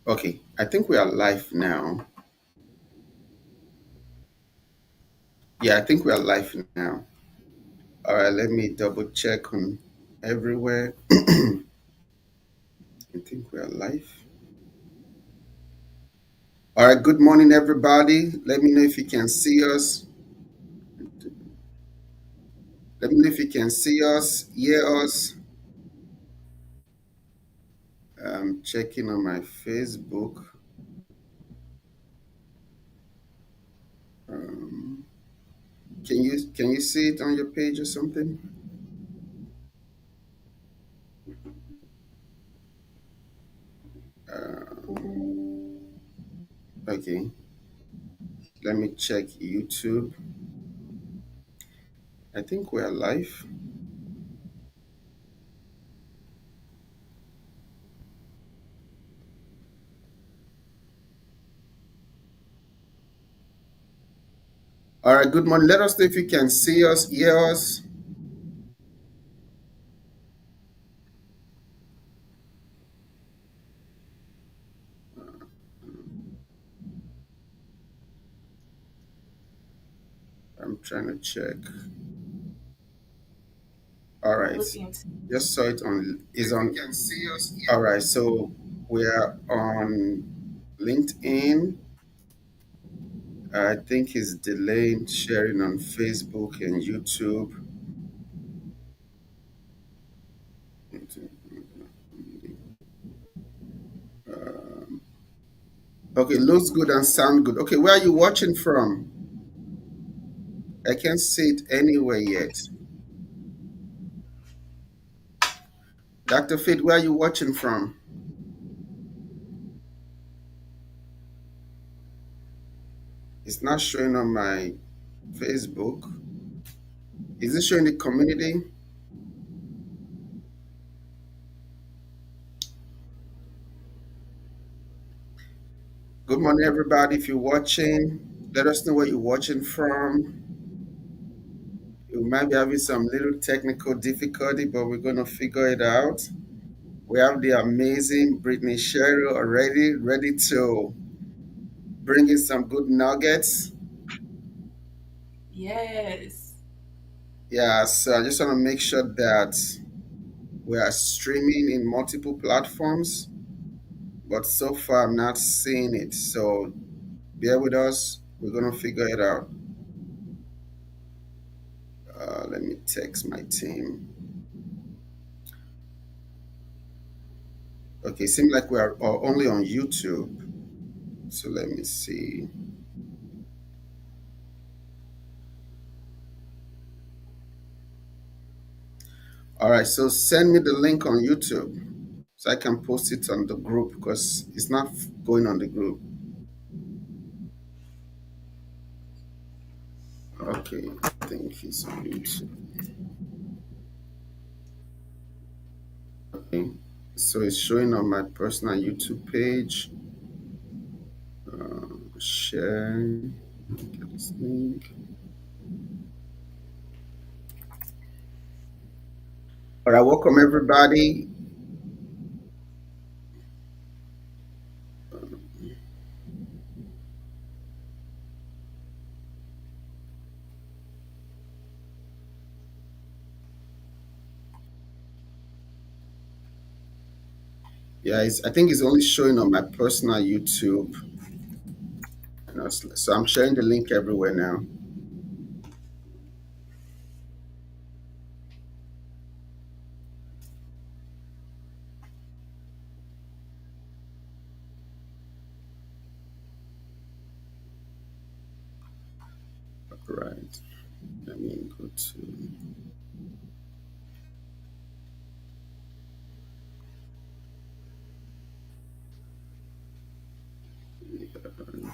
Okay, I think we are live now. Yeah, I think we are live now. All right, let me double check on everywhere. I think we are live. All right, good morning, everybody. Let me know if you can see us. Let me know if you can see us, hear us. I'm checking on my Facebook. Um, can you see it on your page or something? Okay, let me check YouTube. I think we are live. All right, good morning. Let us know if you can see us, hear us. I'm trying to check. All right. Just saw it on is on. Can see us. All right. So we are on LinkedIn. I think it's delaying sharing on Facebook and YouTube. Okay, looks good and sound good. Okay, where are you watching from? I can't see it anywhere yet. Dr. Fit, where are you watching from? It's not showing on my Facebook. Is it showing the community? Good morning, everybody. If you're watching, let us know where you're watching from. We might be having some little technical difficulty, but we're going to figure it out. We have the amazing Brittany Sherrill already ready to bring in some good nuggets. Yeah, so I just want to make sure that we are streaming in multiple platforms, but so far I'm not seeing it. So bear with us. We're going to figure it out. Let me text my team. Okay, seems like we are only on YouTube. So let me see. All right, so send me the link on YouTube so I can post it on the group because it's not going on the group. Okay, I think it's on YouTube. Okay, so it's showing on my personal YouTube page. Share. Get this link. All right, welcome everybody. Yeah, I think it's only showing on my personal YouTube. So I'm sharing the link everywhere now. Right. Let me go to.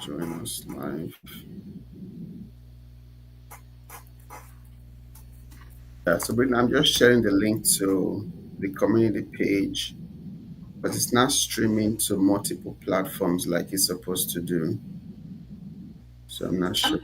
Join us live. Yeah, so Brittany, I'm just sharing the link to the community page, but it's not streaming to multiple platforms like it's supposed to do. So I'm not sure.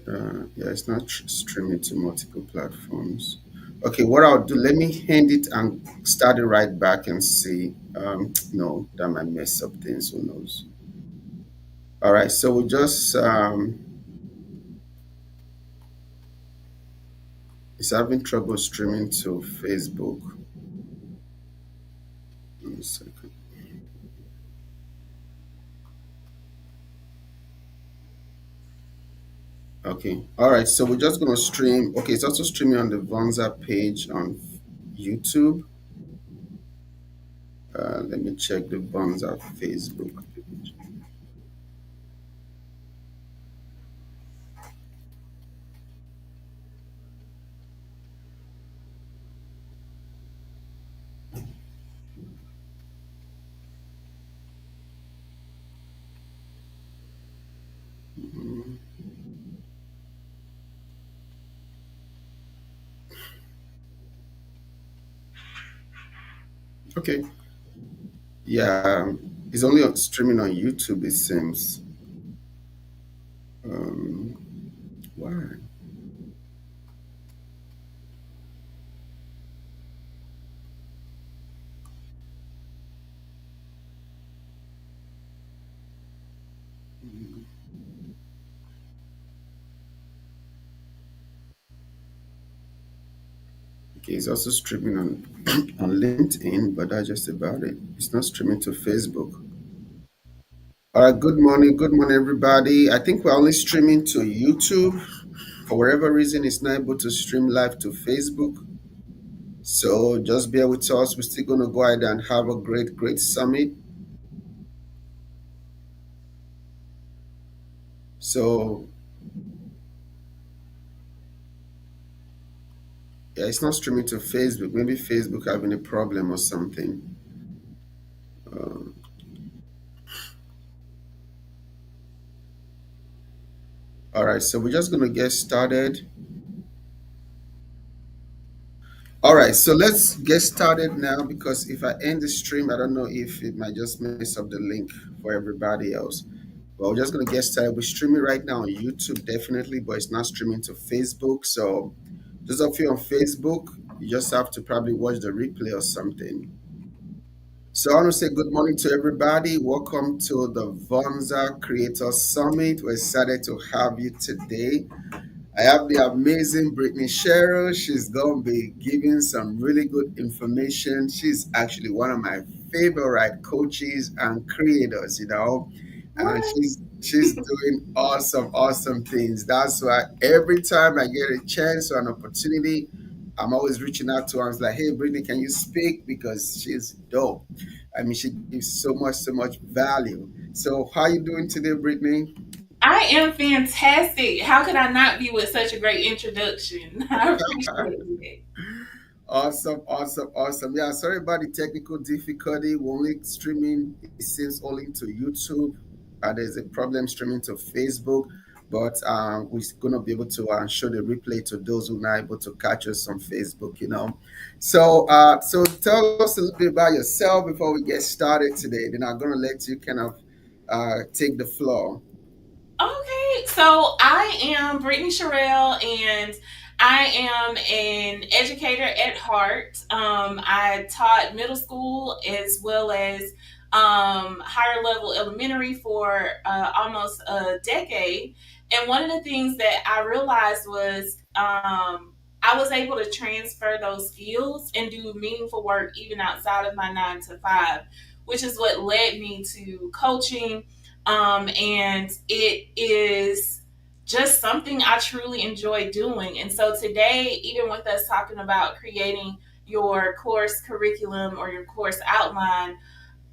Yeah, it's not streaming to multiple platforms. Okay, what I'll do, let me hand it and start it right back and see. No, that might mess up things. Who knows? All right, so we just it's having trouble streaming to Facebook. One second. Okay. All right. So we're just gonna stream. Okay, it's also streaming on the Vonza page on YouTube. Let me check the Vonza Facebook page. Mm, okay. Yeah, it's only streaming on YouTube. It seems. Um, why? Mm, okay, it's also streaming on on LinkedIn, but that's just about it. It's not streaming to Facebook. All right. Good morning, everybody. I think we're only streaming to YouTube. For whatever reason, it's not able to stream live to Facebook. So just bear with us. We're still going to go ahead and have a great summit. So yeah, it's not streaming to Facebook. Maybe Facebook having a problem or something. Um, all right, so we're just going to get started. All right, so let's get started now because if I end the stream, I don't know if it might just mess up the link for everybody else. But we're just gonna get started. We're streaming right now on YouTube, definitely, but it's not streaming to Facebook. So those of you on Facebook, you just have to probably watch the replay or something. So I want to say good morning to everybody. Welcome to the Vonza Creator Summit. We're excited to have you today. I have the amazing Brittany Cheryl. She's going to be giving some really good information. She's actually one of my favorite coaches and creators, and What? she's doing awesome things. That's why every time I get a chance or an opportunity, I'm always reaching out to her. I was like, "Hey, Brittany, can you speak?" Because she's dope. I mean, she gives so much value. So, how you doing today, Brittany? I am fantastic. How could I not be with such a great introduction? I appreciate it. Awesome. Yeah, sorry about the technical difficulty. We're only streaming, it seems, only to YouTube. There's a problem streaming to Facebook, but we're going to be able to show the replay to those who are not able to catch us on Facebook. So tell us a little bit about yourself before we get started today. Then I'm going to let you kind of take the floor. Okay, so I am Brittany Sherrill, and I am an educator at heart. I taught middle school as well as higher level elementary for almost a decade. And one of the things that I realized was I was able to transfer those skills and do meaningful work even outside of my 9 to 5, which is what led me to coaching, and it is just something I truly enjoy doing. And so today, even with us talking about creating your course curriculum or your course outline,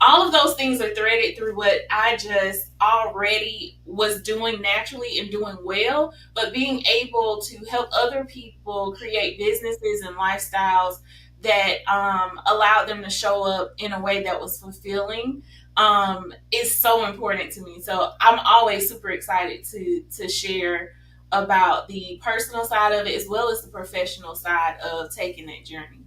all of those things are threaded through what I just already was doing naturally and doing well, but being able to help other people create businesses and lifestyles that allowed them to show up in a way that was fulfilling is so important to me. So I'm always super excited to share about the personal side of it as well as the professional side of taking that journey.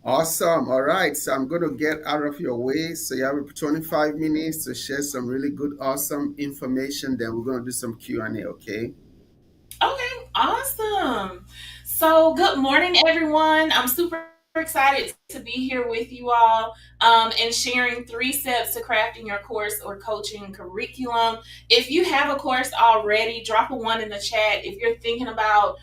Awesome. All right. So I'm going to get out of your way. So you have 25 minutes to share some really good, awesome information. Then we're going to do some Q&A, okay? Okay, awesome. So, good morning, everyone. I'm super excited to be here with you all and sharing 3 steps to crafting your course or coaching curriculum. If you have a course already, drop a one in the chat. If you're thinking about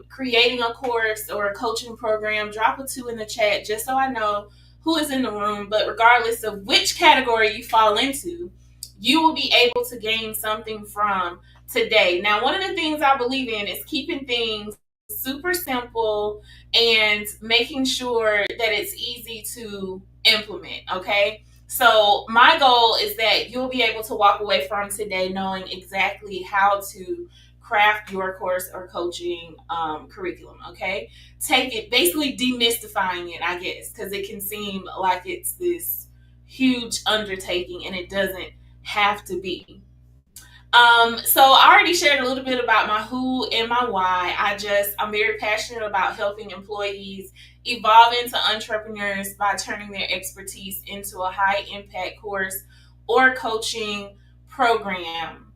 creating a course or a coaching program, drop a two in the chat just so I know who is in the room. But regardless of which category you fall into, you will be able to gain something from today. Now, one of the things I believe in is keeping things super simple and making sure that it's easy to implement. Okay. So, my goal is that you'll be able to walk away from today knowing exactly how to craft your course or coaching curriculum. Okay. Take it, basically demystifying it, I guess, because it can seem like it's this huge undertaking and it doesn't have to be. So I already shared a little bit about my who and my why. I'm very passionate about helping employees evolve into entrepreneurs by turning their expertise into a high impact course or coaching program.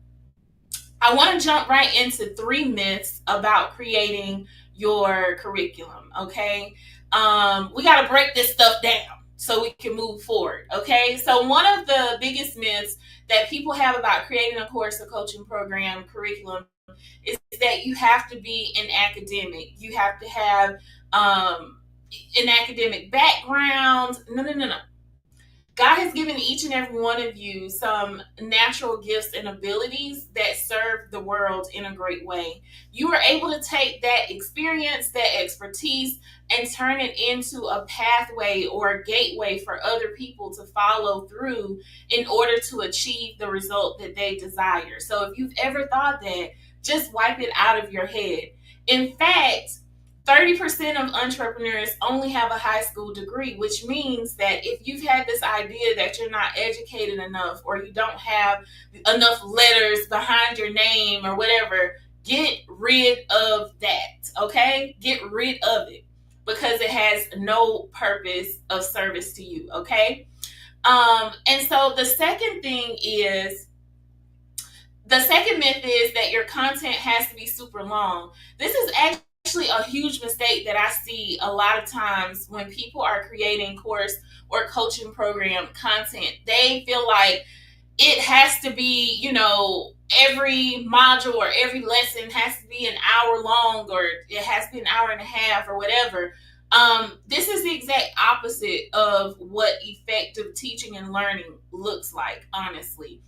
I want to jump right into 3 myths about creating your curriculum. Okay. We got to break this stuff down so we can move forward. Okay. So, one of the biggest myths that people have about creating a course, a coaching program, curriculum is that you have to be an academic. You have to have an academic background. No, no, no, no. God has given each and every one of you some natural gifts and abilities that serve the world in a great way. You are able to take that experience, that expertise, and turn it into a pathway or a gateway for other people to follow through in order to achieve the result that they desire. So if you've ever thought that, just wipe it out of your head. In fact, 30% of entrepreneurs only have a high school degree, which means that if you've had this idea that you're not educated enough or you don't have enough letters behind your name or whatever, get rid of that, okay? Get rid of it because it has no purpose of service to you, okay? And so the second myth is that your content has to be super long. This is actually a huge mistake that I see a lot of times when people are creating course or coaching program content. They feel like it has to be, every module or every lesson has to be an hour long or it has to be an hour and a half or whatever. This is the exact opposite of what effective teaching and learning looks like, honestly.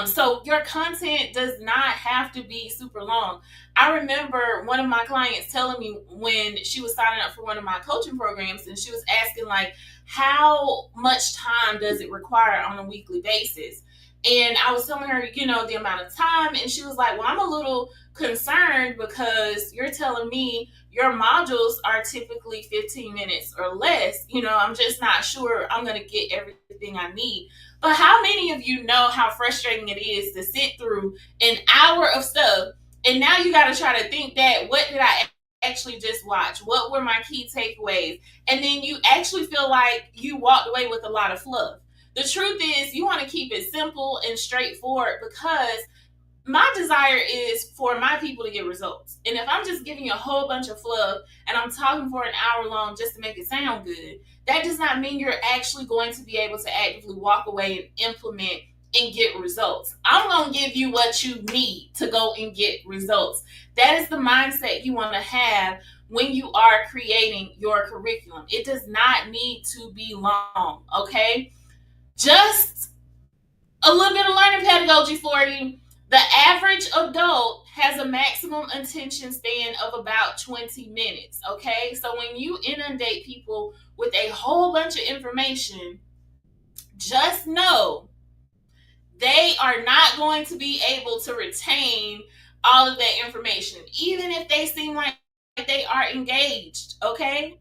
So your content does not have to be super long. I remember one of my clients telling me when she was signing up for one of my coaching programs and she was asking like, how much time does it require on a weekly basis? And I was telling her, the amount of time. And she was like, well, I'm a little concerned because you're telling me your modules are typically 15 minutes or less. I'm just not sure I'm going to get everything I need. But how many of you know how frustrating it is to sit through an hour of stuff and now you got to try to think that what did I actually just watch? What were my key takeaways? And then you actually feel like you walked away with a lot of fluff. The truth is, you want to keep it simple and straightforward because my desire is for my people to get results. And if I'm just giving you a whole bunch of fluff and I'm talking for an hour long just to make it sound good, that does not mean you're actually going to be able to actively walk away and implement and get results. I'm going to give you what you need to go and get results. That is the mindset you want to have when you are creating your curriculum. It does not need to be long, okay? Just a little bit of learning pedagogy for you. The average adult has a maximum attention span of about 20 minutes. Okay, so when you inundate people with a whole bunch of information, just know they are not going to be able to retain all of that information, even if they seem like they are engaged. Okay,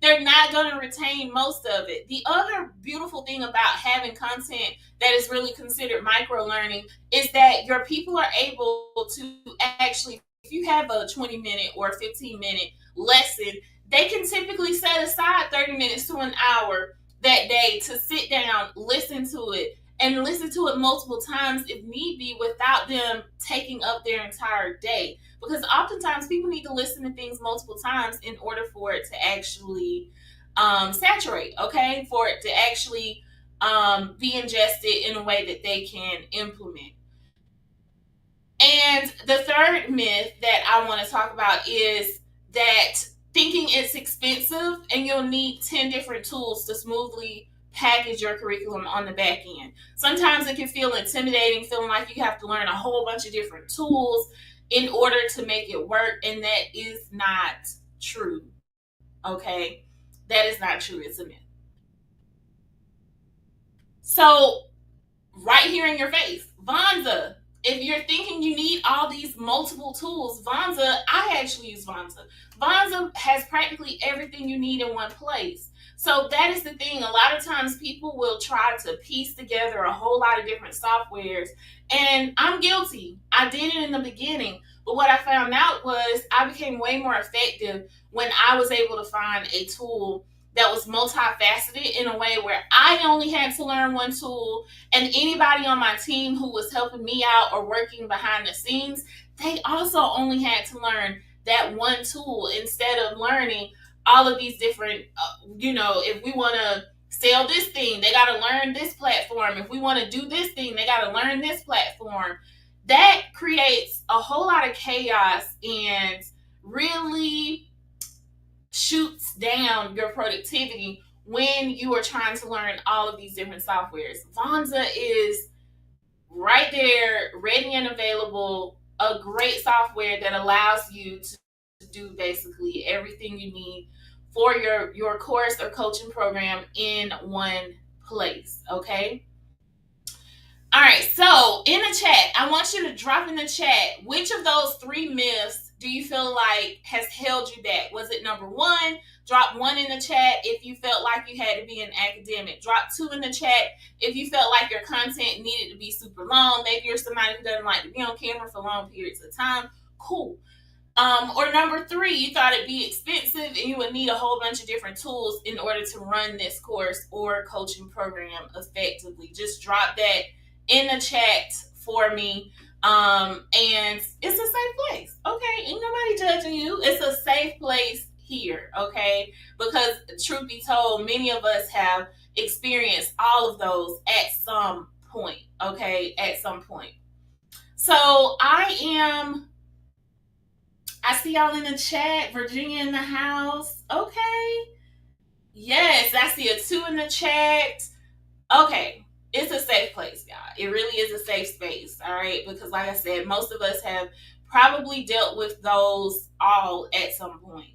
they're not going to retain most of it. The other beautiful thing about having content that is really considered micro learning is that your people are able to actually, if you have a 20-minute or 15-minute lesson, they can typically set aside 30 minutes to an hour that day to sit down, listen to it, and listen to it multiple times if need be without them taking up their entire day. Because oftentimes people need to listen to things multiple times in order for it to actually saturate, okay? For it to actually be ingested in a way that they can implement. And the third myth that I want to talk about is that thinking it's expensive and you'll need 10 different tools to smoothly package your curriculum on the back end. Sometimes it can feel intimidating, feeling like you have to learn a whole bunch of different tools in order to make it work. And that is not true. Okay? That is not true. It's a myth. So right here in your face. Vonza. If you're thinking you need all these multiple tools, Vonza, I actually use Vonza. Vonza has practically everything you need in one place. So that is the thing. A lot of times people will try to piece together a whole lot of different softwares. And I'm guilty. I did it in the beginning. But what I found out was I became way more effective when I was able to find a tool that was multifaceted in a way where I only had to learn one tool, and anybody on my team who was helping me out or working behind the scenes, they also only had to learn that one tool instead of learning all of these different, if we want to sell this thing, they got to learn this platform. If we want to do this thing, they got to learn this platform. That creates a whole lot of chaos and really shoots down your productivity when you are trying to learn all of these different softwares. Vonza is right there, ready and available, a great software that allows you to do basically everything you need for your course or coaching program in one place. Okay. All right, so in the chat, I want you to drop in the chat which of those three myths do you feel like has held you back? Was it number one? Drop one in the chat if you felt like you had to be an academic. Drop two in the chat if you felt like your content needed to be super long. Maybe you're somebody who doesn't like to be on camera for long periods of time. Cool. Or number three, you thought it'd be expensive and you would need a whole bunch of different tools in order to run this course or coaching program effectively. Just drop that in the chat for me. And it's a safe place. Okay. Ain't nobody judging you. It's a safe place here. Okay. Because truth be told, many of us have experienced all of those at some point. Okay. At some point. So I see y'all in the chat. Virginia in the house. Okay. Yes, I see a two in the chat. Okay. It's a safe place, y'all. It really is a safe space. All right. Because, like I said, most of us have probably dealt with those all at some point.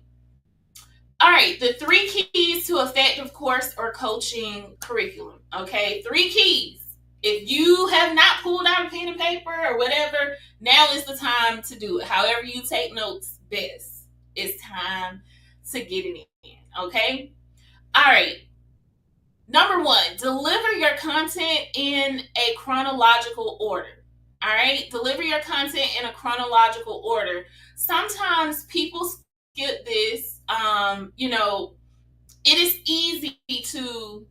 All right. The three keys to effective course or coaching curriculum. Okay. Three keys. If you have not pulled out a pen and paper or whatever, now is the time to do it. However you take notes best. It's time to get it in. Okay? All right. Number one, deliver your content in a chronological order. All right? Deliver your content in a chronological order. Sometimes people skip this. It is easy to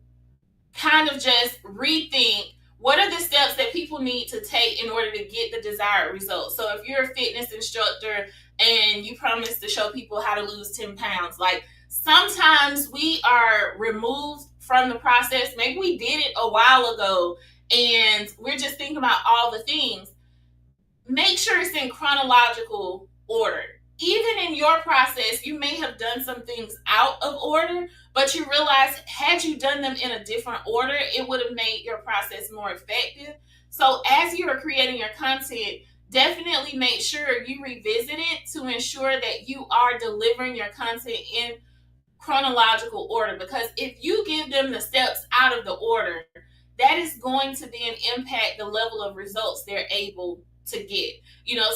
kind of just rethink what are the steps that people need to take in order to get the desired results. So if you're a fitness instructor and you promise to show people how to lose 10 pounds, like sometimes we are removed from the process. Maybe we did it a while ago and we're just thinking about all the things. Make sure it's in chronological order. Even in your process, you may have done some things out of order, but you realize had you done them in a different order, it would have made your process more effective. So as you are creating your content, definitely make sure you revisit it to ensure that you are delivering your content in chronological order. Because if you give them the steps out of the order, that is going to then impact the level of results they're able to get.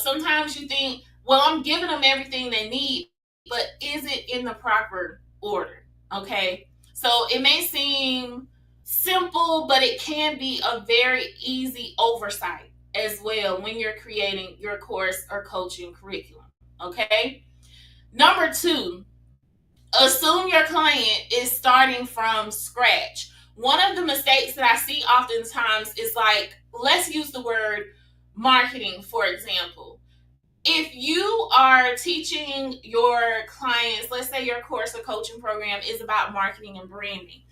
Sometimes you think, well, I'm giving them everything they need, but is it in the proper order? Okay. So it may seem simple, but it can be a very easy oversight as well when you're creating your course or coaching curriculum. Okay. Number two, assume your client is starting from scratch. One of the mistakes that I see oftentimes is like, let's use the word marketing, for example. If you are teaching your clients, let's say your course or coaching program is about marketing and branding,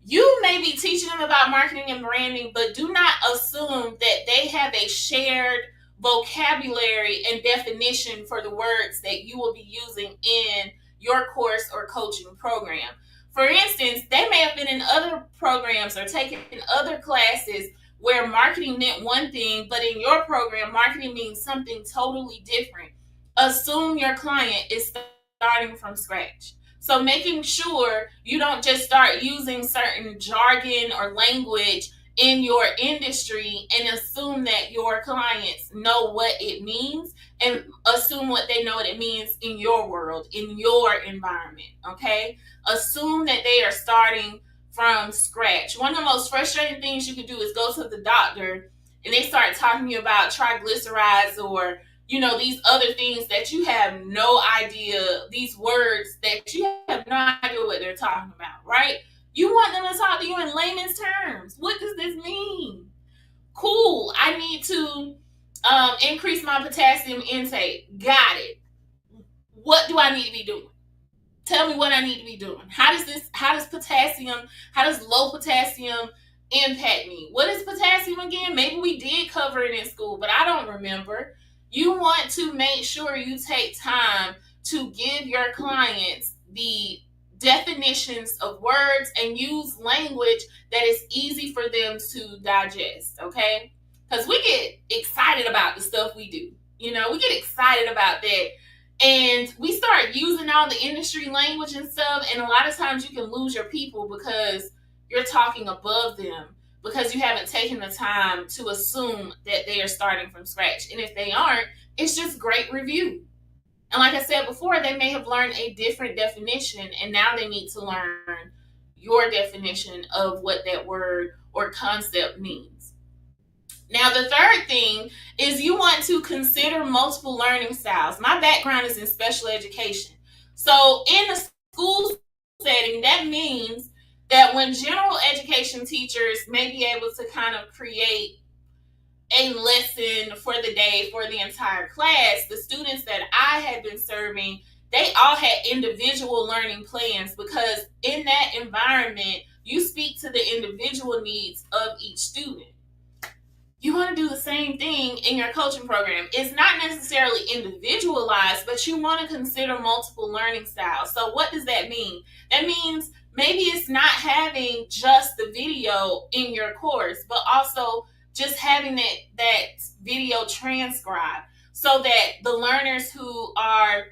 you may be teaching them about marketing and branding, but do not assume that they have a shared vocabulary and definition for the words that you will be using in your course or coaching program. For instance, they may have been in other programs or taken other classes where marketing meant one thing, but in your program, marketing means something totally different. Assume your client is starting from scratch. So making sure you don't just start using certain jargon or language in your industry and assume that your clients know what it means, and assume what they know what it means in your world, in your environment. Okay? Assume that they are starting from scratch. One of the most frustrating things you could do is go to the doctor and they start talking to you about triglycerides or these other things that you have no idea, these words that you have no idea what they're talking about, right? You want them to talk to you in layman's terms. What does this mean? Cool. I need to increase my potassium intake. Got it. What do I need to be doing? Tell me what I need to be doing. How does low potassium impact me? What is potassium again? Maybe we did cover it in school, but I don't remember. You want to make sure you take time to give your clients the definitions of words and use language that is easy for them to digest, okay? Because we get excited about the stuff we do. We get excited about that, and we start using all the industry language and stuff, and a lot of times you can lose your people because you're talking above them, because you haven't taken the time to assume that they are starting from scratch. And if they aren't, it's just great review. And like I said before, they may have learned a different definition, and now they need to learn your definition of what that word or concept means. Now, the third thing is you want to consider multiple learning styles. My background is in special education. So, in a school setting, that means that when general education teachers may be able to kind of create a lesson for the day for the entire class, the students that I had been serving, they all had individual learning plans, because in that environment, you speak to the individual needs of each student. You want to do the same thing in your coaching program. It's not necessarily individualized, but you want to consider multiple learning styles. So what does that mean? That means maybe it's not having just the video in your course, but also just having that video transcribed, so that the learners who are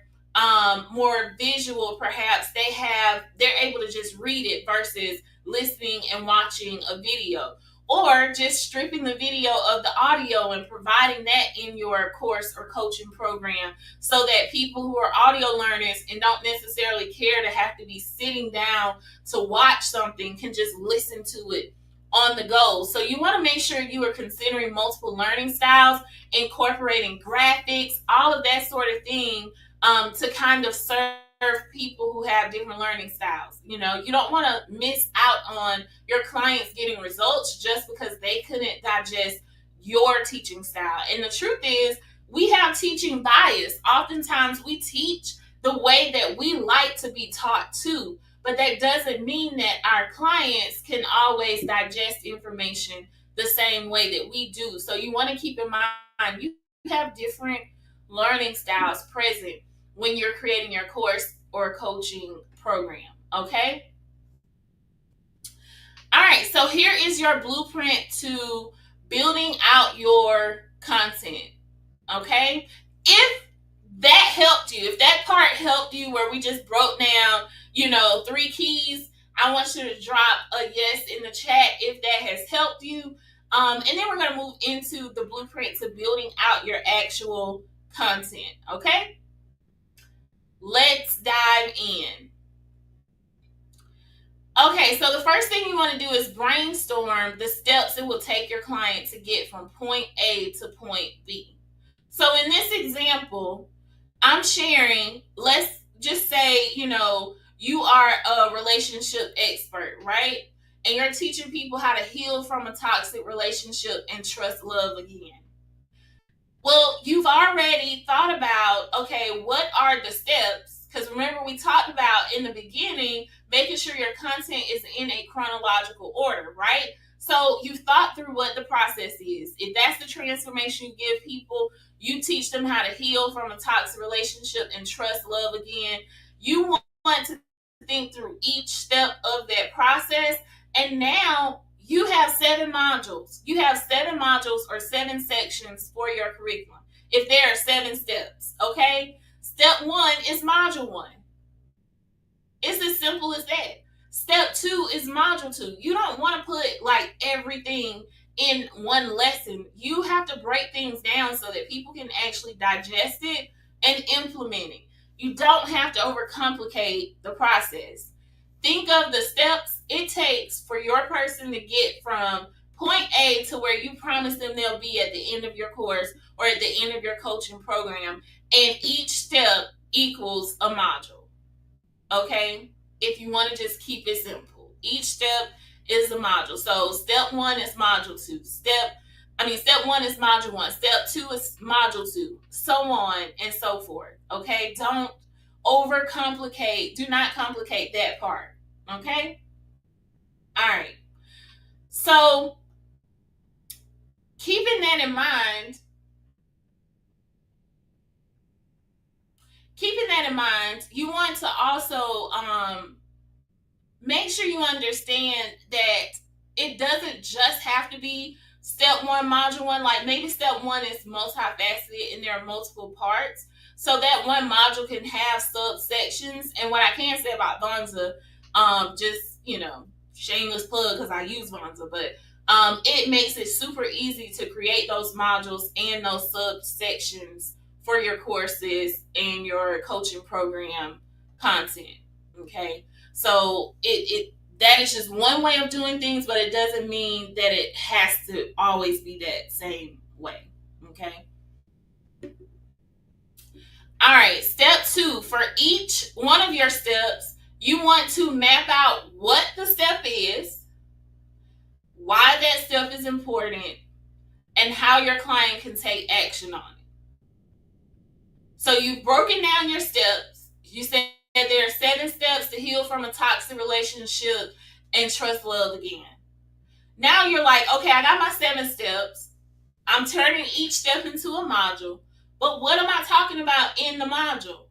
more visual, perhaps they're able to just read it versus listening and watching a video, or just stripping the video of the audio and providing that in your course or coaching program, so that people who are audio learners and don't necessarily care to have to be sitting down to watch something can just listen to it on the go. So you want to make sure you are considering multiple learning styles, incorporating graphics, all of that sort of thing, to kind of serve people who have different learning styles. You don't want to miss out on your clients getting results just because they couldn't digest your teaching style. And the truth is, we have teaching bias. Oftentimes we teach the way that we like to be taught too, but that doesn't mean that our clients can always digest information the same way that we do. So you want to keep in mind, you have different learning styles present when you're creating your course or coaching program. Okay? All right, so here is your blueprint to building out your content. Okay? If that helped you, if that part helped you, where we just broke down, 3 keys, I want you to drop a yes in the chat if that has helped you. And then we're going to move into the blueprint to building out your actual content. Okay? Let's dive in. Okay, so the first thing you want to do is brainstorm the steps it will take your client to get from point A to point B. So in this example, I'm sharing, let's just say, you are a relationship expert, right? and you're teaching people how to heal from a toxic relationship and trust love again. Well, you've already thought about, okay, what are the steps? Because remember, we talked about in the beginning making sure your content is in a chronological order, right? So you thought through what the process is. If that's the transformation you give people, you teach them how to heal from a toxic relationship and trust love again. You want to think through each step of that process. And now you have 7 modules. You have 7 modules or 7 sections for your curriculum. If there are 7 steps, okay? Step 1 is module 1. It's as simple as that. Step 2 is module 2. You don't want to put like everything in one lesson. You have to break things down so that people can actually digest it and implement it. You don't have to overcomplicate the process. Think of the steps it takes for your person to get from point A to where you promise them they'll be at the end of your course or at the end of your coaching program. And each step equals a module. Okay? If you want to just keep it simple, each step is a module. So step 1 is module 2. Step 1 is module 1. Step 2 is module 2. So on and so forth. Okay? Don't overcomplicate. Do not complicate that part. Okay? All right. So keeping that in mind, you want to also make sure you understand that it doesn't just have to be step 1, module 1. Like maybe step 1 is multifaceted and there are multiple parts. So that one module can have subsections. And what I can say about Vonza, just, shameless plug because I use Vonza, but it makes it super easy to create those modules and those subsections for your courses and your coaching program content. Okay. So it that is just one way of doing things, but it doesn't mean that it has to always be that same way. Okay. All right. Step 2, for each one of your steps, you want to map out what the step is, why that step is important, and how your client can take action on it. So you've broken down your steps. You said there are 7 steps to heal from a toxic relationship and trust love again. Now you're like, okay, I got my 7 steps. I'm turning each step into a module. But what am I talking about in the module?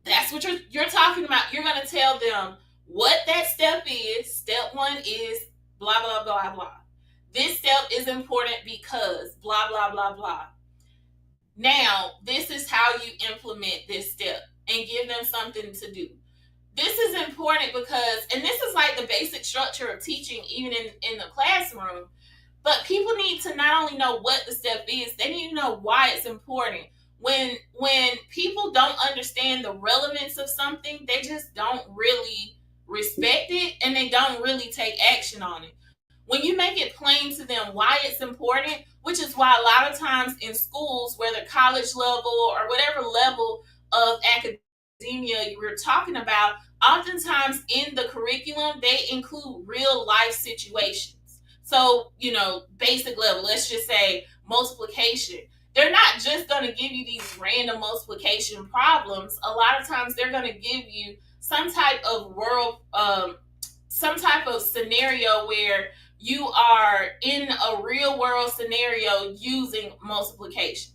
That's what you're talking about. You're going to tell them what that step is. Step 1 is blah, blah, blah, blah. This step is important because blah, blah, blah, blah. Now, this is how you implement this step and give them something to do. This is important because, and this is like the basic structure of teaching, even in the classroom, but people need to not only know what the step is, they need to know why it's important. When people don't understand the relevance of something, they just don't really respect it and they don't really take action on it. When you make it plain to them why it's important, which is why a lot of times in schools, whether college level or whatever level of academia we're talking about, oftentimes in the curriculum, they include real life situations. So, basic level, let's just say multiplication. They're not just going to give you these random multiplication problems. A lot of times they're going to give you some type of some type of scenario where you are in a real world scenario using multiplication.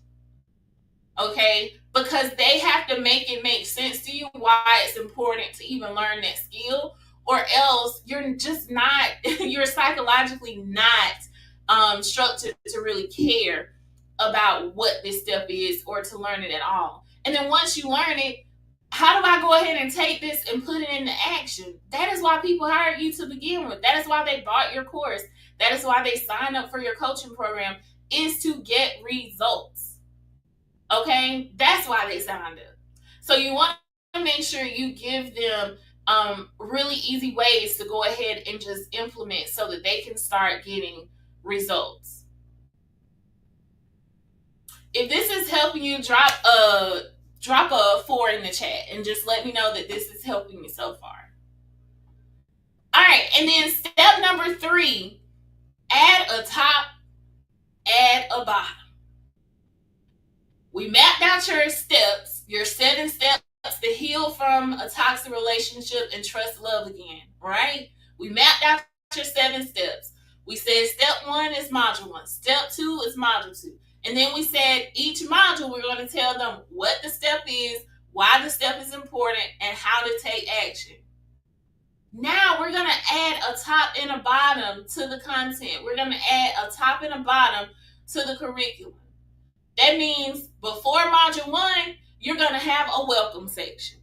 Okay? Because they have to make it make sense to you why it's important to even learn that skill, or else you're just not, you're psychologically not structured to really care about what this step is or to learn it at all. And then once you learn it, how do I go ahead and take this and put it into action? That is why people hired you to begin with. That is why they bought your course. That is why they signed up for your coaching program, is to get results. Okay? That's why they signed up. So you want to make sure you give them really easy ways to go ahead and just implement so that they can start getting results. If this is helping you, drop a 4 in the chat and just let me know that this is helping me so far. All right, And then step number three, add a top, add a bottom. We mapped out your 7 steps to heal from a toxic relationship and trust love again, right? We mapped out your 7 steps. We said step one is module one, step two is module two. And then we said each module, we're going to tell them what the step is, why the step is important, and how to take action. Now we're going to add a top and a bottom to the content. We're going to add a top and a bottom to the curriculum. That means before module one, you're going to have a welcome section.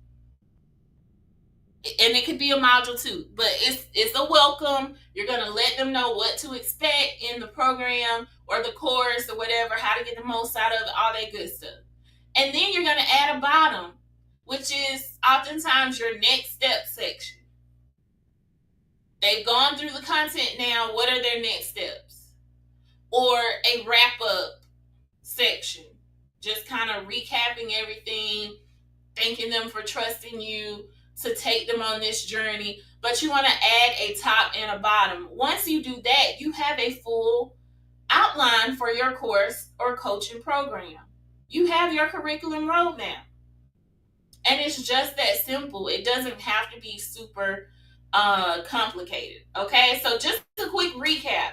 And it could be a module two, but it's a welcome. You're going to let them know what to expect in the program or the course or whatever, how to get the most out of it, all that good stuff. And then you're going to add a bottom, which is oftentimes your next step section. They've gone through the content now. What are their next steps? Or a wrap up section. Just kind of recapping everything, thanking them for trusting you to take them on this journey. But you want to add a top and a bottom. Once you do that, you have a full outline for your course or coaching program. You have your curriculum roadmap. And it's just that simple. It doesn't have to be super complicated. Okay, so just a quick recap.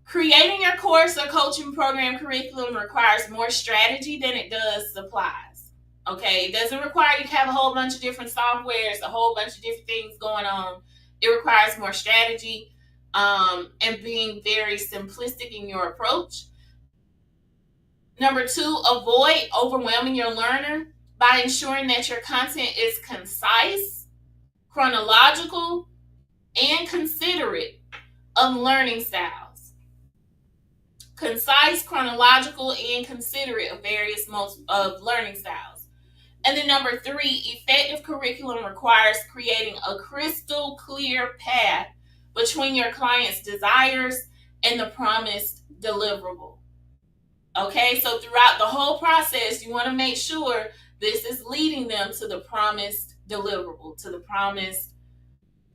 Creating your course or coaching program curriculum requires more strategy than it does supplies. Okay, it doesn't require you to have a whole bunch of different softwares, a whole bunch of different things going on. It requires more strategy and being very simplistic in your approach. Number two, avoid overwhelming your learner by ensuring that your content is concise, chronological, and considerate of learning styles. Concise, chronological, and considerate of various modes of learning styles. And then number three, effective curriculum requires creating a crystal clear path between your client's desires and the promised deliverable. Okay, so throughout the whole process, you want to make sure this is leading them to the promised deliverable, to the promised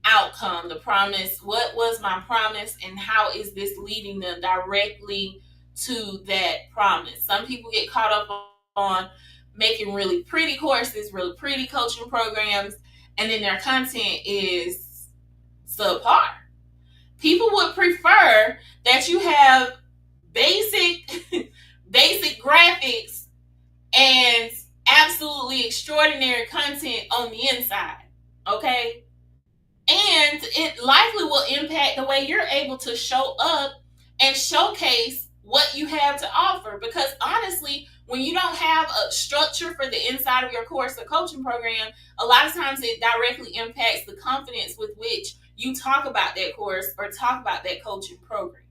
outcome, the promise. What was my promise, and how is this leading them directly to that promise? Some people get caught up on making really pretty courses, really pretty coaching programs, and then their content is subpar. People would prefer that you have basic basic graphics and absolutely extraordinary content on the inside. Okay, and it likely will impact the way you're able to show up and showcase what you have to offer. Because honestly, when you don't have a structure for the inside of your course or coaching program, a lot of times it directly impacts the confidence with which you talk about that course or talk about that coaching program.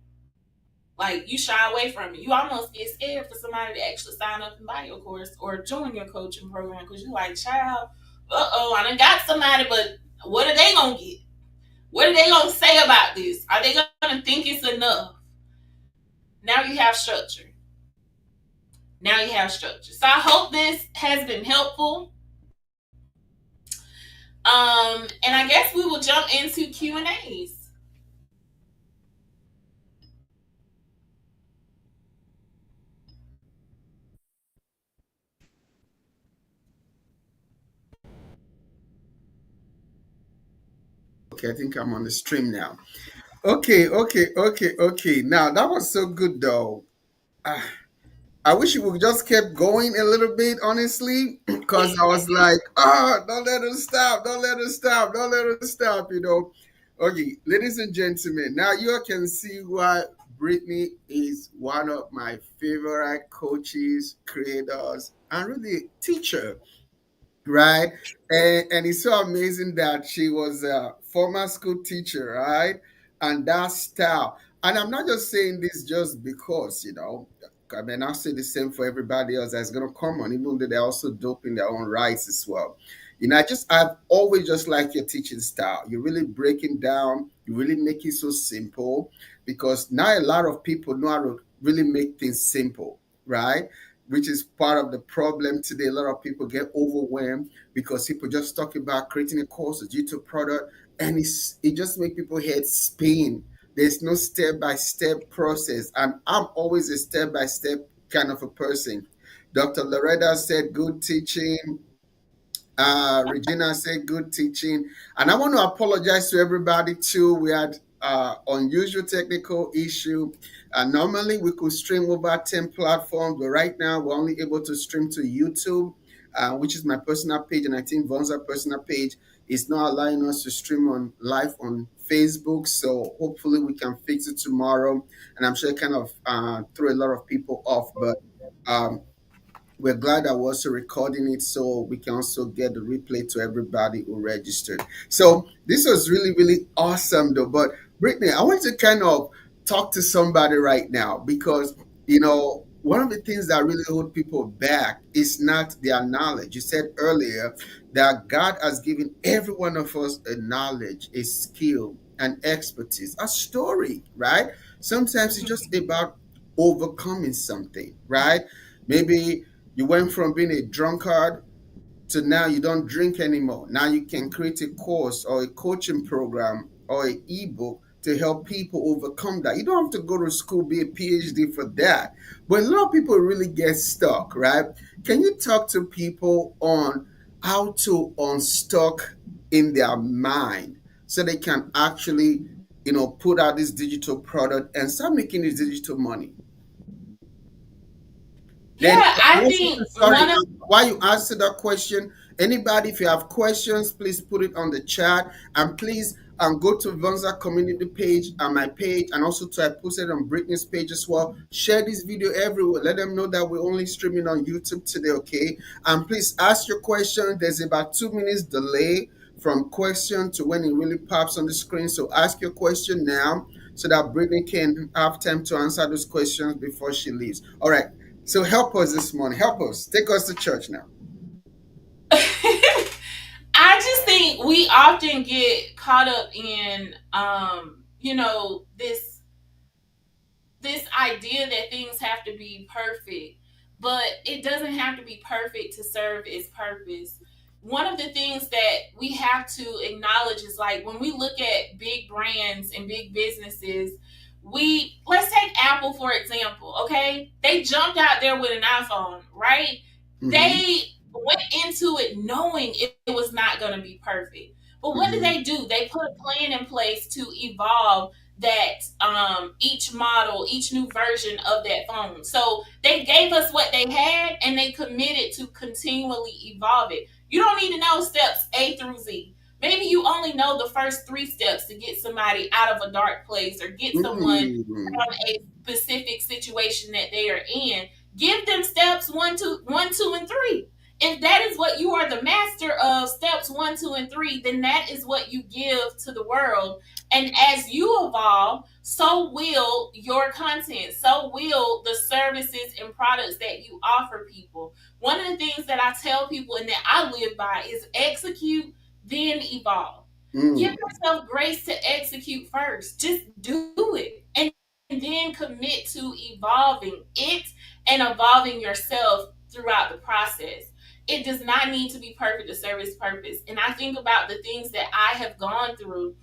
Like, you shy away from it. You almost get scared for somebody to actually sign up and buy your course or join your coaching program because you're like, child, I done got somebody, but what are they gonna get? What are they gonna say about this? Are they gonna think it's enough? Now you have structure. Now you have structure. So I hope this has been helpful. And I guess we will jump into Q&As. Okay, I think I'm on the stream now. Okay. Now that was so good though. Ah, I wish you would just kept going a little bit, honestly, because I was like, don't let us stop, don't let us stop, don't let us stop, you know. Okay, ladies and gentlemen, now you all can see why Brittany is one of my favorite coaches, creators, and really teacher, right? And it's so amazing that she was a former school teacher, right? And that style. And I'm not just saying this just because, you know, I mean, I'll say the same for everybody else that's going to come on, even though they're also dope in their own rights as well. You know, I've always just liked your teaching style. You're really breaking down, you really make it so simple because now a lot of people know how to really make things simple, right? Which is part of the problem today. A lot of people get overwhelmed because people just talk about creating a course, a YouTube product, and it just make people head spin. There's no step by step process, and I'm always a step by step kind of a person. Dr. Loretta said good teaching. Regina said good teaching. And I want to apologize to everybody too. We had unusual technical issue. Normally we could stream over 10 platforms, but right now we're only able to stream to YouTube, which is my personal page, and I think Vonza personal page is not allowing us to stream on live on Facebook. So hopefully we can fix it tomorrow. And I'm sure it kind of threw a lot of people off, but um, we're glad that we're also recording it so we can also get the replay to everybody who registered. So this was really, really awesome though. But Brittany, I want to kind of talk to somebody right now because, one of the things that really hold people back is not their knowledge. You said earlier that God has given every one of us a knowledge, a skill, an expertise, a story, right? Sometimes it's just about overcoming something, right? Maybe you went from being a drunkard to now you don't drink anymore. Now you can create a course or a coaching program or an ebook to help people overcome that. You don't have to go to school, be a PhD for that. But a lot of people really get stuck, right? Can you talk to people on how to unstuck in their mind so they can actually, put out this digital product and start making this digital money? Yeah, Then I also, think sorry, one of while you answer that question, anybody, if you have questions, please put it on the chat, and please go to Vonza community page and my page, and also to I posted on Britney's page as well. Share this video everywhere. Let them know that we're only streaming on YouTube today, okay? And please ask your question. There's about 2 minutes delay from question to when it really pops on the screen. So ask your question now so that Brittany can have time to answer those questions before she leaves. All right. So help us this morning. Help us. Take us to church now. I just think we often get caught up in this idea that things have to be perfect, but it doesn't have to be perfect to serve its purpose. One of the things that we have to acknowledge is like when we look at big brands and big businesses, we let's take Apple for example, okay? They jumped out there with an iPhone, right? Mm-hmm. They went into it knowing it was not going to be perfect. But what did Mm-hmm. they do? They put a plan in place to evolve that each model, each new version of that phone. So they gave us what they had and they committed to continually evolve it. You don't need to know steps A through Z. Maybe you only know the first three steps to get somebody out of a dark place or get someone Mm-hmm. from a specific situation that they are in. Give them steps one, two, and three. If that is what you are the master of, steps one, two, and three, then that is what you give to the world. And as you evolve, so will your content, so will the services and products that you offer people. One of the things that I tell people and that I live by is execute, then evolve. Give Mm. yourself grace to execute first. Just do it. And then commit to evolving it and evolving yourself throughout the process. It does not need to be perfect to serve its purpose. And I think about the things that I have gone through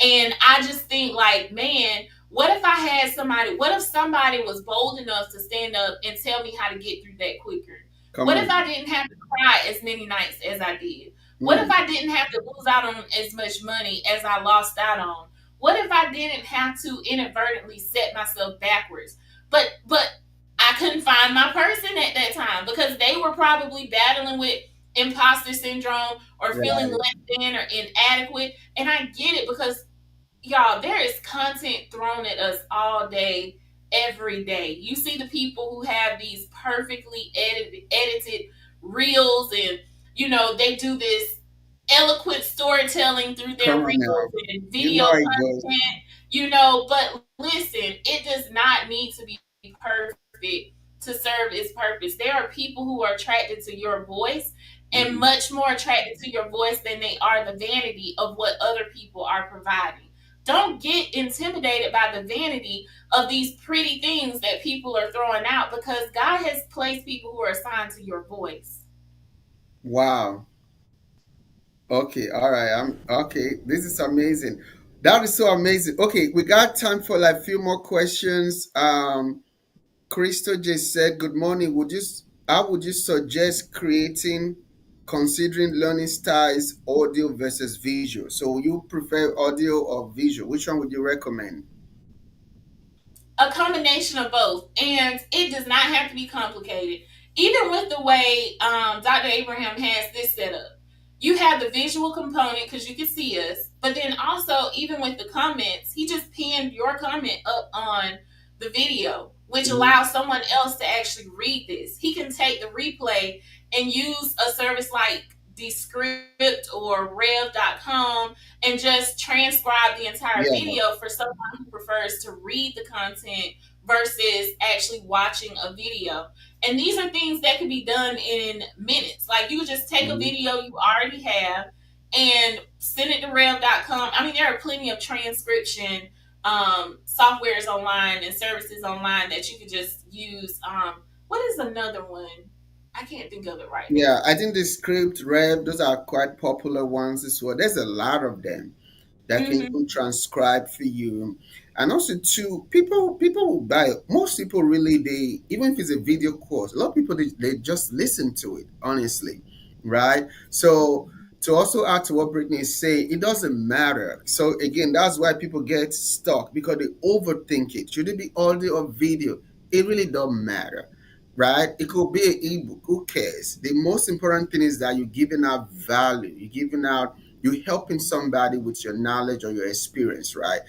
and I just think, like, man, what if I had somebody, what if somebody was bold enough to stand up and tell me how to get through that quicker? Come What if on. I didn't have to cry as many nights as I did? What if Mm. I didn't have to lose out on as much money as I lost out on? What if I didn't have to inadvertently set myself backwards? But I couldn't find my person at that time because they were probably battling with imposter syndrome or feeling Right. less than or inadequate. And I get it because y'all, there is content thrown at us all day, every day. You see the people who have these perfectly edited reels, and they do this eloquent storytelling through Come their on now. reels and You video know I go. content. But listen, it does not need to be perfect to serve its purpose. There are people who are attracted to your voice and Mhm. much more attracted to your voice than they are the vanity of what other people are providing. Don't get intimidated by the vanity of these pretty things that people are throwing out because God has placed people who are assigned to your voice. Wow. Okay, all right. I'm okay. This is amazing. That is so amazing. Okay, we got time for like few more questions. Crystal just said, "Good morning. How would you suggest creating, considering learning styles, audio versus visual? So you prefer audio or visual? Which one would you recommend?" A combination of both, and it does not have to be complicated. Even with the way Dr. Abraham has this set up, you have the visual component because you can see us, but then also even with the comments, he just pinned your comment up on the video, which Mhm. allows someone else to actually read this. He can take the replay and use a service like Descript or Rev.com and just transcribe the entire Yeah. video for someone who prefers to read the content versus actually watching a video. And these are things that can be done in minutes. Like you just take a Mhm. video you already have and send it to rev.com. I mean, there are plenty of transcription softwares online and services online that you could just use. What is another one? I can't think of it right Yeah, now. I think the script, Rev, those are quite popular ones as well. There's a lot of them that can Mm-hmm. even transcribe for you. And also too, people will buy it. Most people really, they, even if it's a video course, a lot of people, they just listen to it, honestly, right? So to also add to what Brittany is saying, it doesn't matter. So again, that's why people get stuck because they overthink it. Should it be audio or video? It really don't matter, right? It could be an ebook. Who cares? The most important thing is that you're giving out value. You're giving out, you're helping somebody with your knowledge or your experience, right?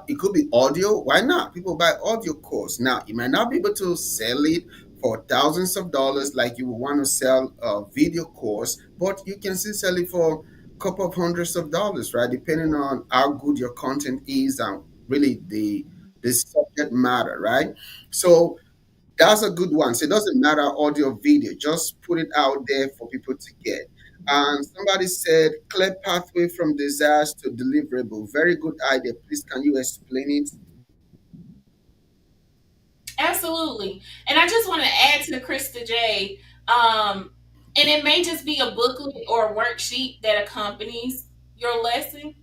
It could be audio. Why not? People buy audio course. Now, you might not be able to sell it for thousands of dollars like you would want to sell a video course, but you can still sell it for a couple of hundreds of dollars, right? Depending on how good your content is and really the subject matter, right? So that's a good one. So it doesn't matter audio or video, just put it out there for people to get. And somebody said, clear pathway from desires to deliverable. Very good idea. Please, can you explain it? Absolutely. And I just want to add to Krista J. And it may just be a booklet or a worksheet that accompanies your lesson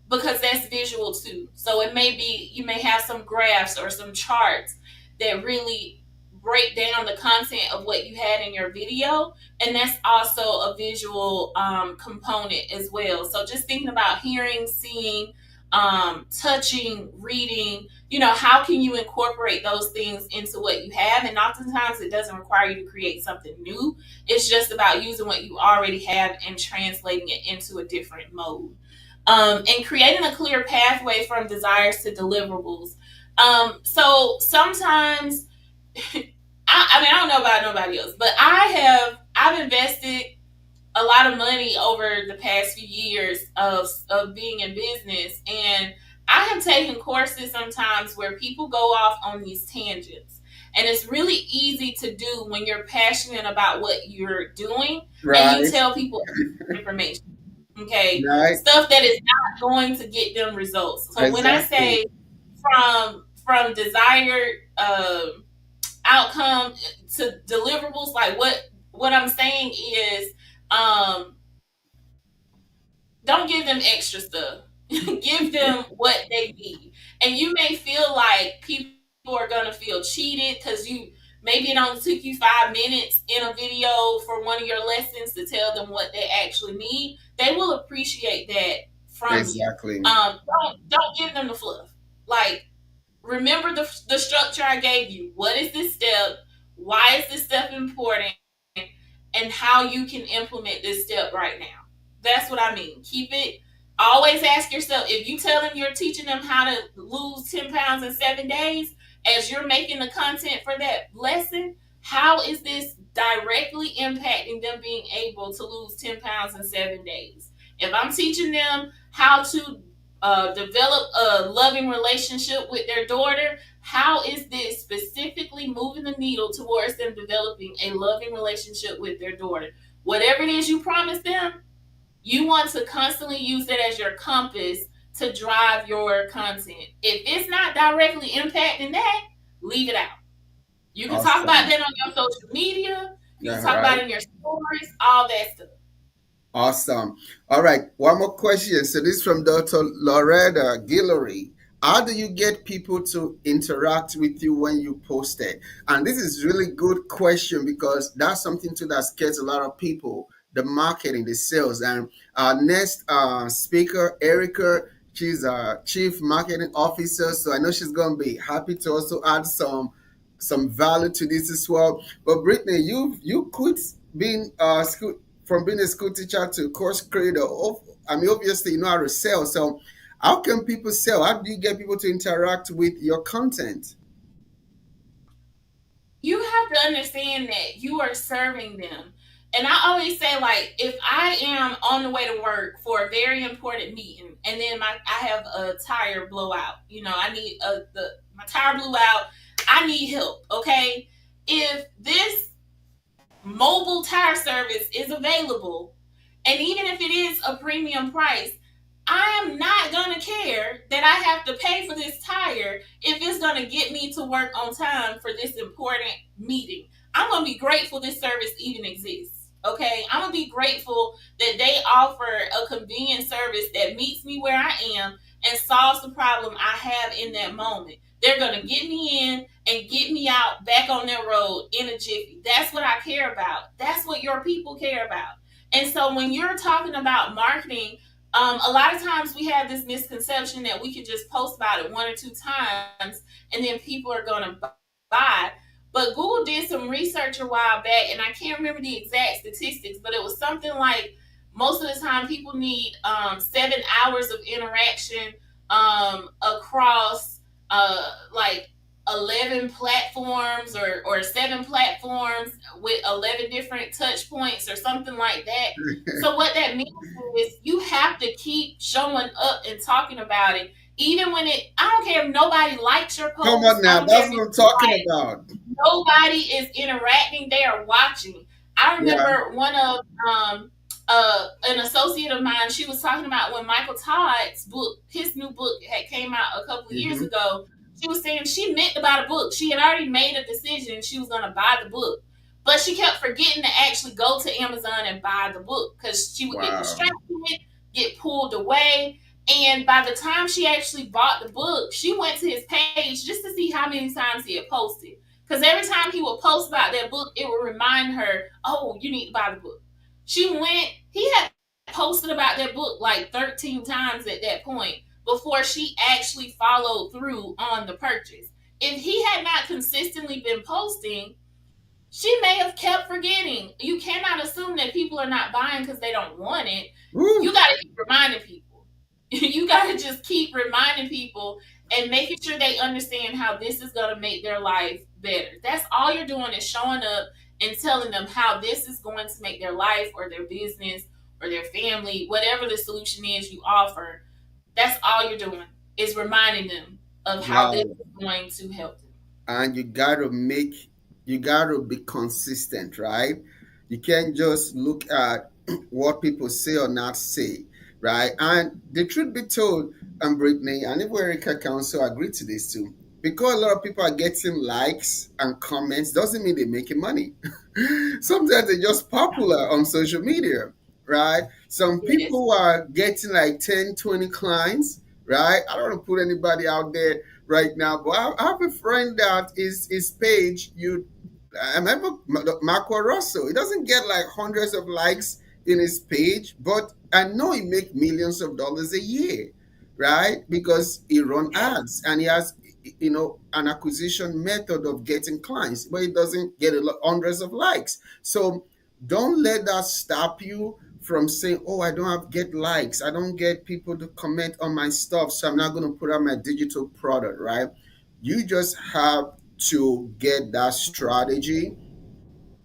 because that's visual too. So it may be you may have some graphs or some charts that really break down the content of what you had in your video, and that's also a visual component as well. So just thinking about hearing, seeing, touching, reading. You know, how can you incorporate those things into what you have? And oftentimes it doesn't require you to create something new. It's just about using what you already have and translating it into a different mode, and creating a clear pathway from desires to deliverables. So sometimes, I mean, I don't know about nobody else, but I've invested a lot of money over the past few years of being in business, and I have taken courses sometimes where people go off on these tangents. And it's really easy to do when you're passionate about what you're doing and you Right, tell people information. Okay, right, stuff that is not going to get them results. So when I exactly, say from desired outcome to deliverables, like what I'm saying is, um, don't give them extra stuff. Give them what they need. And you may feel like people are going to feel cheated because you maybe it only took you 5 minutes in a video for one of your lessons to tell them what they actually need. They will appreciate that from you. exactly. Don't give them the fluff. Like, remember the structure I gave you. What is this step? Why is this step important? And how you can implement this step right now. That's what I mean. Keep it. Always ask yourself, if you tell them you're teaching them how to lose 10 pounds in 7 days, as you're making the content for that lesson, how is this directly impacting them being able to lose 10 pounds in 7 days? If I'm teaching them how to develop a loving relationship with their daughter, how is this specifically moving the needle towards them developing a loving relationship with their daughter? Whatever it is you promise them, you want to constantly use it as your compass to drive your content. If it's not directly impacting that, leave it out. You can talk about Awesome. that on your social media, you can Yeah, talk about right. it in your stories, all that stuff. Awesome. All right, one more question. So this is from Dr. Loretta Guillory. How do you get people to interact with you when you post it? And this is really good question because that's something too that scares a lot of people. The marketing, the sales. And our next speaker, Erica, she's a chief marketing officer. So I know she's gonna be happy to also add some value to this as well. But Brittany, you quit being school from being a school teacher to course creator. I mean, obviously, you know how to sell. So, how can people sell? How do you get people to interact with your content? You have to understand that you are serving them. And I always say, like, if I am on the way to work for a very important meeting, and then I have a tire blowout, I need my tire blew out. I need help. Okay, if this mobile tire service is available, and even if it is a premium price, I am not going to care that I have to pay for this tire if it's going to get me to work on time for this important meeting. I'm going to be grateful this service even exists. Okay, I'm going to be grateful that they offer a convenient service that meets me where I am and solves the problem I have in that moment. They're going to get me in and get me out back on their road in a jiffy. That's what I care about. That's what your people care about. And so when you're talking about marketing, a lot of times we have this misconception that we could just post about it one or two times and then people are going to buy. But Google did some research a while back, and I can't remember the exact statistics, but it was something like most of the time people need 7 hours of interaction across like 11 platforms or 7 platforms with 11 different touch points or something like that. So what that means is you have to keep showing up and talking about it, even when I don't care if nobody likes your Come post. on I now, don't care that's if what I'm it's talking like about. nobody is interacting, they are watching. I Yeah. remember one of an associate of mine, she was talking about when Michael Todd's book, his new book had came out a couple of years Hmm. ago. She was saying she meant to buy the book. She had already made a decision she was going to buy the book, but she kept forgetting to actually go to Amazon and buy the book because she would get Wow. distracted, get pulled away. And by the time she actually bought the book, she went to his page just to see how many times he had posted. Because every time he would post about that book, it would remind her, oh, you need to buy the book. He had posted about that book like 13 times at that point before she actually followed through on the purchase. If he had not consistently been posting, she may have kept forgetting. You cannot assume that people are not buying because they don't want it. Woo. You got to keep reminding people. You got to just keep reminding people and making sure they understand how this is going to make their life better. That's all you're doing is showing up and telling them how this is going to make their life or their business or their family, whatever the solution is you offer. That's all you're doing is reminding them of how this Wow. is going to help them. And you gotta be consistent, right? You can't just look at what people say or not say, right? And the truth be told, and Brittany and even Erica can also agree to this too, because a lot of people are getting likes and comments doesn't mean they're making money. Sometimes they're just popular on social media, right? Some Yes. people are getting like 10, 20 clients, right? I don't want to put anybody out there right now, but I have a friend that is his page. I remember Marco Russell. He doesn't get like hundreds of likes in his page, but I know he make millions of dollars a year, right? Because he run Yes. ads and he has, an acquisition method of getting clients, but he doesn't get hundreds of likes. So don't let that stop you from saying, "Oh, I don't have get likes. I don't get people to comment on my stuff, so I'm not going to put out my digital product." Right? You just have to get that strategy.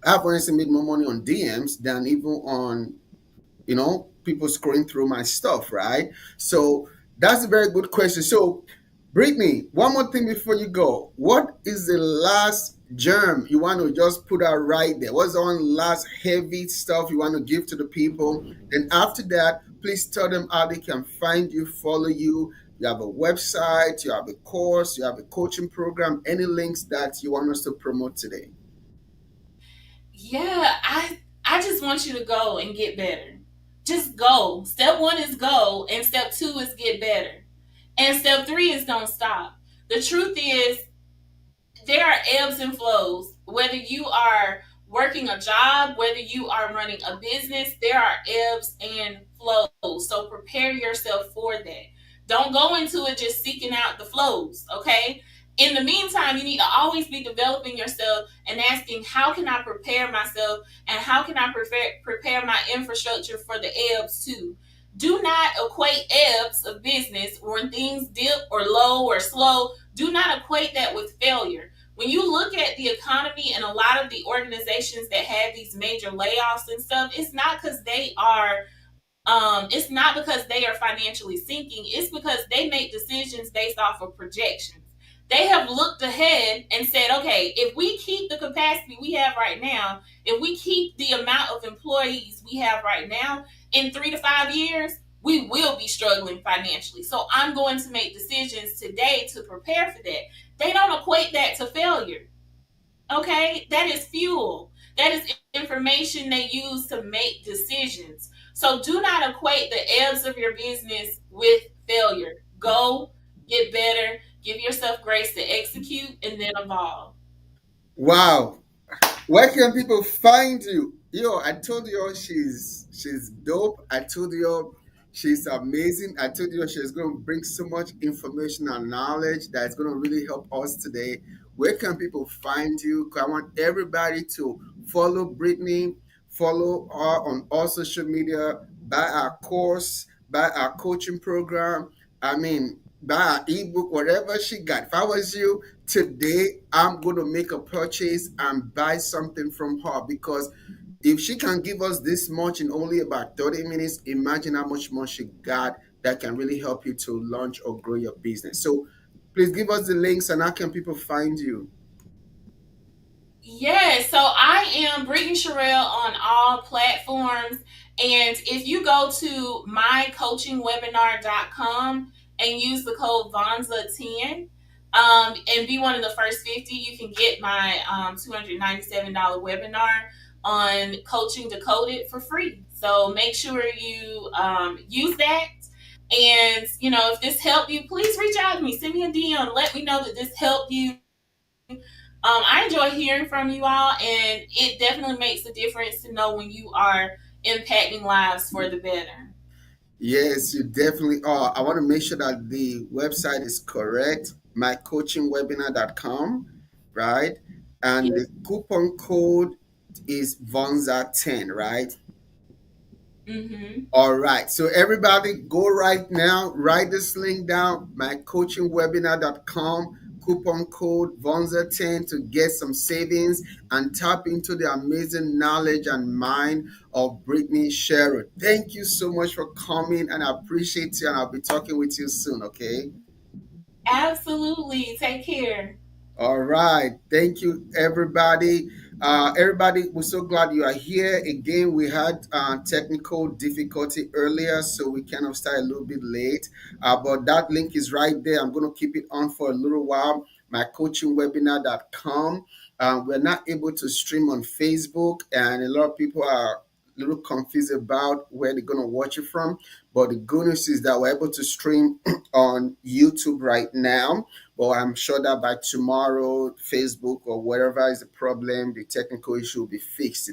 I've honestly made more money on DMs than even on people scrolling through my stuff, right? So that's a very good question. So, Brittany, one more thing before you go. What is the last germ you want to just put out right there? What's the one last heavy stuff you want to give to the people? Then after that, please tell them how they can find you, follow you. You have a website, you have a course, you have a coaching program, any links that you want us to promote today. Yeah, I just want you to go and get better. Just go. Step one is go, and step two is get better. And step three is don't stop. The truth is, there are ebbs and flows. Whether you are working a job, whether you are running a business, there are ebbs and flows. So prepare yourself for that. Don't go into it just seeking out the flows, okay? In the meantime, you need to always be developing yourself and asking, how can I prepare myself and how can I prepare my infrastructure for the ebbs too? Do not equate ebbs of business when things dip or low or slow. Do not equate that with failure. When you look at the economy and a lot of the organizations that have these major layoffs and stuff, it's not because they are financially sinking. It's because they make decisions based off of projections. They have looked ahead and said, okay, if we keep the capacity we have right now, if we keep the amount of employees we have right now, in 3 to 5 years, we will be struggling financially. So I'm going to make decisions today to prepare for that. They don't equate that to failure. Okay, that is fuel. That is information they use to make decisions. So do not equate the ebbs of your business with failure. Go, get better, give yourself grace to execute, and then evolve. Wow. Where can people find you? Yo, I told you she's dope. I told you she's amazing. I told you she's going to bring so much information and knowledge that's going to really help us today. Where can people find you? 'Cause I want everybody to follow Brittany, follow her on all social media, buy our course, buy our coaching program. I mean, buy our ebook, whatever she got. If I was you, today I'm going to make a purchase and buy something from her, because if she can give us this much in only about 30 minutes, imagine how much more she got that can really help you to launch or grow your business. So please give us the links, and how can people find you? Yes, so I am Brittany Sherrill on all platforms. And if you go to mycoachingwebinar.com and use the code Vonza10 and be one of the first 50, you can get my $297 webinar on coaching decoded for free. So make sure you use that. And, if this helped you, please reach out to me. Send me a DM. Let me know that this helped you. I enjoy hearing from you all, and it definitely makes a difference to know when you are impacting lives for the better. Yes, you definitely are. I want to make sure that the website is correct, mycoachingwebinar.com, right? And Yes. the coupon code is Vonza10, right? Mm-hmm. All right. So everybody go right now, write this link down, mycoachingwebinar.com, coupon code Vonza10 to get some savings and tap into the amazing knowledge and mind of Brittany Sherrod. Thank you so much for coming, and I appreciate you, and I'll be talking with you soon, okay? Absolutely. Take care. All right. Thank you, everybody. Everybody, we're so glad you are here. Again, we had technical difficulty earlier, so we kind of started a little bit late. But that link is right there. I'm going to keep it on for a little while. Mycoachingwebinar.com. We're not able to stream on Facebook, and a lot of people are a little confused about where they're going to watch it from. But the good news is that we're able to stream on YouTube right now, but I'm sure that by tomorrow, Facebook or wherever is the problem, the technical issue will be fixed.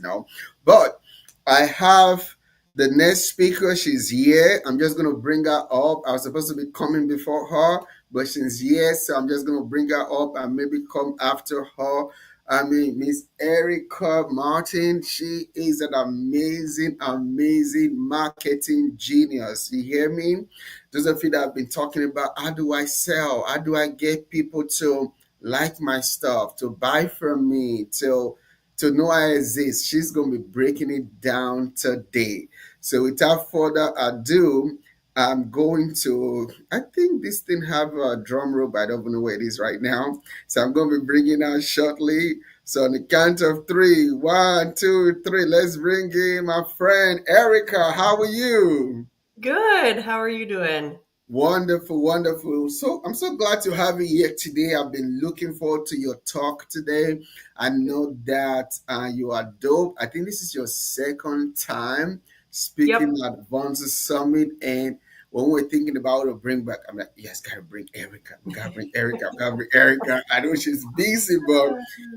But I have the next speaker. She's here. I'm just going to bring her up. I was supposed to be coming before her, but she's here. So I'm just going to bring her up and maybe come after her. I mean, Miss Erica Martin, she is an amazing, amazing marketing genius. You hear me? Those of you that have been talking about how do I sell, how do I get people to like my stuff, to buy from me, to know I exist. She's going to be breaking it down today. So without further ado, I'm going to, I think this thing have a drum roll, but I don't know where it is right now. So I'm going to be bringing out shortly. So on the count of three, 1, 2, 3, let's bring in my friend Erica. How are you? Good. How are you doing? Wonderful, wonderful. So I'm so glad to have you here today. I've been looking forward to your talk today. I know that you are dope. I think this is your second time speaking Yep. at Vonza Summit. And when we're thinking about to bring back, I'm like, yes, gotta bring Erica. We gotta bring Erica. We gotta bring Erica. I know she's busy, but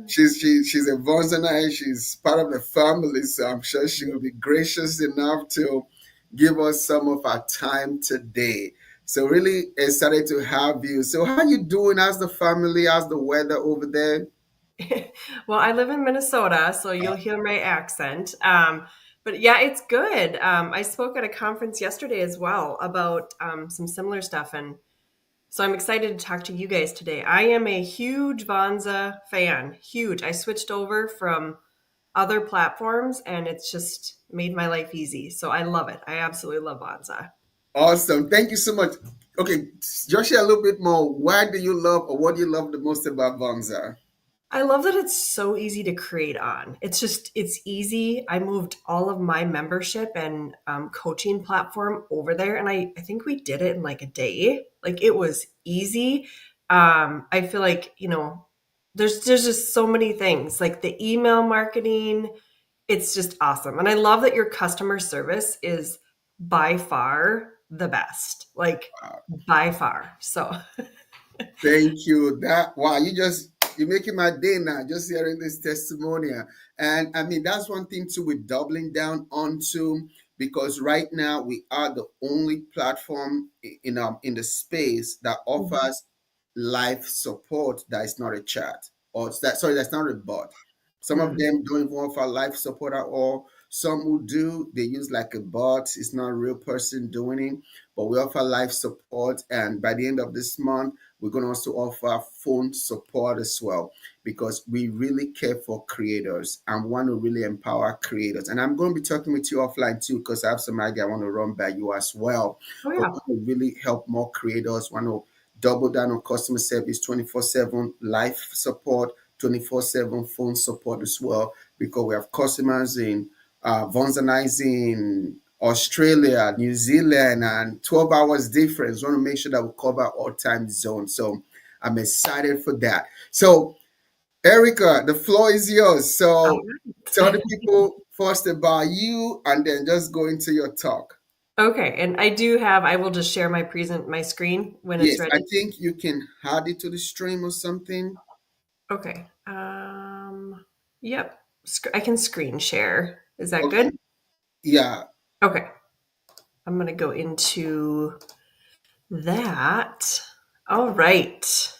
she's a Vonza. She's part of the family, so I'm sure she will be gracious enough to give us some of our time today. So really excited to have you. So how you doing? How's the family? How's the weather over there? Well, I live in Minnesota, so you'll hear my accent. But yeah, it's good. I spoke at a conference yesterday as well about some similar stuff, and so I'm excited to talk to you guys today. I am a huge Vonza fan, huge. I switched over from other platforms, and it's just made my life easy. So I love it. I absolutely love Vonza. Awesome. Thank you so much. Okay, just share a little bit more. Why do you love or what do you love the most about Vonza? I love that it's so easy to create on. It's easy. I moved all of my membership and coaching platform over there, and I think we did it in like a day. Like it was easy. I feel like, there's just so many things like the email marketing. It's just awesome. And I love that your customer service is by far the best, like by far. So, Thank you. That wow, you're making my day now just hearing this testimonial. And I mean that's one thing too we're doubling down onto because right now we are the only platform in the space that Mhm. offers live support that is not a chat or that sorry that's not a bot. Some of Mhm. them don't even offer live support at all. Some who do, they use like a bot. It's not a real person doing it, but we offer live support. And by the end of this month, we're going to also offer phone support as well because we really care for creators and want to really empower creators. And I'm going to be talking with you offline too because I have some idea I want to run by you as well. Oh But yeah. want to really help more creators, want to double down on customer service 24/7 live support, 24/7 phone support as well because we have customers in Vonzanizing Australia, New Zealand, and 12 hours difference. We want to make sure that we cover all time zones. So I'm excited for that. So, Erica, the floor is yours. All So tell right. the people first about you and then just go into your talk. Okay, and I will just share my screen when it's Yes, I ready. think you can add it to the stream or something. Okay. Yep. I can screen share. Is that Okay. good? Yeah. Okay. I'm going to go into that. All right.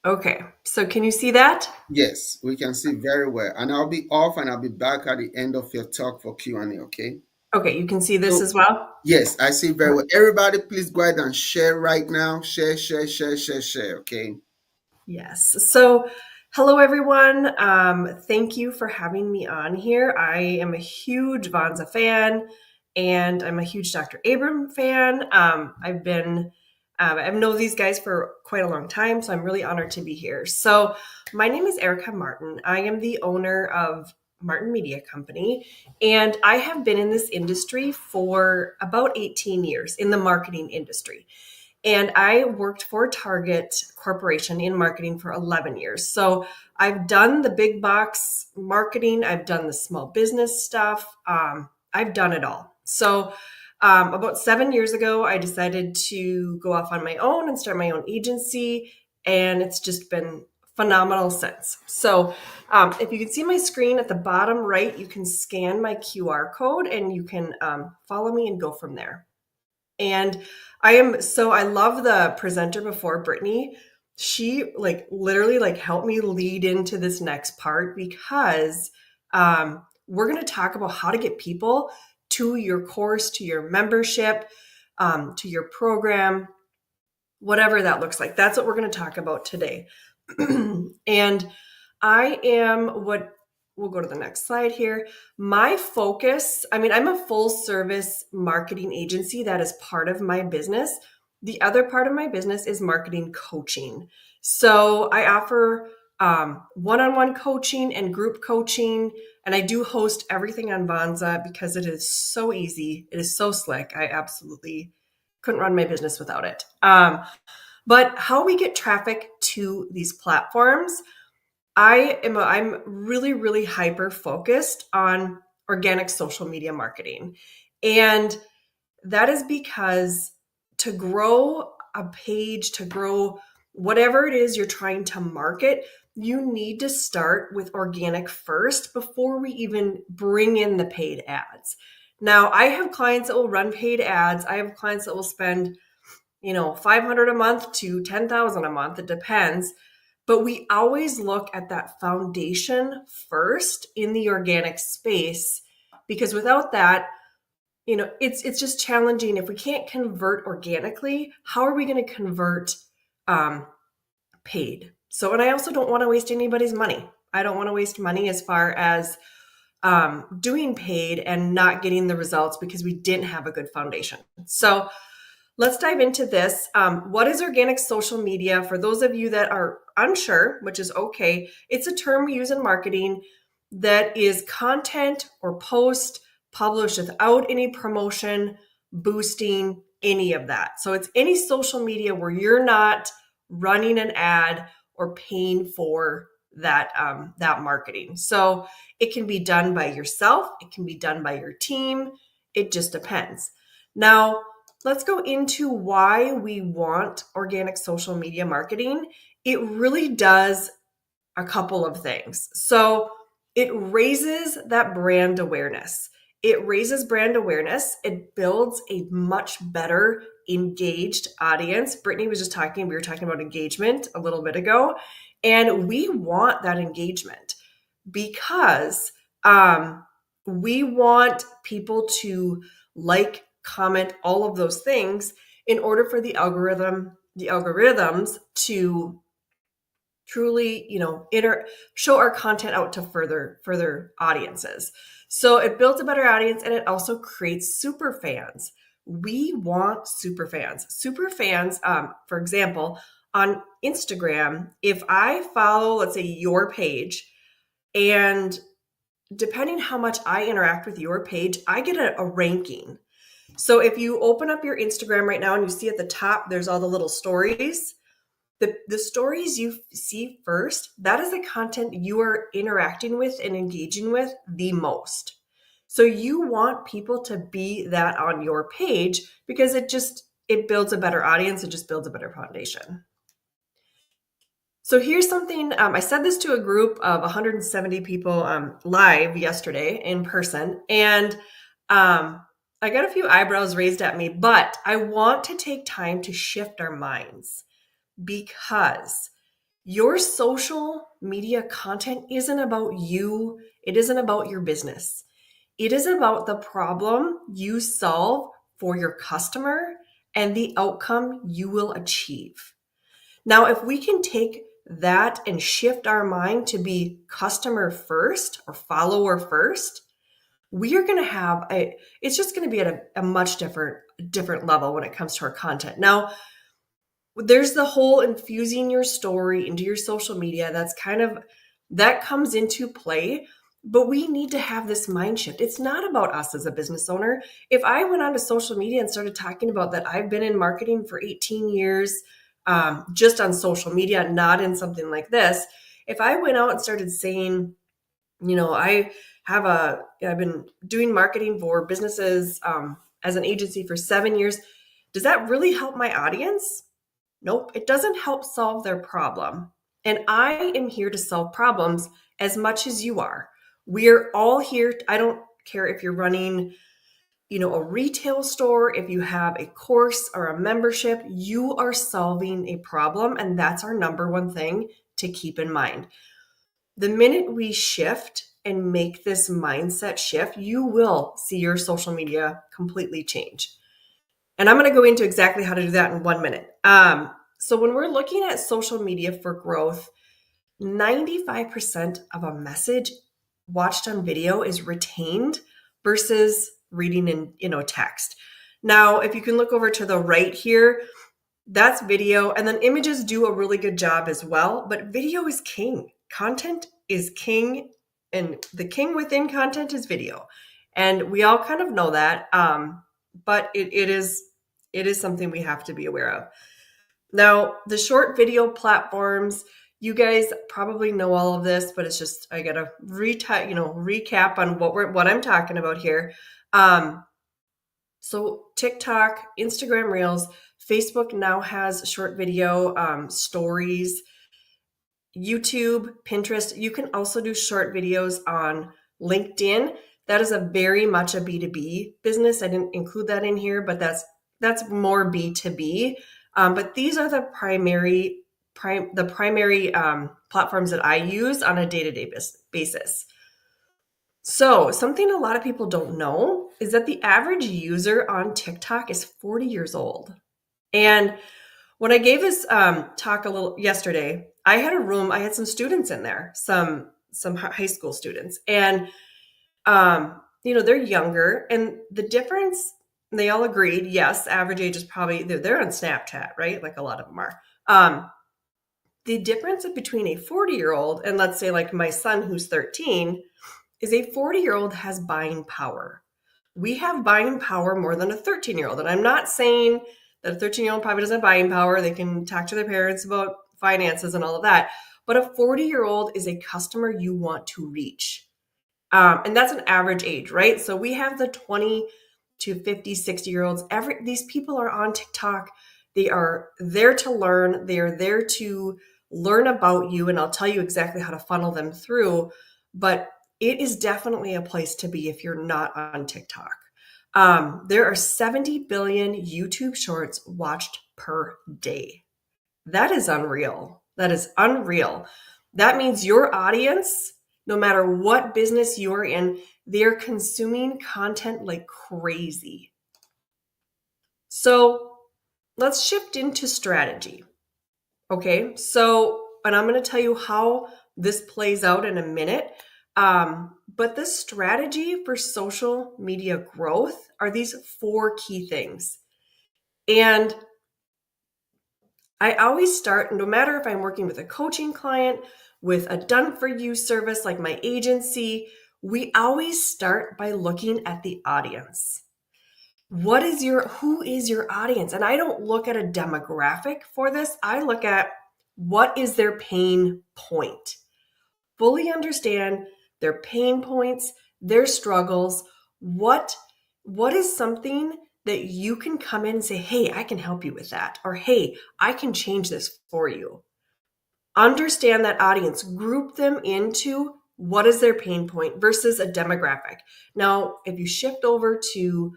Okay. So can you see that? Yes, we can see very well. And I'll be off and I'll be back at the end of your talk for Q&A, okay? Okay, you can see this So as well. yes, I see very well. Everybody, please go ahead and share right now. Share, share, share, share, share. Okay. Yes. So, hello everyone. Thank you for having me on here. I am a huge Vonza fan, and I'm a huge Dr. Abram fan. I've known these guys for quite a long time, so I'm really honored to be here. So, my name is Erica Martin. I am the owner of Martin Media Company, and I have been in this industry for about 18 years in the marketing industry. And I worked for Target Corporation in marketing for 11 years. So I've done the big box marketing, I've done the small business stuff, I've done it all. So about 7 years ago, I decided to go off on my own and start my own agency. And it's just been phenomenal since. So if you can see my screen at the bottom right, you can scan my QR code and you can follow me and go from there. And I love the presenter before, Brittany. She like literally like helped me lead into this next part because we're going to talk about how to get people to your course, to your membership, to your program, whatever that looks like. That's what we're going to talk about today. And I am what we'll go to the next slide here. My focus, I'm a full service marketing agency that is part of my business. The other part of my business is marketing coaching. So I offer one on one coaching and group coaching. And I do host everything on Vonza because it is so easy. It is so slick. I absolutely couldn't run my business without it. But how we get traffic to these platforms, I'm really, really hyper focused on organic social media marketing. And that is because to grow a page, to grow whatever it is you're trying to market, you need to start with organic first before we even bring in the paid ads. Now, I have clients that will run paid ads. I have clients that will spend, 500 a month to 10,000 a month. It depends. But we always look at that foundation first in the organic space, because without that, it's just challenging. If we can't convert organically, how are we going to convert paid? So, and I also don't want to waste anybody's money. I don't want to waste money as far as doing paid and not getting the results because we didn't have a good foundation. So let's dive into this. What is organic social media? For those of you that are unsure, which is okay, it's a term we use in marketing that is content or post published without any promotion, boosting, any of that. So it's any social media where you're not running an ad or paying for that marketing. So it can be done by yourself. It can be done by your team. It just depends. Now, let's go into why we want organic social media marketing. It really does a couple of things. So it raises that brand awareness. It raises brand awareness. It builds a much better engaged audience. Brittany was just talking, we were talking about engagement a little bit ago, and we want that engagement because we want people to like, comment, all of those things in order for the algorithms to truly, show our content out to further audiences. So it builds a better audience, and it also creates super fans. We want super fans. Super fans, for example, on Instagram, if I follow, let's say, your page, and depending how much I interact with your page, I get a ranking. So if you open up your Instagram right now and you see at the top, there's all the little stories. The stories you see first, that is the content you are interacting with and engaging with the most. So you want people to be that on your page because it builds a better audience. It just builds a better foundation. So here's something, I said this to a group of 170 people live yesterday in person, and I got a few eyebrows raised at me, but I want to take time to shift our minds because your social media content isn't about you. It isn't about your business. It is about the problem you solve for your customer and the outcome you will achieve. Now, if we can take that and shift our mind to be customer first or follower first, we are going to have it's just going to be at a much different level when it comes to our content. Now, there's the whole infusing your story into your social media. That comes into play, but we need to have this mind shift. It's not about us as a business owner. If I went onto social media and started talking about that I've been in marketing for 18 years, just on social media, not in something like this. If I went out and started saying, I've been doing marketing for businesses as an agency for 7 years. Does that really help my audience? Nope, it doesn't help solve their problem. And I am here to solve problems as much as you are. We're all here. I don't care if you're running, a retail store, if you have a course or a membership, you are solving a problem. And that's our number one thing to keep in mind. The minute we shift and make this mindset shift, you will see your social media completely change. And I'm going to go into exactly how to do that in 1 minute. So when we're looking at social media for growth, 95% of a message watched on video is retained versus reading in text. Now, if you can look over to the right here, that's video, and then images do a really good job as well, but video is king. Content is king, and the king within content is video. And we all kind of know that, but it is something we have to be aware of. Now, the short video platforms, You guys probably know all of this, but it's just I gotta recap on what I'm talking about here. Um, so TikTok, Instagram Reels, Facebook now has short video stories, YouTube, Pinterest. You can also do short videos on LinkedIn. That is a very much a B2B business. I didn't include that in here, but that's more B2B. But these are the primary platforms that I use on a day-to-day basis. So something a lot of people don't know is that the average user on TikTok is 40 years old. And when I gave this talk a little yesterday, I had a room. I had some students in there, some high school students, and they're younger, and the difference. They all agreed, yes, average age is probably they're on Snapchat, right? Like a lot of them are. The difference between a 40-year-old and let's say like my son who's 13 is a 40-year-old has buying power. We have buying power more than a 13-year-old. And I'm not saying that a 13-year-old probably doesn't have buying power. They can talk to their parents about finances and all of that. But a 40-year-old is a customer you want to reach. And that's an average age, right? So we have the 20 to 50, 60-year-olds. These people are on TikTok. They are there to learn. They are there to learn about you. And I'll tell you exactly how to funnel them through. But it is definitely a place to be if you're not on TikTok. There are 70 billion YouTube shorts watched per day. That is unreal. That is unreal. That means your audience, no matter what business you're in, they're consuming content like crazy. So let's shift into strategy. Okay, so, and I'm going to tell you how this plays out in a minute. But the strategy for social media growth are these 4 key things. And I always start, no matter if I'm working with a coaching client, with a done for you service like my agency, we always start by looking at the audience. Who is your audience? And I don't look at a demographic for this. I look at what is their pain point. Fully understand their pain points, their struggles. What is something that you can come in and say, hey, I can help you with that. Or, hey, I can change this for you. Understand that audience, group them into what is their pain point versus a demographic. Now, if you shift over to,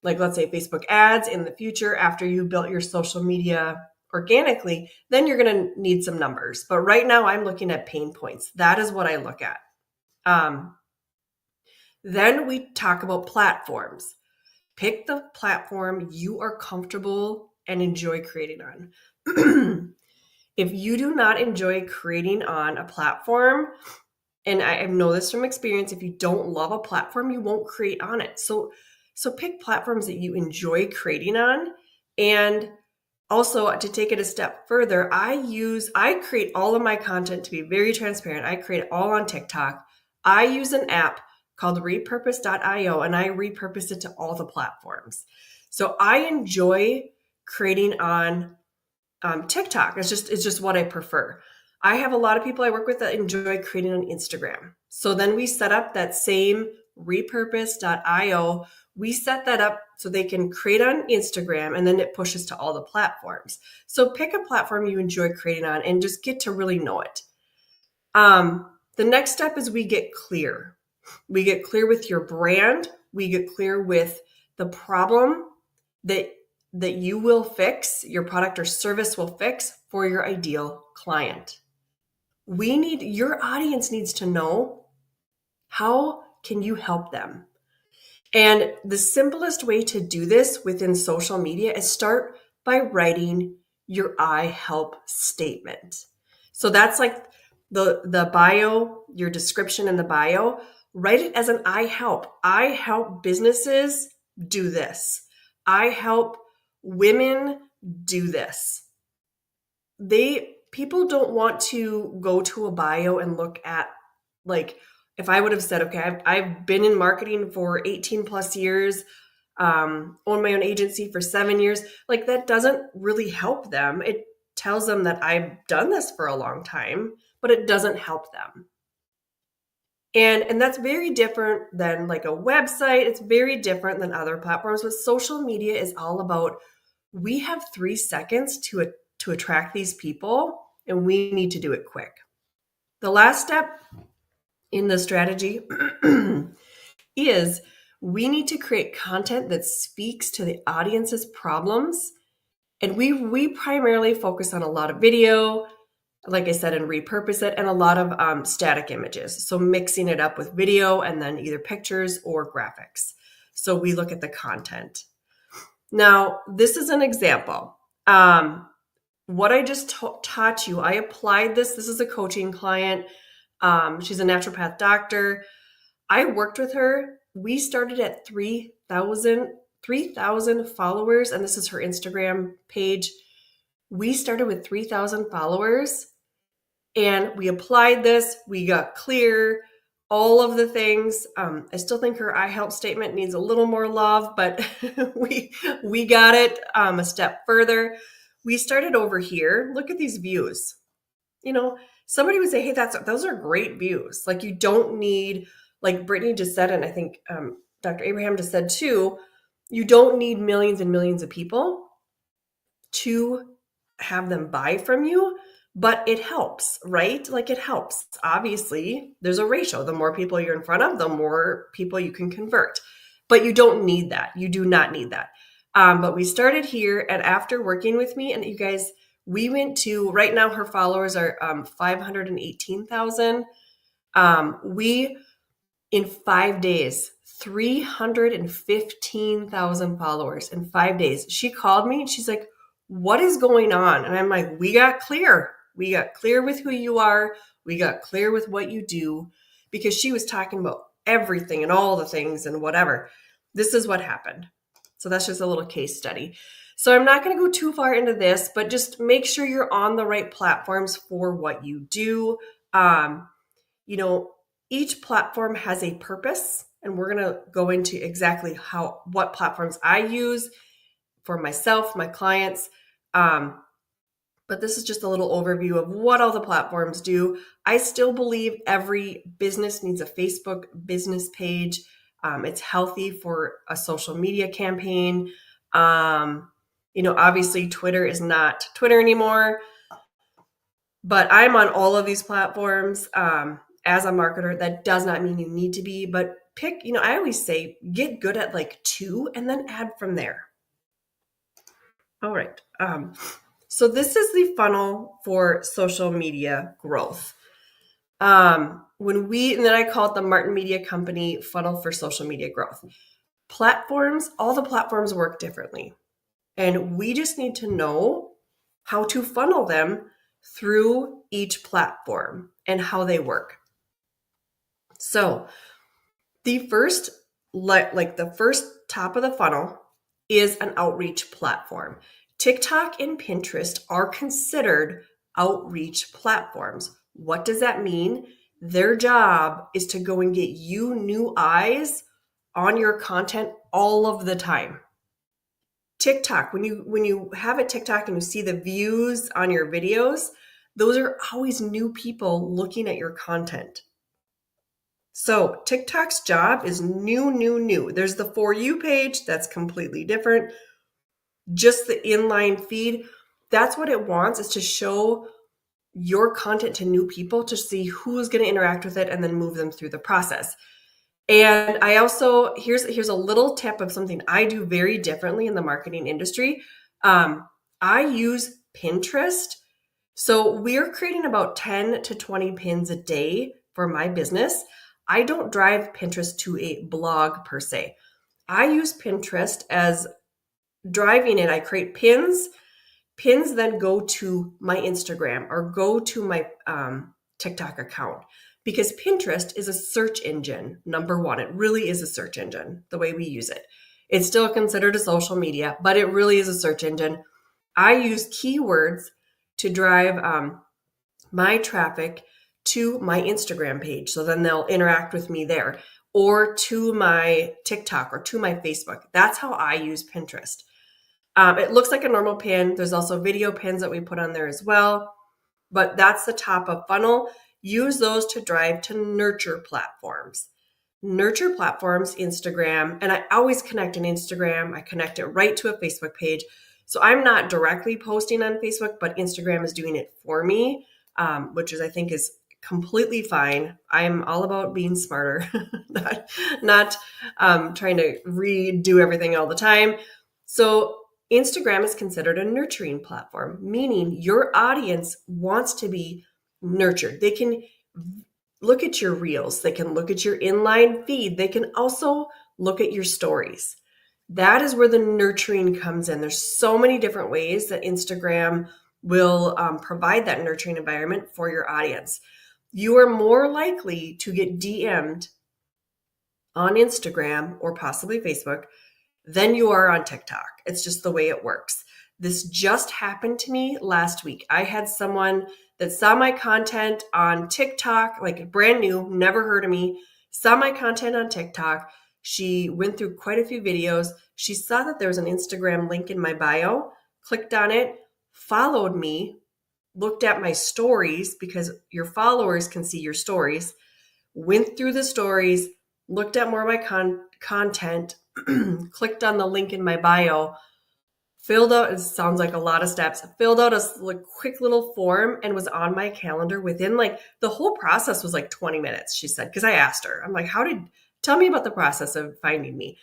like, let's say Facebook ads in the future, after you built your social media organically, then you're going to need some numbers. But right now I'm looking at pain points. That is what I look at. Then we talk about platforms. Pick the platform you are comfortable and enjoy creating on. If you do not enjoy creating on a platform, and I know this from experience, if you don't love a platform, you won't create on it. So pick platforms that you enjoy creating on. And also, to take it a step further, I create all of my content to be very transparent. I create it all on TikTok. I use an app called repurpose.io, and I repurpose it to all the platforms. So I enjoy creating on TikTok. It's just what I prefer. I have a lot of people I work with that enjoy creating on Instagram. So then we set up that same repurpose.io. We set that up so they can create on Instagram, and then it pushes to all the platforms. So pick a platform you enjoy creating on and just get to really know it. The next step is we get clear. We get clear with your brand. We get clear with the problem that you will fix, your product or service will fix for your ideal client. Your audience needs to know, how can you help them? And the simplest way to do this within social media is start by writing your I help statement. So that's like the bio, your description in the bio. Write it as an I help. I help businesses do this. I help women do this. People don't want to go to a bio and look at, like, if I would have said, okay, I've been in marketing for 18 plus years, own my own agency for 7 years, like that doesn't really help them. tells them that I've done this for a long time, but it doesn't help them. And that's very different than like a website. It's very different than other platforms. But social media is all about, we have 3 seconds to attract these people, and we need to do it quick. The last step in the strategy is we need to create content that speaks to the audience's problems. And we primarily focus on a lot of video, like I said, and repurpose it, and a lot of static images. So mixing it up with video and then either pictures or graphics. So we look at the content. Now, this is an example. What I just taught you, I applied this. This is a coaching client. She's a naturopath doctor. I worked with her. We started at 3,000 followers, and this is her Instagram page. We started with 3,000 followers, and we applied this. We got clear, all of the things. I still think her I help statement needs a little more love, but we got it a step further. We started over here. Look at these views. Somebody would say, hey, those are great views. Like, you don't need, like Brittany just said, and I think Dr. Abraham just said too, you don't need millions and millions of people to have them buy from you, but it helps, right? Like, it helps. Obviously, there's a ratio. The more people you're in front of, the more people you can convert. But you don't need that. You do not need that. But we started here, and after working with me, and you guys, we went to, right now her followers are 518,000. We, in 5 days, 315,000 followers in 5 days. She called me and she's like, what is going on? And I'm like, we got clear. We got clear with who you are. We got clear with what you do, because she was talking about everything and all the things and whatever. This is what happened. So that's just a little case study. So I'm not going to go too far into this, but just make sure you're on the right platforms for what you do. Each platform has a purpose, and we're going to go into exactly what platforms I use for myself, my clients. But this is just a little overview of what all the platforms do. I still believe every business needs a Facebook business page. It's healthy for a social media campaign. Obviously Twitter is not Twitter anymore, but I'm on all of these platforms. As a marketer, that does not mean you need to be, but pick, I always say, get good at like 2 and then add from there. All right. So this is the funnel for social media growth. And then I call it the Martin Media Company funnel for social media growth. All the platforms work differently. And we just need to know how to funnel them through each platform and how they work. So the first top of the funnel is an outreach platform. TikTok and Pinterest are considered outreach platforms. What does that mean? Their job is to go and get you new eyes on your content all of the time. TikTok, when you have a TikTok and you see the views on your videos, those are always new people looking at your content. So TikTok's job is new. There's the For You page, that's completely different. Just the inline feed, that's what it wants, is to show your content to new people to see who's going to interact with it and then move them through the process. And I also, here's a little tip of something I do very differently in the marketing industry. I use Pinterest. So we're creating about 10 to 20 pins a day for my business. I don't drive Pinterest to a blog per se. I use Pinterest as driving it. I create pins. Pins then go to my Instagram or go to my TikTok account, because Pinterest is a search engine. Number one, it really is a search engine the way we use it. It's still considered a social media, but it really is a search engine. I use keywords to drive my traffic to my Instagram page. So then they'll interact with me there, or to my TikTok or to my Facebook. That's how I use Pinterest. It looks like a normal pin. There's also video pins that we put on there as well, but that's the top of funnel. Use those to drive to nurture platforms. Nurture platforms, Instagram, and I always connect an Instagram. I connect it right to a Facebook page. So I'm not directly posting on Facebook, but Instagram is doing it for me, which is I think is completely fine. I'm all about being smarter, not trying to redo everything all the time. So Instagram is considered a nurturing platform, meaning your audience wants to be nurtured. They can look at your reels, they can look at your inline feed, they can also look at your stories. That is where the nurturing comes in. There's so many different ways that Instagram will provide that nurturing environment for your audience. You are more likely to get DM'd on Instagram or possibly Facebook than you are on TikTok. It's just the way it works. This just happened to me last week. I had someone that saw my content on TikTok, like brand new, never heard of me, saw my content on TikTok. She went through quite a few videos. She saw that there was an Instagram link in my bio, clicked on it, followed me, looked at my stories because your followers can see your stories, went through the stories, looked at more of my content, clicked on the link in my bio, filled out, it sounds like a lot of steps, filled out a quick little form and was on my calendar within the whole process was like 20 minutes, she said, because I asked her, I'm like, tell me about the process of finding me.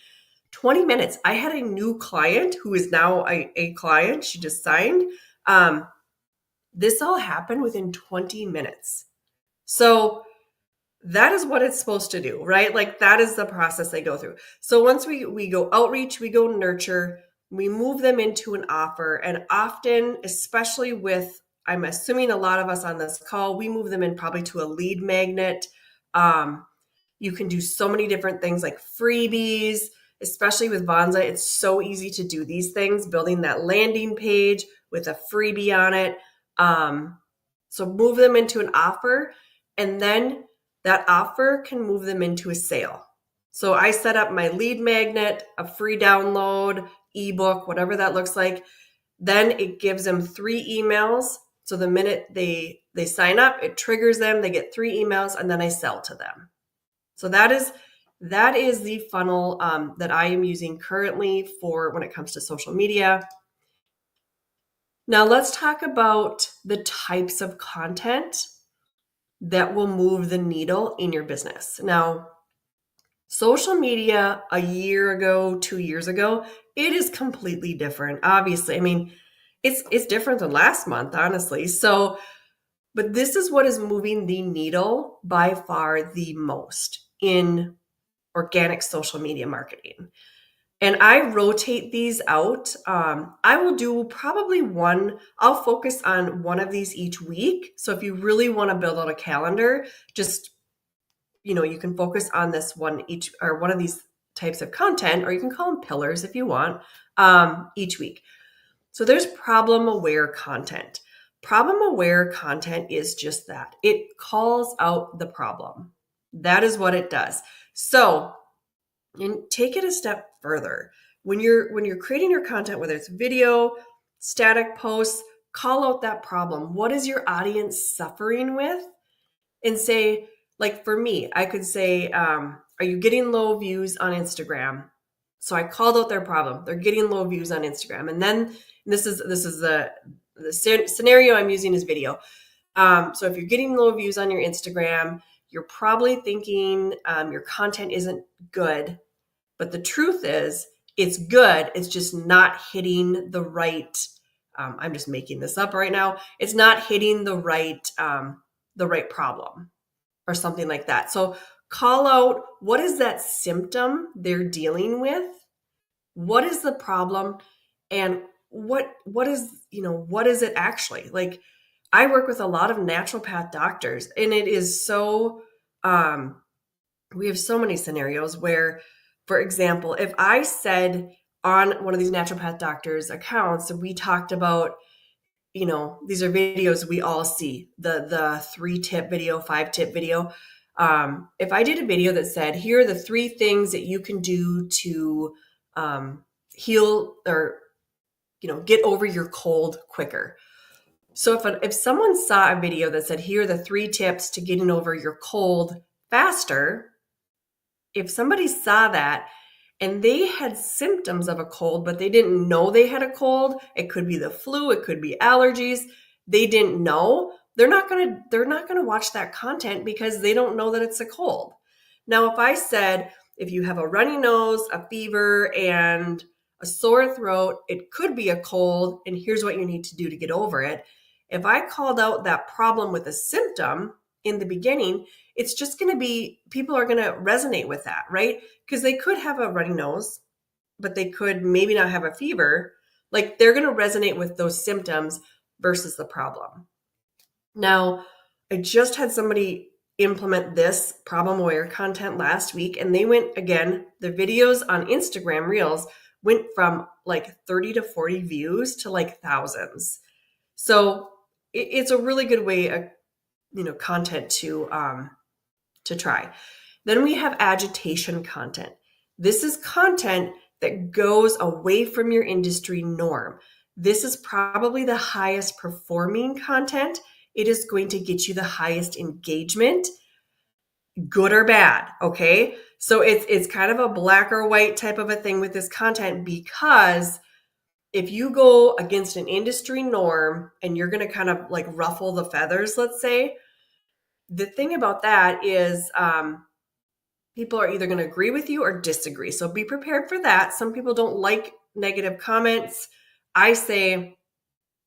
20 minutes. I had a new client who is now a client. She just signed. This all happened within 20 minutes. So that is what it's supposed to do, right? Like that is the process they go through. So once we go outreach, we go nurture, we move them into an offer. And often, especially with, I'm assuming a lot of us on this call, we move them in probably to a lead magnet. You can do so many different things like freebies, especially with Vonza. It's so easy to do these things, building that landing page with a freebie on it. So move them into an offer, and then that offer can move them into a sale. So I set up my lead magnet, a free download, ebook, whatever that looks like. Then it gives them 3 emails. So the minute they sign up, it triggers them, they get 3 emails, and then I sell to them. So that is the funnel that I am using currently for when it comes to social media. Now let's talk about the types of content that will move the needle in your business. Now, social media a year ago, 2 years ago, it is completely different. Obviously, I mean, it's different than last month, honestly. So, but this is what is moving the needle by far the most in organic social media marketing. And I rotate these out. I will do probably I'll focus on one of these each week. So if you really want to build out a calendar, just, you can focus on this one each, or one of these types of content, or you can call them pillars if you want, each week. So there's problem aware content. Problem aware content is just that. It calls out the problem. That is what it does. So, and take it a step further. When you're creating your content, whether it's video, static posts, call out that problem. What is your audience suffering with? And say, like for me, I could say, are you getting low views on Instagram? So I called out their problem. They're getting low views on Instagram. And then this is the scenario I'm using is video. So if you're getting low views on your Instagram, you're probably thinking your content isn't good. But the truth is, it's good. It's just not hitting the right. I'm just making this up right now. It's not hitting the right problem or something like that. So call out what is that symptom they're dealing with? What is the problem? And what is it actually? Like, I work with a lot of naturopath doctors, and it is so we have so many scenarios where, for example, if I said on one of these naturopath doctors' accounts, we talked about, these are videos we all see, the 3-tip video, 5-tip video. If I did a video that said, here are the 3 things that you can do to heal or get over your cold quicker. So if someone saw a video that said, here are the 3 tips to getting over your cold faster, if somebody saw that and they had symptoms of a cold, but they didn't know they had a cold, it could be the flu, it could be allergies, they didn't know, they're not going to watch that content because they don't know that it's a cold. Now, if I said, if you have a runny nose, a fever, and a sore throat, it could be a cold, and here's what you need to do to get over it. If I called out that problem with a symptom in the beginning, it's just going to be, people are going to resonate with that, right? Because they could have a runny nose, but they could maybe not have a fever. Like, they're going to resonate with those symptoms versus the problem. Now, I just had somebody implement this problem aware content last week, and they went, again, the videos on Instagram Reels went from like 30 to 40 views to like thousands. So it's a really good way of, content to try. Then we have agitation content. This is content that goes away from your industry norm. This is probably the highest performing content. It is going to get you the highest engagement, good or bad, okay? So it's kind of a black or white type of a thing with this content, because if you go against an industry norm and you're going to kind of like ruffle the feathers, let's say, the thing about that is people are either going to agree with you or disagree. So be prepared for that. Some people don't like negative comments. I say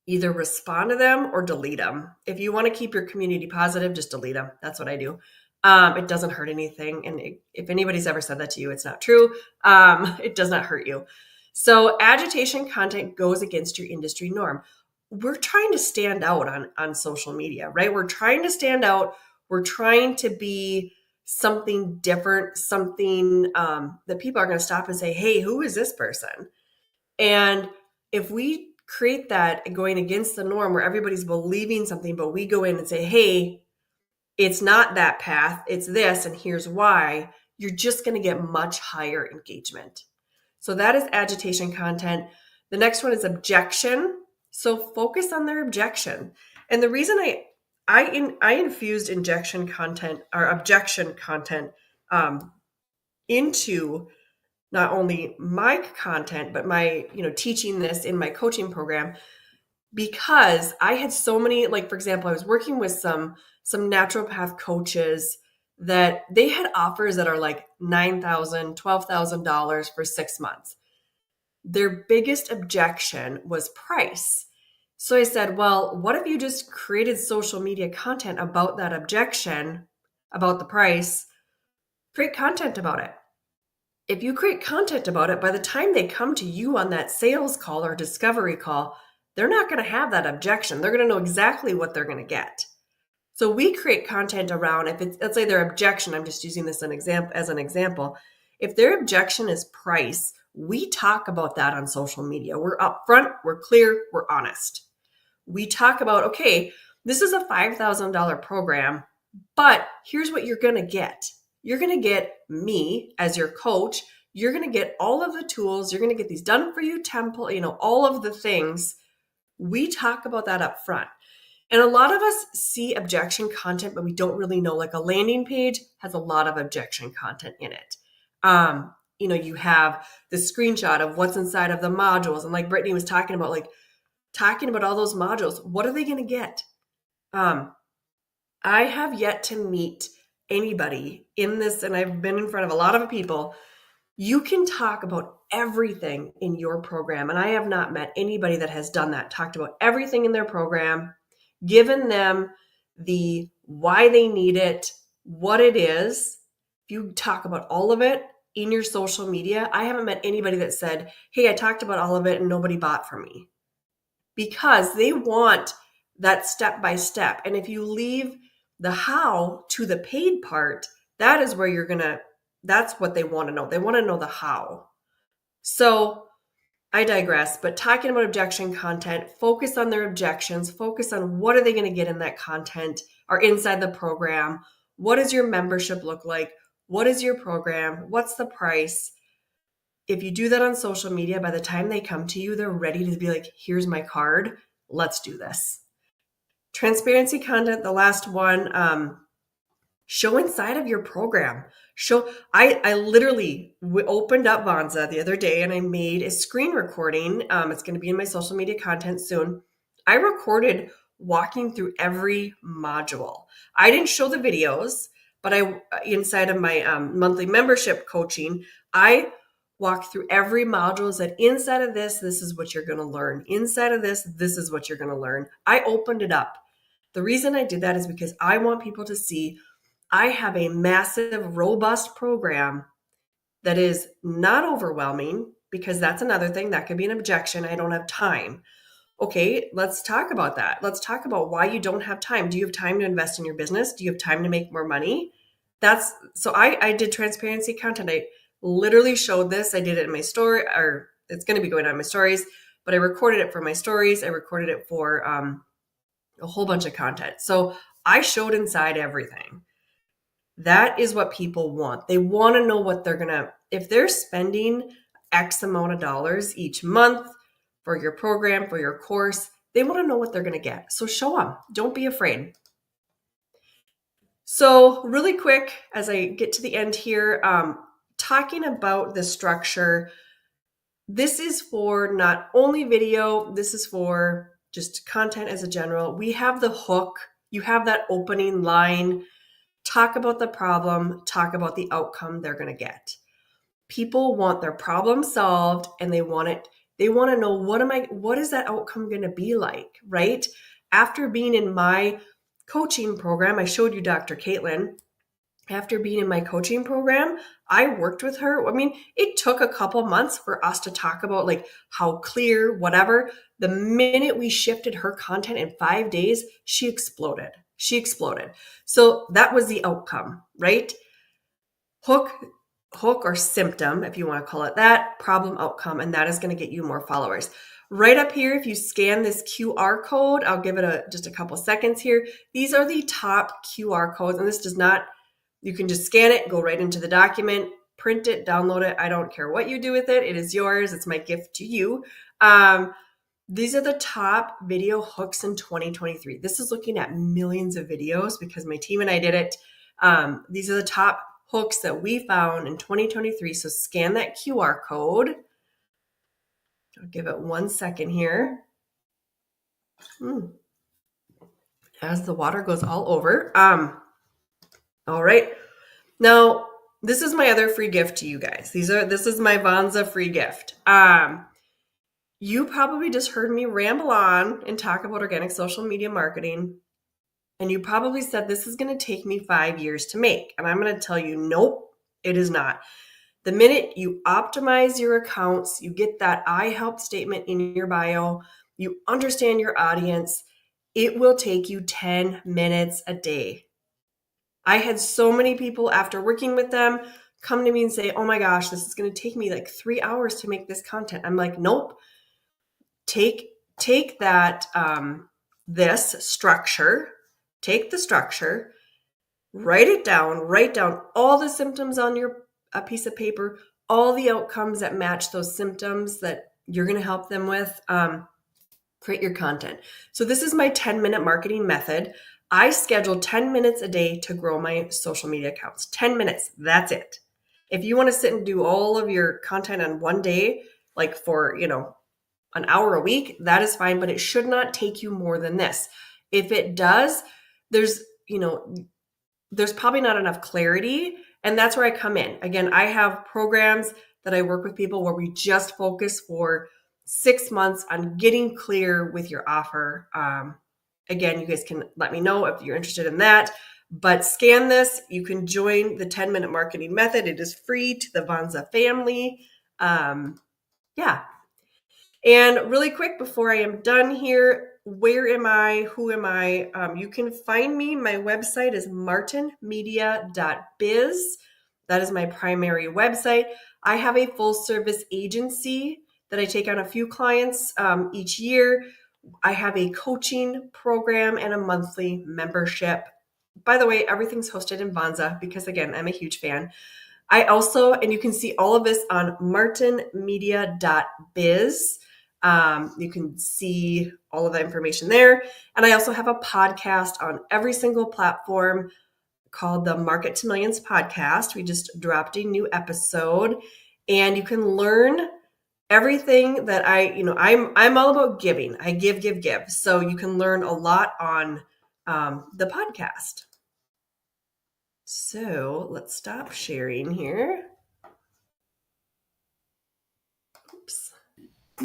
either respond to them or delete them. If you want to keep your community positive, just delete them. That's what I do. It doesn't hurt anything. And if anybody's ever said that to you, it's not true. It does not hurt you. So agitation content goes against your industry norm. We're trying to stand out on social media, right? We're trying to stand out. We're trying to be something different, something that people are going to stop and say, hey, who is this person? And if we create that going against the norm where everybody's believing something, but we go in and say, hey, it's not that path, it's this, and here's why, you're just going to get much higher engagement. So that is agitation content. The next one is objection. So focus on their objection. And the reason I infused objection content into not only my content, but my, teaching this in my coaching program, because I had so many, like, for example, I was working with some naturopath coaches that they had offers that are like $9,000, $12,000 for 6 months. Their biggest objection was price. So I said, well, what if you just created social media content about that objection, about the price, create content about it. If you create content about it, by the time they come to you on that sales call or discovery call, they're not going to have that objection. They're going to know exactly what they're going to get. So we create content around, if it's, let's say their objection, I'm just using this as an example. If their objection is price, we talk about that on social media. We're upfront, we're clear, we're honest. We talk about, okay, this is a $5,000 program, but here's what you're going to get. You're going to get me as your coach. You're going to get all of the tools. You're going to get these done for you template, all of the things. We talk about that up front. And a lot of us see objection content, but we don't really know. Like a landing page has a lot of objection content in it. You have the screenshot of what's inside of the modules. And like Brittany was talking about all those modules. What are they going to get? I have yet to meet anybody in this, and I've been in front of a lot of people. You can talk about everything in your program. And I have not met anybody that has done that, talked about everything in their program, given them the why they need it, what it is. If you talk about all of it in your social media, I haven't met anybody that said, hey, I talked about all of it and nobody bought from me. Because they want that step by step. And if you leave the how to the paid part, that is where that's what they want to know. They want to know the how. So I digress, but talking about objection content, focus on their objections, focus on what are they going to get in that content or inside the program. What does your membership look like? What is your program? What's the price? if you do that on social media, by the time they come to you, they're ready to be like, here's my card. Let's do this. Transparency content, the last one, show inside of your program. I literally opened up Vonza the other day and I made a screen recording. It's going to be in my social media content soon. I recorded walking through every module. I didn't show the videos, but inside of my monthly membership coaching, I walk through every module. That inside of this is what you're going to learn. Inside of this is what you're going to learn. I opened it up. The reason I did that is because I want people to see I have a massive, robust program that is not overwhelming, because that's another thing that could be an objection. I don't have time. Okay, let's talk about that. Let's talk about why you don't have time. Do you have time to invest in your business? Do you have time to make more money? I did transparency content. I literally showed this. I did it in my story, or it's going to be going on my stories, but I recorded it for my stories. I recorded it for a whole bunch of content. So I showed inside everything. That is what people want. They want to know what if they're spending X amount of dollars each month for your program, for your course, they want to know what they're going to get. So show them. Don't be afraid. So really quick, as I get to the end here, talking about the structure, this is for not only video, this is for just content as a general. We have the hook. You have that opening line. Talk about the problem, talk about the outcome they're going to get. People want their problem solved and they want to know what is that outcome going to be like, right? After being in my coaching program, I showed you Dr. Caitlin. After being in my coaching program, I worked with her. I mean, it took a couple months for us to talk about like how clear, whatever. The minute we shifted her content in 5 days, she exploded. So that was the outcome, right? Hook or symptom, if you want to call it that, problem, outcome, and that is going to get you more followers. Right up here, if you scan this QR code, I'll give it just a couple seconds here. These are the top QR codes, and this does not, you can just scan it, go right into the document, print it, download it. I don't care what you do with it. It is yours. It's my gift to you. These are the top video hooks in 2023. This is looking at millions of videos because my team and I did it. These are the top hooks that we found in 2023. So scan that QR code. I'll give it 1 second here. As the water goes all over. All right. Now, this is my other free gift to you guys. This is my Vonza free gift. You probably just heard me ramble on and talk about organic social media marketing. And you probably said, this is going to take me 5 years to make. And I'm going to tell you, nope, it is not. The minute you optimize your accounts, you get that I help statement in your bio, you understand your audience, it will take you 10 minutes a day. I had so many people after working with them come to me and say, oh my gosh, this is going to take me like 3 hours to make this content. I'm like, nope. Take that, this structure, take the structure, write down all the symptoms on a piece of paper, all the outcomes that match those symptoms that you're going to help them with, create your content. So this is my 10-minute marketing method. I schedule 10 minutes a day to grow my social media accounts. 10 minutes, that's it. If you want to sit and do all of your content on one day, like for, an hour a week, that is fine, but it should not take you more than this. If it does, there's probably not enough clarity, and that's where I come in. Again, I have programs that I work with people where we just focus for 6 months on getting clear with your offer. Again, you guys can let me know if you're interested in that, but scan this. You can join the 10-minute marketing method. It is free to the Vonza family. Yeah. And really quick, before I am done here, where am I? Who am I? You can find me. My website is martinmedia.biz. That is my primary website. I have a full service agency that I take on a few clients each year. I have a coaching program and a monthly membership. By the way, everything's hosted in Vonza because, again, I'm a huge fan. I also, and you can see all of this on martinmedia.biz. You can see all of that information there. And I also have a podcast on every single platform called the Market to Millions podcast. We just dropped a new episode, and you can learn everything that I'm all about giving. I give, give, give. So you can learn a lot on the podcast. So let's stop sharing here. Oops.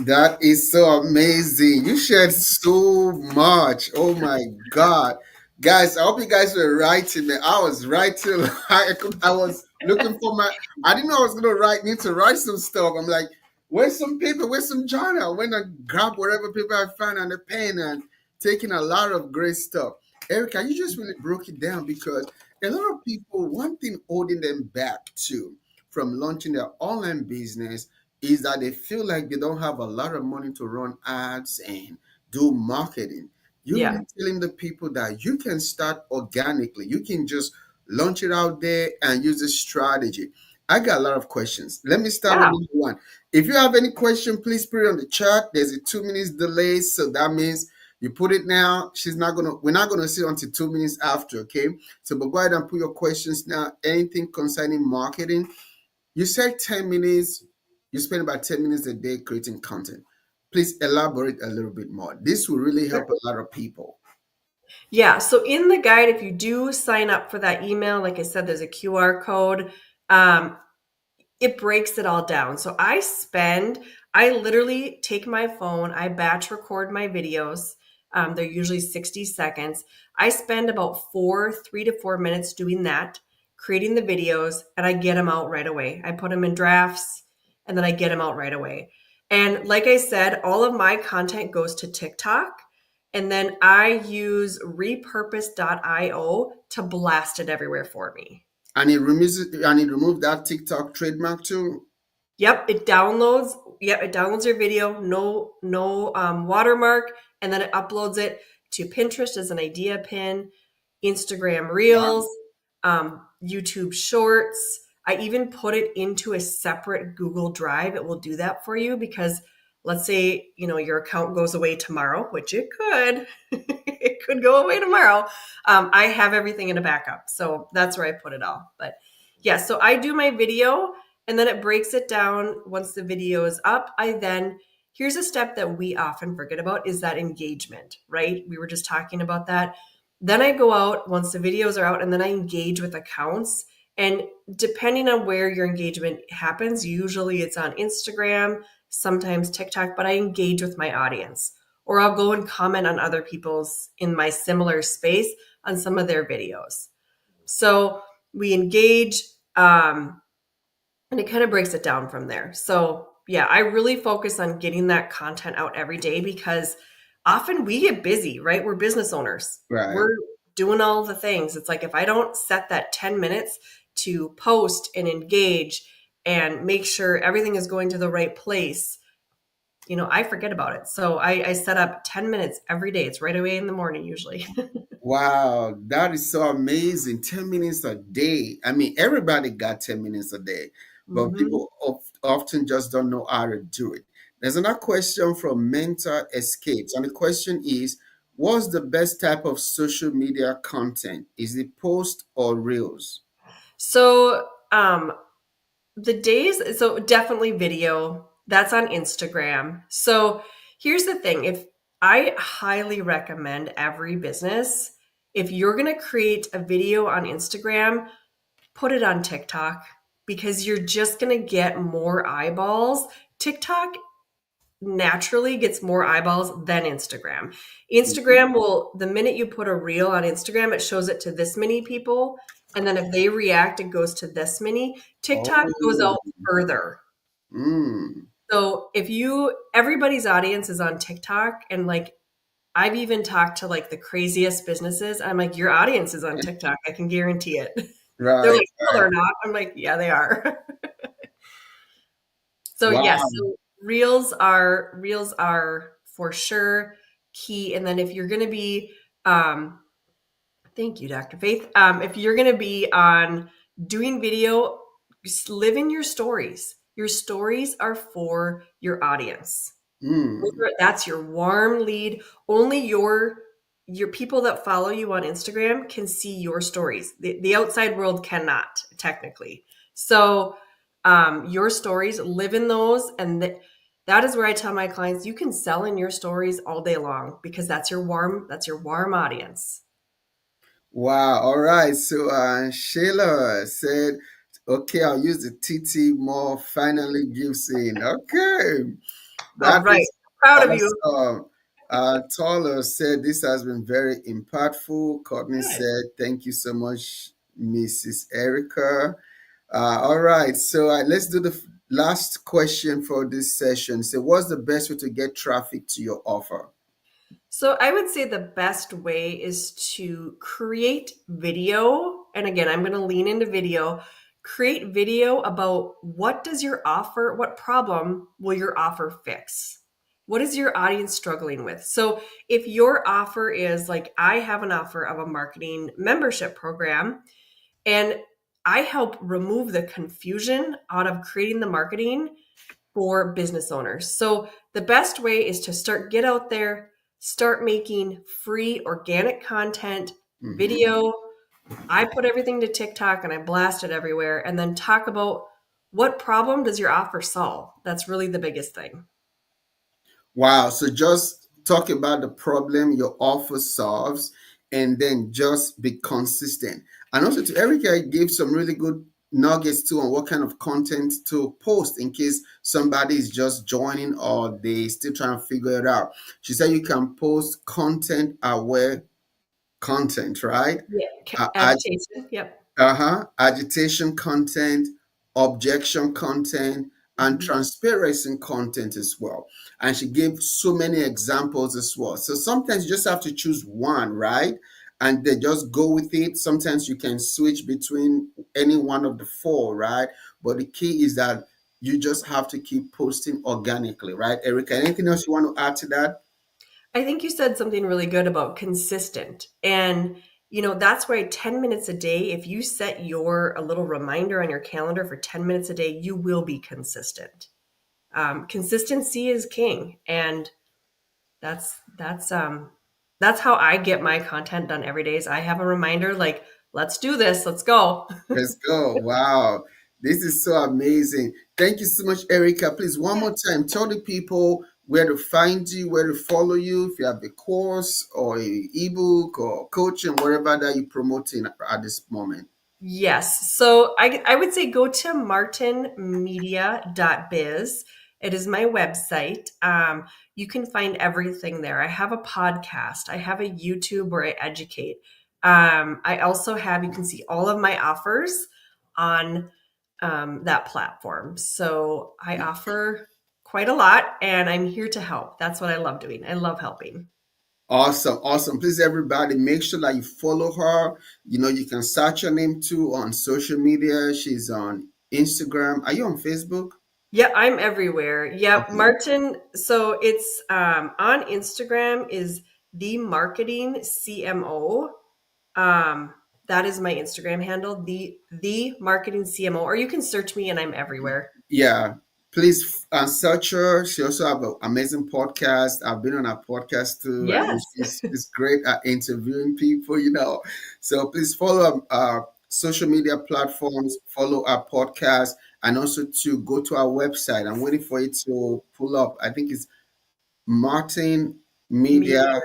That is so amazing. You shared so much. Oh my God. Guys, I hope you guys were writing. Man. I was writing. I was looking for my, I didn't know I was going to need to write some stuff. I'm like, where's some paper? Where's some journal? I went and grabbed whatever paper I found and a pen and taking a lot of great stuff. Erica, you just really broke it down because a lot of people, one thing holding them back too from launching their online business is that they feel like they don't have a lot of money to run ads and do marketing. You're Yeah. really telling the people that you can start organically. You can just launch it out there and use this strategy. I got a lot of questions. Let me start with Yeah. number one. If you have any question, please put it on the chat. There's a 2 minutes delay, so that means you put it now. We're not gonna see until 2 minutes after, okay? So but go ahead and put your questions now. Anything concerning marketing, you said 10 minutes, you spend about 10 minutes a day creating content. Please elaborate a little bit more. This will really help a lot of people. Yeah. So in the guide, if you do sign up for that email, like I said, there's a QR code. Um, it breaks it all down. So I literally take my phone, I batch record my videos. They're usually 60 seconds. I spend about 3 to 4 minutes doing that, creating the videos, and I get them out right away. I put them in drafts and then I get them out right away. And like I said, all of my content goes to TikTok. And then I use repurpose.io to blast it everywhere for me. And it removed that TikTok trademark too. Yep, it downloads. Yep, it downloads your video, no watermark, and then it uploads it to Pinterest as an idea pin, Instagram Reels, Wow. YouTube Shorts. I even put it into a separate Google Drive. It will do that for you because let's say, your account goes away tomorrow, which it could. It could go away tomorrow. I have everything in a backup. So that's where I put it all. But yeah, so I do my video and then it breaks it down. Once the video is up, here's a step that we often forget about is that engagement, right? We were just talking about that. Then I go out once the videos are out and then I engage with accounts. And depending on where your engagement happens, usually it's on Instagram, sometimes TikTok, but I engage with my audience. Or I'll go and comment on other people's in my similar space on some of their videos. So we engage, and it kind of breaks it down from there. So yeah, I really focus on getting that content out every day because often we get busy, right? We're business owners. Right. We're doing all the things. It's like if I don't set that 10 minutes to post and engage and make sure everything is going to the right place, I forget about it. So I set up 10 minutes every day. It's right away in the morning usually. Wow, that is so amazing. 10 minutes a day. I mean, everybody got 10 minutes a day, but Mhm. people often just don't know how to do it. There's another question from Mental Escapes, and the question is, what's the best type of social media content? Is it post or reels? So so definitely video. That's on Instagram. So here's the thing. If I highly recommend every business, if you're going to create a video on Instagram, put it on TikTok because you're just going to get more eyeballs. TikTok naturally gets more eyeballs than Instagram. Mhm. The minute you put a reel on Instagram, it shows it to this many people. And then if they react, it goes to this many. TikTok goes Oh, out further. mm, So everybody's audience is on TikTok. And like, I've even talked to like the craziest businesses. I'm like, your audience is on TikTok. I can guarantee it. They're right, like, no, right. they're not. I'm like, yeah, they are. So yes, Wow. so reels are for sure key. And then if you're going to be, thank you, Dr. Faith. If you're going to be on doing video, Just live in your stories. Your stories are for your audience. Mm. That's your warm lead. Only your people that follow you on Instagram can see your stories. The outside world cannot technically. So your stories, live in those, and that is where I tell my clients you can sell in your stories all day long because that's your warm audience. Wow. All right. So Sheila said, okay, I'll use the TT more finally gives in. Okay. All That right, is proud of you. awesome. Toller said this has been very impactful. Courtney Good. said, thank you so much, Mrs. Erica. All right. So let's do the last question for this session. So, what's the best way to get traffic to your offer? So I would say the best way is to create video. And again, I'm going to lean into video. Create video about what does your offer, what problem will your offer fix? What is your audience struggling with? So if your offer is like, I have an offer of a marketing membership program, and I help remove the confusion out of creating the marketing for business owners. So the best way is to get out there, start making free organic content, Mhm. video. I put everything to TikTok and I blast it everywhere, and then talk about what problem does your offer solve? That's really the biggest thing. Wow. So just talk about the problem your offer solves and then just be consistent. And also to Erica, I gave some really good nuggets too on what kind of content to post in case somebody is just joining or they still trying to figure it out. She said you can post content aware content, right? Yeah. I Agitation. Yep. agitation content, objection content, and Mhm. transparency content as well. And she gave so many examples as well. So sometimes you just have to choose one, right? And then just go with it. Sometimes you can switch between any one of the four, right? But the key is that you just have to keep posting organically, right? Erica, anything else you want to add to that? I think you said something really good about consistent. And, that's why 10 minutes a day, if you set a little reminder on your calendar for 10 minutes a day, you will be consistent. Consistency is king. And that's, that's, um, that's how I get my content done every day is I have a reminder like, let's do this. Let's go. Let's go. Wow. This is so amazing. Thank you so much, Erica. Please, one more time, tell the people where to find you, where to follow you, if you have a course or a ebook or coaching, whatever that you're promoting at this moment. Yes. So I would say go to martinmedia.biz. It is my website. You can find everything there. I have a podcast, I have a YouTube where I educate. I also you can see all of my offers on that platform. So I offer quite a lot and I'm here to help. That's what I love doing. I love helping. Awesome, awesome. Please, everybody, make sure that you follow her. You know, you can search her name too on social media. She's on Instagram. Are you on Facebook? Yeah, I'm everywhere. Yep, Okay. Martin. So it's on Instagram is the marketing CMO. Um, that is my Instagram handle, the marketing CMO, or you can search me and I'm everywhere. Yeah, please search her. She also have an amazing podcast. I've been on her podcast too, and Yes. she's great at interviewing people. So please follow our social media platforms, follow our podcast, and also to go to our website. I'm waiting for it to pull up. I think it's Martin Media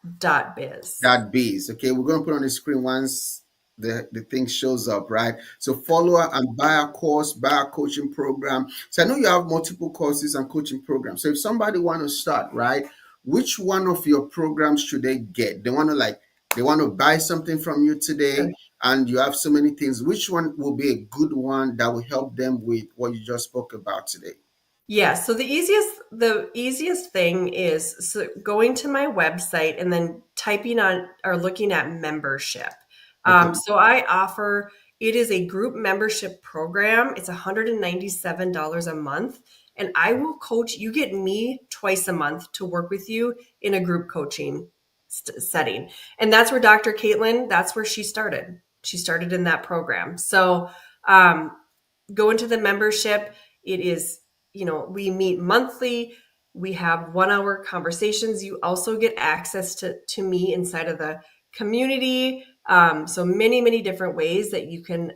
Media.biz. that biz. Okay, we're going to put on the screen once the thing shows up, right? So follow her and buy a course, buy a coaching program. So I know you have multiple courses and coaching programs. So if somebody want to start, right, which one of your programs should they get? They want to buy something from you today, and you have so many things. Which one will be a good one that will help them with what you just spoke about today? Yeah, so the easiest thing is going to my website and then typing on or looking at membership. Okay. So I offer it is a group membership program. It's $197 a month, and I will coach. You get me twice a month to work with you in a group coaching setting, and that's where Dr. Caitlin. That's where she started. She started in that program. So. Um, go into the membership. It is, we meet monthly. We have 1 hour conversations. You also get access to me inside of the community. So many, many different ways that you can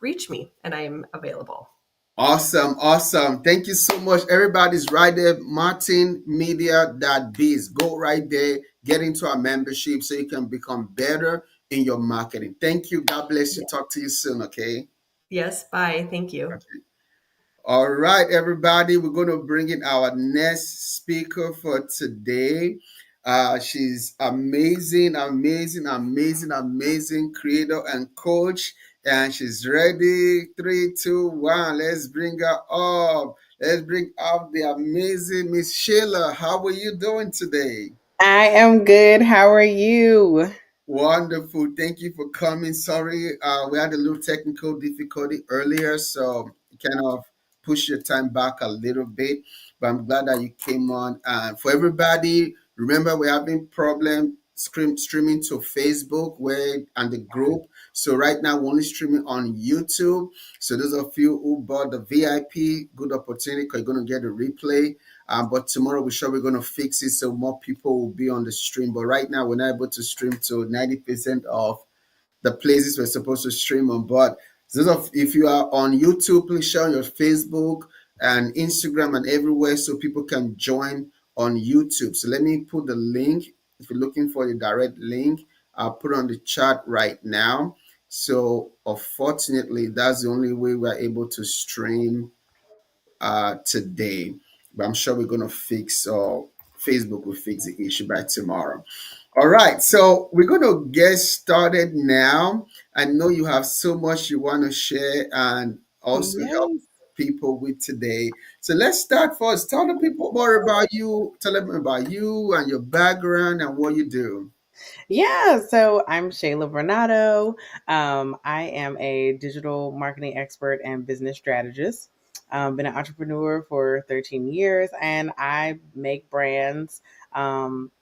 reach me, and I am available. Awesome, awesome. Thank you so much. Everybody's right there. Martinmedia.biz. Go right there, get into our membership so you can become better in your marketing. Thank you. God bless you. Yeah. Talk to you soon, okay? Yes. Bye. Thank you. Okay. All right, everybody, we're going to bring in our next speaker for today. She's amazing, amazing, amazing, amazing creator and coach. And she's ready. Three, two, one. Let's bring her up. Let's bring up the amazing Miss Sheila. How are you doing today? I am good. How are you? Wonderful. Thank you for coming. Sorry, we had a little technical difficulty earlier, so kind of push your time back a little bit. But I'm glad that you came on. For everybody, remember we're having problem streaming to Facebook where and the group. So right now we're only streaming on YouTube. So those of you who bought the VIP, good opportunity because you're going to get a replay. But tomorrow we're sure we're going to fix it so more people will be on the stream. But right now we're not able to stream to 90% of the places we're supposed to stream on. But if you are on YouTube, please share on your Facebook and Instagram and everywhere so people can join on YouTube. So let me put the link. If you're looking for the direct link, I'll put it on the chat right now. So unfortunately, that's the only way we're able to stream today. But I'm sure we're going to fix, Facebook will fix the issue by tomorrow. All right, so we're going to get started now. I know you have so much you want to share and also help Yes. people with today. So let's start first. Tell the people more about you. Tell them about you and your background and what you do. Yeah, so I'm Shayla Bernardo. I am a digital marketing expert and business strategist. Been an entrepreneur for 13 years, and I make brands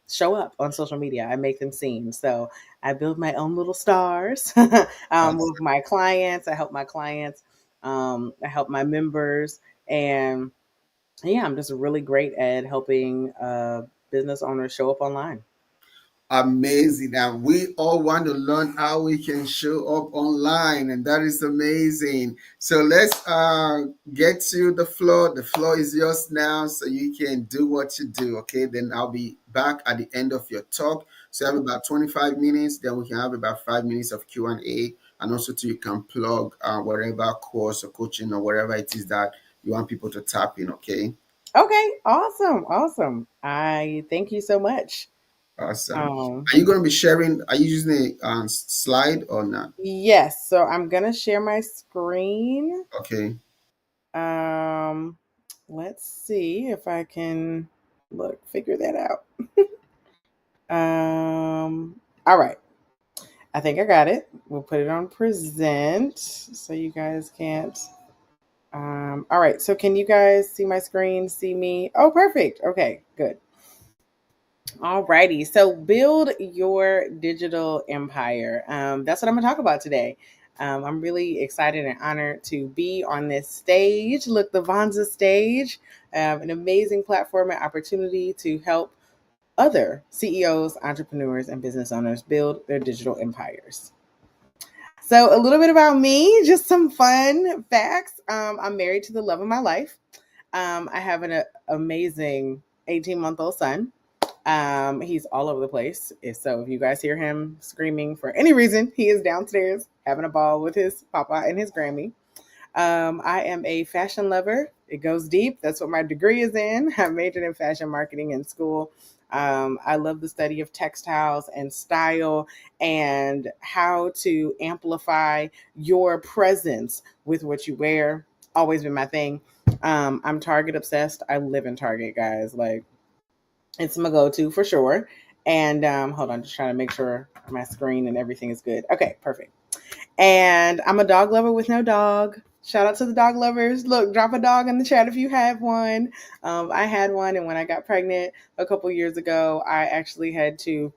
show up on social media. I make them seen. So I build my own little stars with Awesome. my clients. I help my clients. I help my members, and yeah, I'm just really great at helping business owners show up online. Amazing. And we all want to learn how we can show up online, and that is amazing. So let's get to the floor. The floor is yours now, so you can do what you do. Okay, then I'll be back at the end of your talk. So you have about 25 minutes, then we can have about 5 minutes of Q&A, and also to you can plug whatever course or coaching or whatever it is that you want people to tap in. Okay. Okay, awesome, awesome. I thank you so much. Awesome. Um, Are you going to be sharing? Are you using a slide or not? yes, so I'm gonna share my screen. Okay. Um, let's see if I can figure that out. All right. I think I got it. We'll put it on present so you guys can't. All right. So can you guys see my screen? See me? Oh, perfect. Okay, good. Alrighty, so build your digital empire. That's what I'm gonna talk about today. I'm really excited and honored to be on this stage. Look, the Vonza stage, an amazing platform and opportunity to help other CEOs, entrepreneurs, and business owners build their digital empires. So, a little bit about me, just some fun facts. I'm married to the love of my life. I have an amazing 18-month-old son. He's all over the place. If you guys hear him screaming for any reason, he is downstairs having a ball with his papa and his Grammy. I am a fashion lover. It goes deep. That's what my degree is in. I majored in fashion marketing in school. I love the study of textiles and style and how to amplify your presence with what you wear. Always been my thing. I'm Target obsessed. I live in Target, guys. Like, it's my go-to for sure. And hold on, just trying to make sure my screen and everything is good. Okay, perfect. And I'm a dog lover with no dog. Shout out to the dog lovers. Look, drop a dog in the chat if you have one. I had one, and when I got pregnant a couple years ago, I actually had to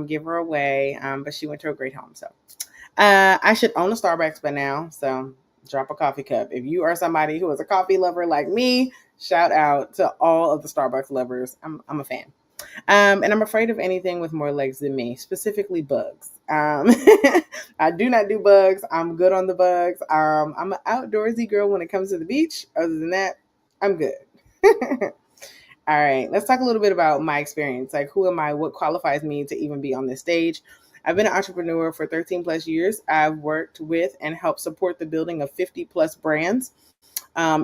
give her away, but she went to a great home. So I should own a Starbucks by now. So Drop a coffee cup. If you are somebody who is a coffee lover like me, shout out to all of the Starbucks lovers. I'm a fan. And I'm afraid of anything with more legs than me, specifically bugs. I do not do bugs. I'm good on the bugs. I'm an outdoorsy girl when it comes to the beach. Other than that, I'm good. All right, let's talk a little bit about my experience. Like, who am I? What qualifies me to even be on this stage? I've been an entrepreneur for 13 plus years. I've worked with and helped support the building of 50 plus brands.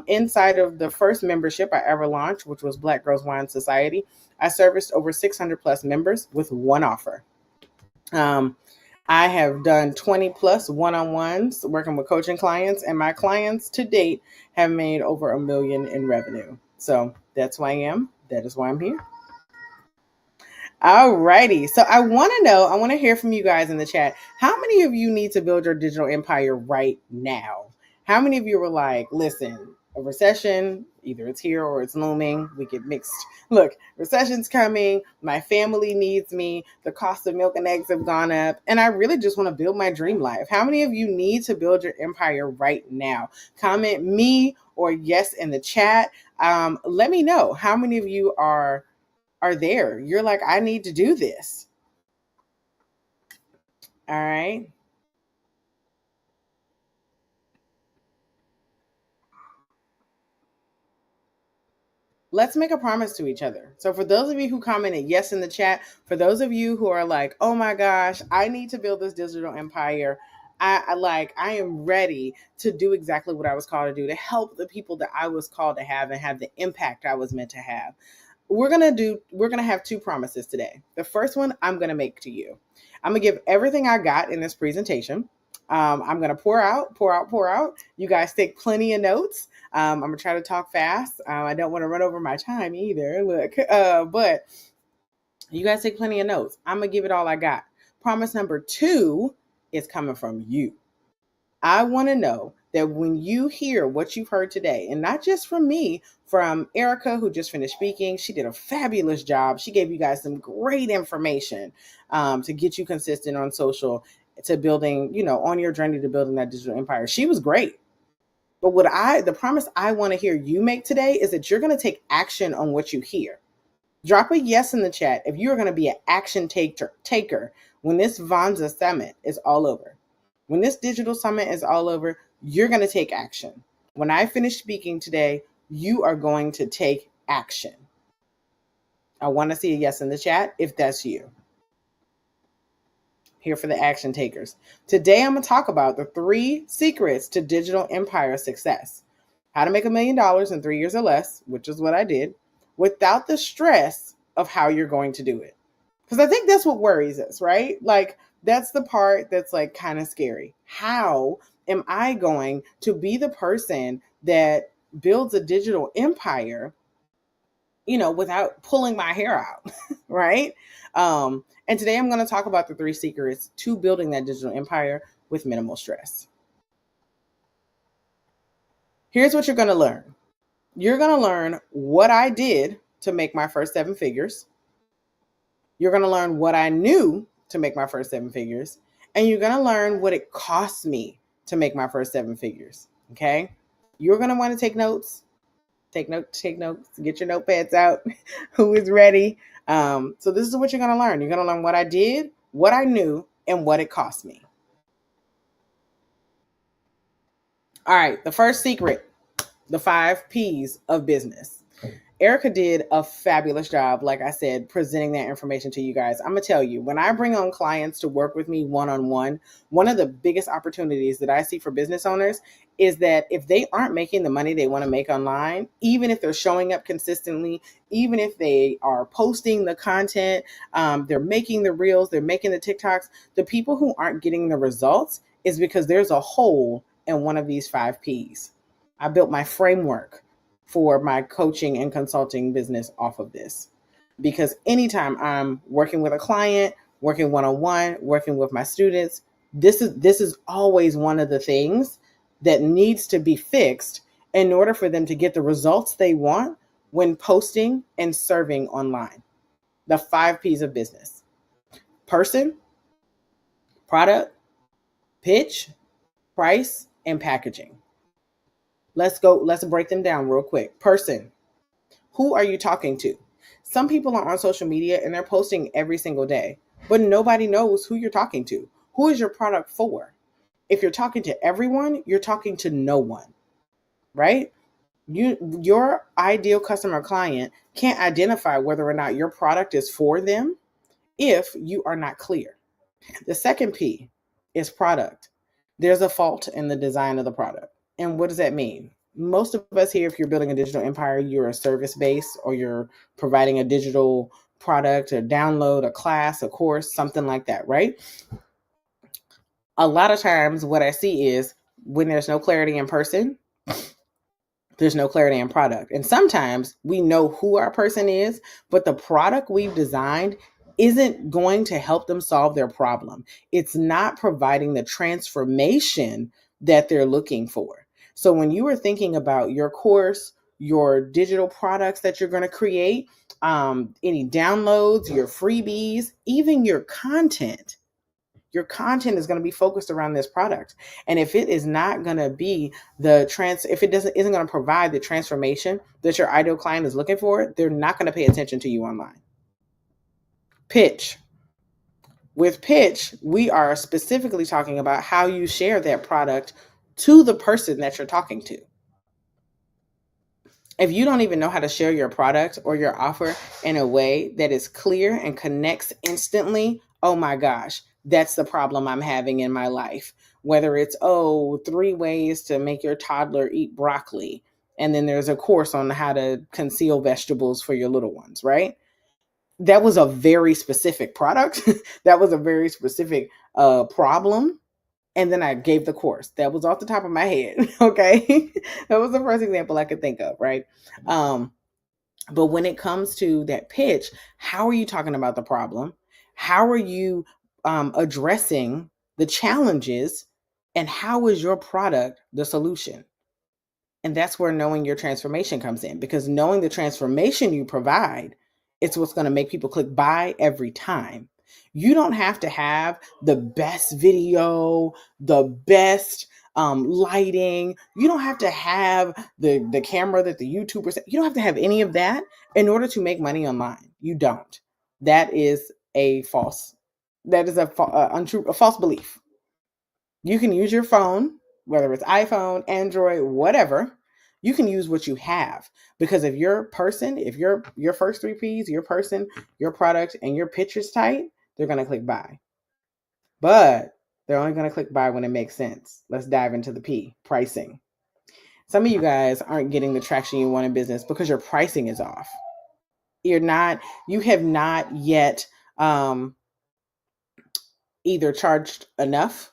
Inside of the first membership I ever launched, which was Black Girls Wine Society, I serviced over 600 plus members with one offer. I have done 20 plus one-on-ones working with coaching clients, and my clients to date have made over $1 million in revenue. So that's who I am. That is why I'm here. All righty. So I want to hear from you guys in the chat. How many of you need to build your digital empire right now? How many of you were like, listen, a recession, either it's here or it's looming. We get mixed. Look, recession's coming. My family needs me. The cost of milk and eggs have gone up. And I really just want to build my dream life. How many of you need to build your empire right now? Comment me or yes in the chat. Let me know how many of you are there. You're like, I need to do this. All right. Let's make a promise to each other. So for those of you who commented yes in the chat, for those of you who are like, oh my gosh, I need to build this digital empire. I am ready to do exactly what I was called to do, to help the people that I was called to have and have the impact I was meant to have. We're going to have two promises today. The first one I'm going to make to you. I'm going to give everything I got in this presentation. I'm going to pour out. You guys take plenty of notes. I'm going to try to talk fast. I don't want to run over my time either. Look, but you guys take plenty of notes. I'm going to give it all I got. Promise number 2 is coming from you. I want to know that when you hear what you've heard today, and not just from me, from Erica, who just finished speaking, she did a fabulous job. She gave you guys some great information to get you consistent on social, to building, on your journey to building that digital empire. She was great. But the promise I want to hear you make today is that you're going to take action on what you hear. Drop a yes in the chat if you are going to be an action taker when this Vonza summit is all over. When this digital summit is all over, you're going to take action. When I finish speaking today, you are going to take action. I want to see a yes in the chat if that's you. Here for the action takers. Today, I'm going to talk about the 3 secrets to digital empire success. How to make $1 million in 3 years or less, which is what I did, without the stress of how you're going to do it. Because I think that's what worries us, right? Like, that's the part that's like kind of scary. How am I going to be the person that builds a digital empire, without pulling my hair out, right? And today I'm going to talk about the 3 secrets to building that digital empire with minimal stress. Here's what you're going to learn. You're going to learn what I did to make my first 7 figures. You're going to learn what I knew to make my first 7 figures. And you're going to learn what it cost me to make my first 7 figures. Okay? You're going to want to take notes. Take notes. Get your notepads out. Who is ready? So this is what you're going to learn. You're going to learn what I did, what I knew, and what it cost me. All right. The first secret, the 5 P's of business. Erica did a fabulous job, like I said, presenting that information to you guys. I'm going to tell you, when I bring on clients to work with me one-on-one, one of the biggest opportunities that I see for business owners is that if they aren't making the money they want to make online, even if they're showing up consistently, even if they are posting the content, they're making the reels, they're making the TikToks, the people who aren't getting the results is because there's a hole in one of these 5 P's. I built my framework for my coaching and consulting business off of this. Because anytime I'm working with a client, working one-on-one, working with my students, this is always one of the things that needs to be fixed in order for them to get the results they want when posting and serving online. The 5 P's of business: person, product, pitch, price, and packaging. Let's break them down real quick. Person, who are you talking to? Some people are on social media and they're posting every single day, but nobody knows who you're talking to. Who is your product for? If you're talking to everyone, you're talking to no one, right? Your ideal customer client can't identify whether or not your product is for them if you are not clear. The second P is product. There's a fault in the design of the product. And what does that mean? Most of us here, if you're building a digital empire, you're a service base or you're providing a digital product, a download, a class, a course, something like that, right? A lot of times what I see is when there's no clarity in person, there's no clarity in product. And sometimes we know who our person is, but the product we've designed isn't going to help them solve their problem. It's not providing the transformation that they're looking for. So when you are thinking about your course, your digital products that you're going to create, any downloads, your freebies, even your content is going to be focused around this product. And if it is not going to be if it isn't going to provide the transformation that your ideal client is looking for, they're not going to pay attention to you online. Pitch. With pitch, we are specifically talking about how you share that product to the person that you're talking to. If you don't even know how to share your product or your offer in a way that is clear and connects instantly, oh my gosh, that's the problem I'm having in my life. Whether it's, 3 ways to make your toddler eat broccoli. And then there's a course on how to conceal vegetables for your little ones, right? That was a very specific product. That was a very specific problem. And then I gave the course. That was off the top of my head. Okay. That was the first example I could think of, right? But when it comes to that pitch, how are you talking about the problem? How are you addressing the challenges? And how is your product the solution? And that's where knowing your transformation comes in, because knowing the transformation you provide, it's what's going to make people click buy every time. You don't have to have the best video, the best lighting. You don't have to have the camera that the YouTubers. You don't have to have any of that in order to make money online. You don't. That is a false. That is a untrue, a false belief. You can use your phone, whether it's iPhone, Android, whatever. You can use what you have, because if your person, if your first 3 P's, your person, your product, and your pitch is tight, they're going to click buy. But they're only going to click buy when it makes sense. Let's dive into the P, pricing. Some of you guys aren't getting the traction you want in business because your pricing is off. You have not yet either charged enough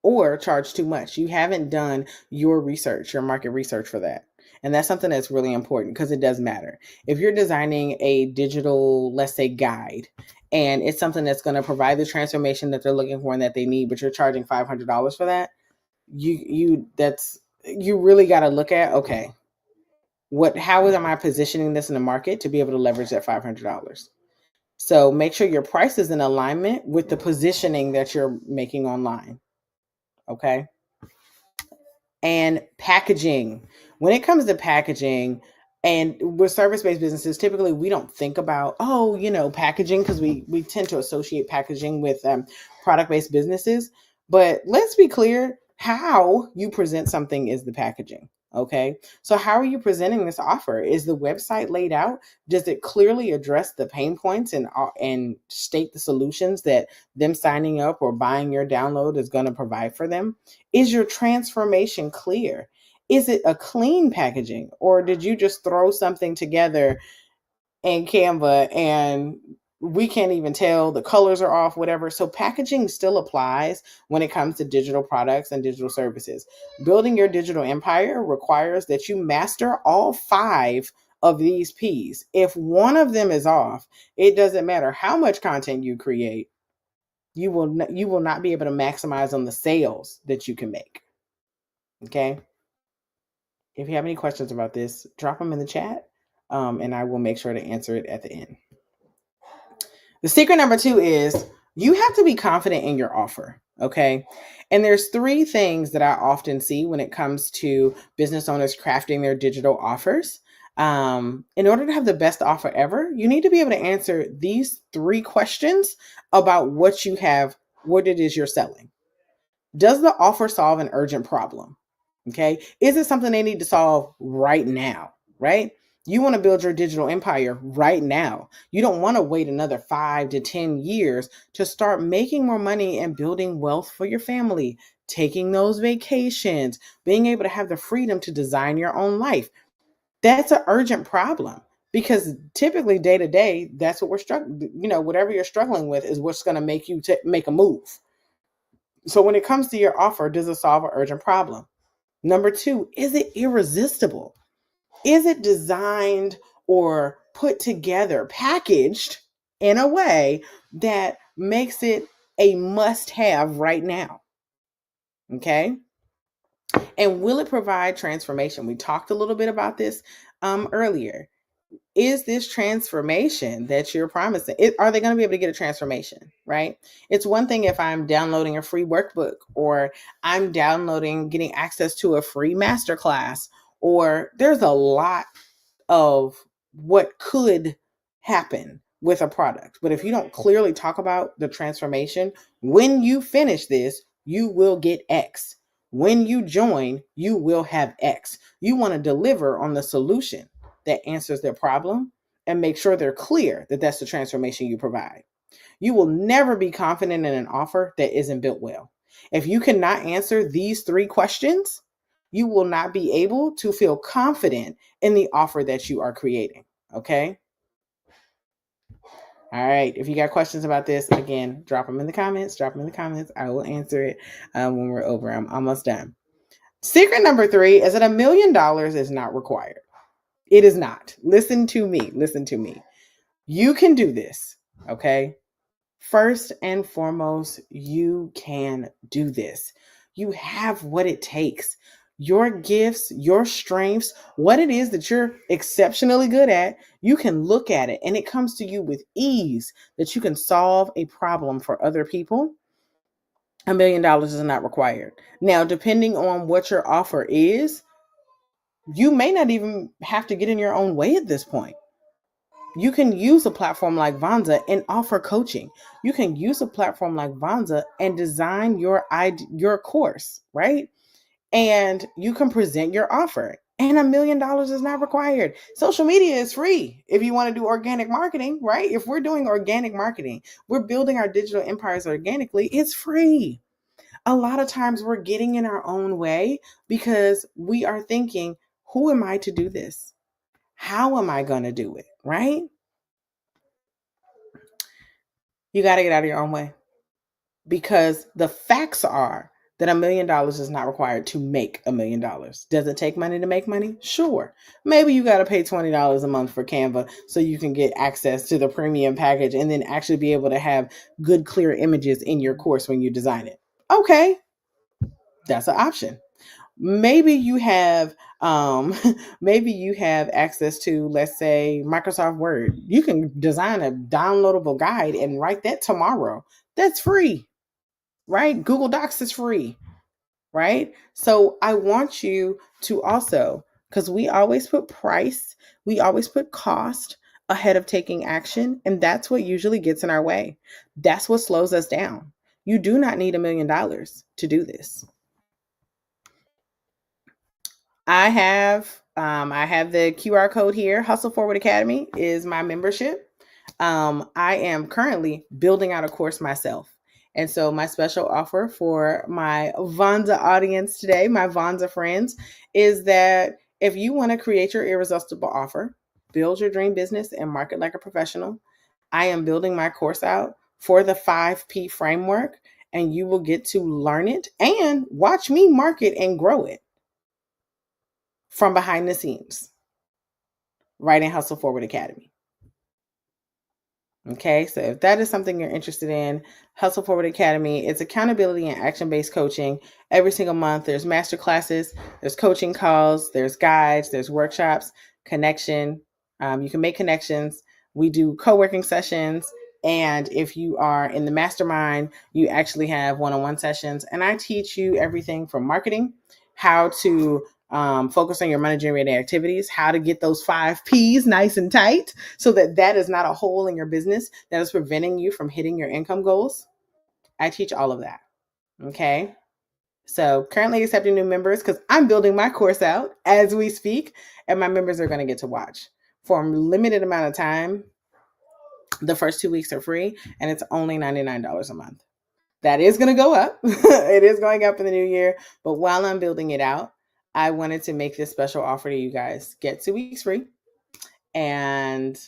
or charge too much. You haven't done your research, your market research for that. And that's something that's really important, because it does matter. If you're designing a digital, let's say, guide, and it's something that's going to provide the transformation that they're looking for and that they need, but you're charging $500 for that, you really got to look at, okay, how am I positioning this in the market to be able to leverage that $500? So make sure your price is in alignment with the positioning that you're making online. Okay. And packaging. When it comes to packaging, and with service-based businesses, typically we don't think about, packaging, because we tend to associate packaging with product-based businesses. But let's be clear, how you present something is the packaging. Okay. So how are you presenting this offer? Is the website laid out? Does it clearly address the pain points and state the solutions that them signing up or buying your download is going to provide for them? Is your transformation clear? Is it a clean packaging, or did you just throw something together in Canva and we can't even tell, the colors are off, whatever? So packaging still applies when it comes to digital products and digital services. Building your digital empire requires that you master all 5 of these P's. If one of them is off, it doesn't matter how much content you create, you will not be able to maximize on the sales that you can make. Okay. If you have any questions about this, drop them in the chat, and I will make sure to answer it at the end. The secret number 2 is You have to be confident in your offer. Okay. And there's three things that I often see when it comes to business owners crafting their digital offers. In order to have the best offer ever, you need to be able to answer these three questions about what you have, what it is you're selling. Does the offer solve an urgent problem? Okay. Is it something they need to solve right now? Right? You want to build your digital empire right now. You don't want to wait another 5 to 10 years to start making more money and building wealth for your family, taking those vacations, being able to have the freedom to design your own life. That's an urgent problem because typically day to day, that's what we're struggling. Whatever you're struggling with is what's going to make you make a move. So when it comes to your offer, does it solve an urgent problem? Number two, is it irresistible? Is it designed or put together, packaged in a way that makes it a must have right now? Okay. And will it provide transformation? We talked a little bit about this earlier. Is this transformation that you're promising? Are they going to be able to get a transformation? Right? It's one thing if I'm downloading a free workbook, or I'm getting access to a free masterclass, or there's a lot of what could happen with a product. But if you don't clearly talk about the transformation, when you finish this, you will get X. When you join, you will have X. You want to deliver on the solution that answers their problem and make sure they're clear that that's the transformation you provide. You will never be confident in an offer that isn't built well. If you cannot answer these three questions, you will not be able to feel confident in the offer that you are creating. Okay. All right. If you got questions about this, again, drop them in the comments. I will answer it when we're over. I'm almost done. Secret number 3 is that $1 million is not required. It is not. Listen to me. You can do this. Okay. First and foremost, you can do this. You have what it takes. Your gifts, your strengths, what it is that you're exceptionally good at, you can look at it and it comes to you with ease that you can solve a problem for other people. $1 million is not required. Now, depending on what your offer is, you may not even have to get in your own way at this point. You can use a platform like Vonza and offer coaching. You can use a platform like Vonza and design your course, right? And you can present your offer. And $1 million is not required. Social media is free if you want to do organic marketing, right? If we're doing organic marketing, we're building our digital empires organically, it's free. A lot of times we're getting in our own way because we are thinking, who am I to do this? How am I going to do it, right? You got to get out of your own way because the facts are that $1 million is not required to make $1 million. Does it take money to make money? Sure. Maybe you got to pay $20 a month for Canva so you can get access to the premium package and then actually be able to have good, clear images in your course when you design it. Okay. That's an option. Maybe you have maybe you have access to, let's say, Microsoft Word. You can design a downloadable guide and write that tomorrow. That's free, right? Google Docs is free, right? So I want you to also, because we always put price, we always put cost ahead of taking action, and that's what usually gets in our way. That's what slows us down. You do not need $1 million to do this. I have the QR code here. Hustle Forward Academy is my membership. I am currently building out a course myself. And so my special offer for my Vonza audience today, my Vonza friends, is that if you want to create your irresistible offer, build your dream business and market like a professional, I am building my course out for the 5P framework, and you will get to learn it and watch me market and grow it from behind the scenes, right in Hustle Forward Academy. Okay, so if that is something you're interested in, Hustle Forward Academy, it's accountability and action-based coaching. Every single month, there's master classes, there's coaching calls, there's guides, there's workshops, connection. You can make connections. We do co-working sessions. And if you are in the mastermind, you actually have one on one sessions. And I teach you everything from marketing, how to focus on your money generating activities, how to get those 5 P's nice and tight so that that is not a hole in your business that is preventing you from hitting your income goals. I teach all of that. Okay. So currently accepting new members because I'm building my course out as we speak, and my members are going to get to watch for a limited amount of time. The first 2 weeks are free, and it's only $99 a month. That is going to go up. It is going up in the new year. But while I'm building it out, I wanted to make this special offer to you guys. Get 2 weeks free and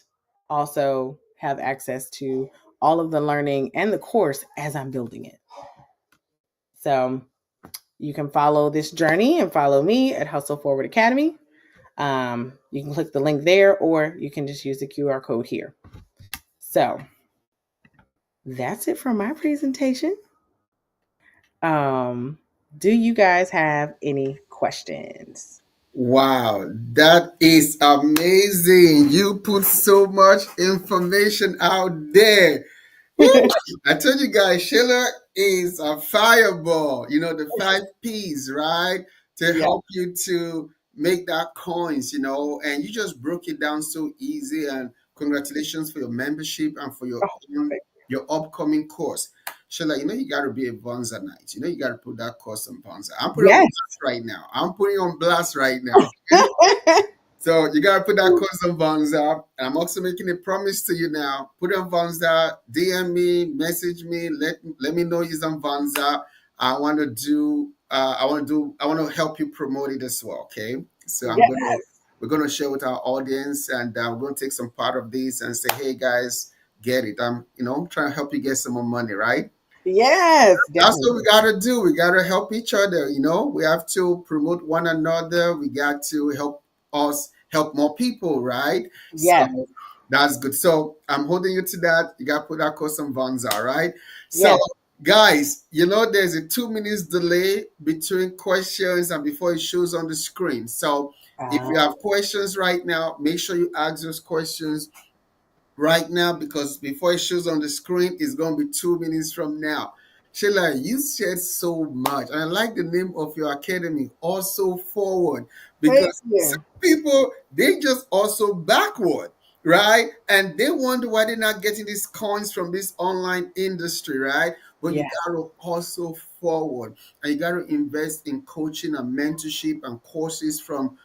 also have access to all of the learning and the course as I'm building it. So you can follow this journey and follow me at Hustle Forward Academy. You can click the link there, or you can just use the QR code here. So that's it for my presentation. Um, do you guys have any questions? Wow, that is amazing. You put so much information out there. Woo! I told you guys, Sheila is a fireball. You know, the 5 P's, right? To Yeah, help you to make that coins, and you just broke it down so easy. And congratulations for your membership and for oh, perfect. your upcoming course. Sheila, you got to be a Vonza night. You got to put that course on Vonza. I'm putting on Yes. blast right now. I'm putting on blast right now. Okay? So you gotta put that course on Vonza. I'm also making a promise to you now. Put it on Vonza, DM me, message me, let me know it's on Vonza. I want to help you promote it as well. Okay. So Yes. we're gonna share with our audience, and we're gonna take some part of this and say, hey guys, get it. I'm trying to help you get some more money, right? Yes, That's what we definitely. gotta do. We gotta help each other. We have to promote one another. We got to help us help more people, right? Yes. So that's good. So I'm holding you to that. You gotta put that course on Vonza, right? So Yes. guys, there's a 2 minutes delay between questions and before it shows on the screen. So if you Uh, have questions right now, make sure you ask those questions right now, because before it shows on the screen, it's going to be 2 minutes from now. Sheila, you said so much. And I like the name of your academy, Also Forward, thank because some you. people, they just also backward, right? And they wonder why they're not getting these coins from this online industry, right? But you Yeah. got to also forward, and you got to invest in coaching and mentorship and courses from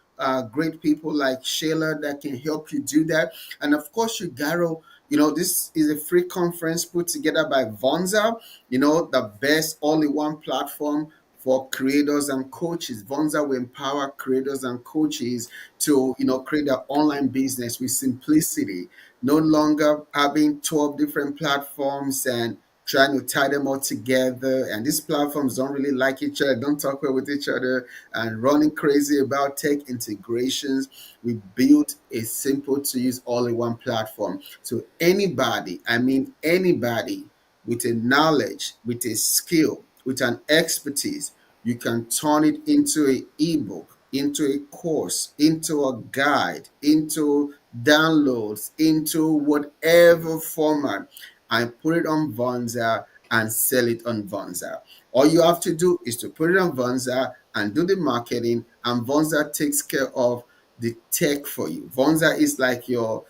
great people like Sheila that can help you do that. And of course, you gotta, this is a free conference put together by Vonza, the best all-in-one platform for creators and coaches. Vonza will empower creators and coaches to, create their online business with simplicity, no longer having 12 different platforms and trying to tie them all together. And these platforms don't really like each other, don't talk well with each other, and running crazy about tech integrations. We built a simple to use all in one platform. So anybody, I mean anybody with a knowledge, with a skill, with an expertise, you can turn it into an ebook, into a course, into a guide, into downloads, into whatever format, and put it on Vonza and sell it on Vonza. All you have to do is to put it on Vonza and do the marketing, and Vonza takes care of the tech for you. Vonza is like your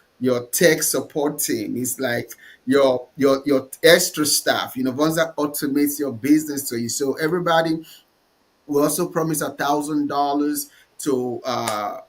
tech support team. It's like your extra staff. Vonza automates your business to you. So everybody, we also promise $1,000 to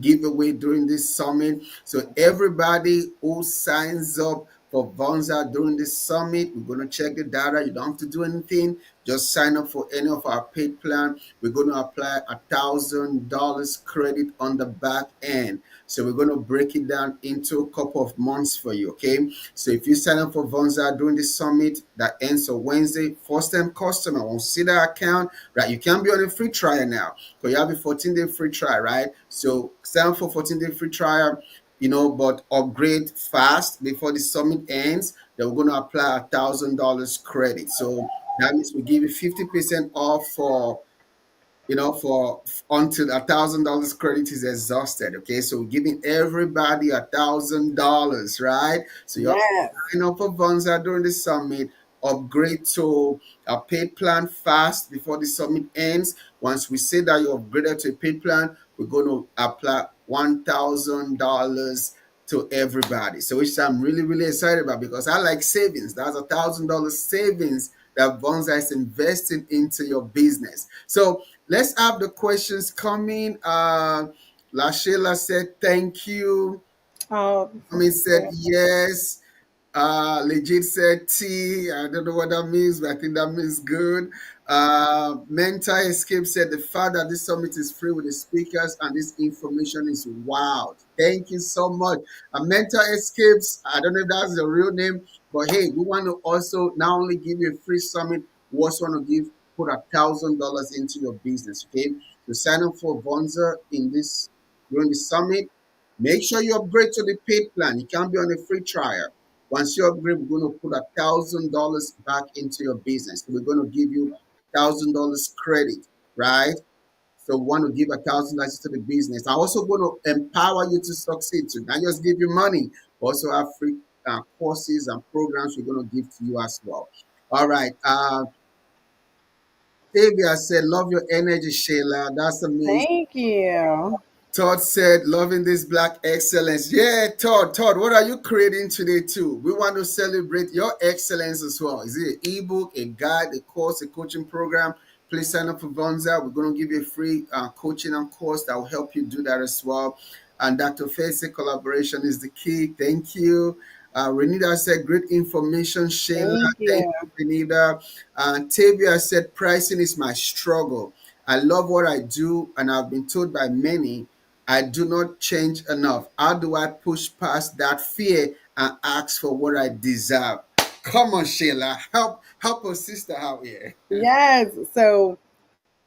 give away during this summit. So everybody who signs up for Vonza during this summit, we're going to check the data. You don't have to do anything. Just sign up for any of our paid plan. We're going to apply $1,000 credit on the back end. So we're going to break it down into a couple of months for you. Okay. So if you sign up for Vonza during the summit that ends on Wednesday, first time customer won't see that account, right? You can be on a free trial now because you have a 14-day free trial, right? So sign up for 14-day free trial, but upgrade fast before the summit ends. Then we're going to apply $1,000 credit. So that means we give you 50% off for for until $1,000 credit is exhausted. Okay, so we're giving everybody $1,000, right? So you have Yes. to sign up for Vonza during the summit, upgrade to a paid plan fast before the summit ends. Once we say that you upgraded to a paid plan, we're going to apply $1,000 to everybody. So which I'm really, really excited about because I like savings. That's $1,000 savings that Vonza is investing into your business. So let's have the questions coming. Lashela said thank you. Oh, Tommy said yes. Legit said T. I don't know what that means, but I think that means good. Mental Escape said the fact that this summit is free with the speakers and this information is wild. Thank you so much. Mental Escapes, I don't know if that's the real name, but hey, we want to also not only give you a free summit, we also want to put $1,000 into your business. Okay, to sign up for Vonza in this during the summit, make sure you upgrade to the paid plan. You can't be on a free trial. Once you upgrade, we're going to put $1,000 back into your business. So we're going to give you $1,000 credit, right? So we want to give $1,000 to the business. I'm also going to empower you to succeed. To not just give you money, but also have free courses and programs we're going to give to you as well. All right. Tavia said, "Love your energy, Shayla. That's amazing." thank you. Todd said, loving this black excellence. Yeah, Todd, what are you creating today too? We want to celebrate your excellence as well. Is it an ebook, a guide, a course, a coaching program? Please sign up for Vonza. We're going to give you a free coaching and course that will help you do that as well. And Dr. Faye said, collaboration is the key. Thank you. Renita said, great information, Shayla. Thank Thank you. you, Renita. Tavia said, pricing is my struggle. I love what I do, and I've been told by many I do not change enough. How do I push past that fear and ask for what I deserve? Come on, Sheila. Help a sister out here. Yes. So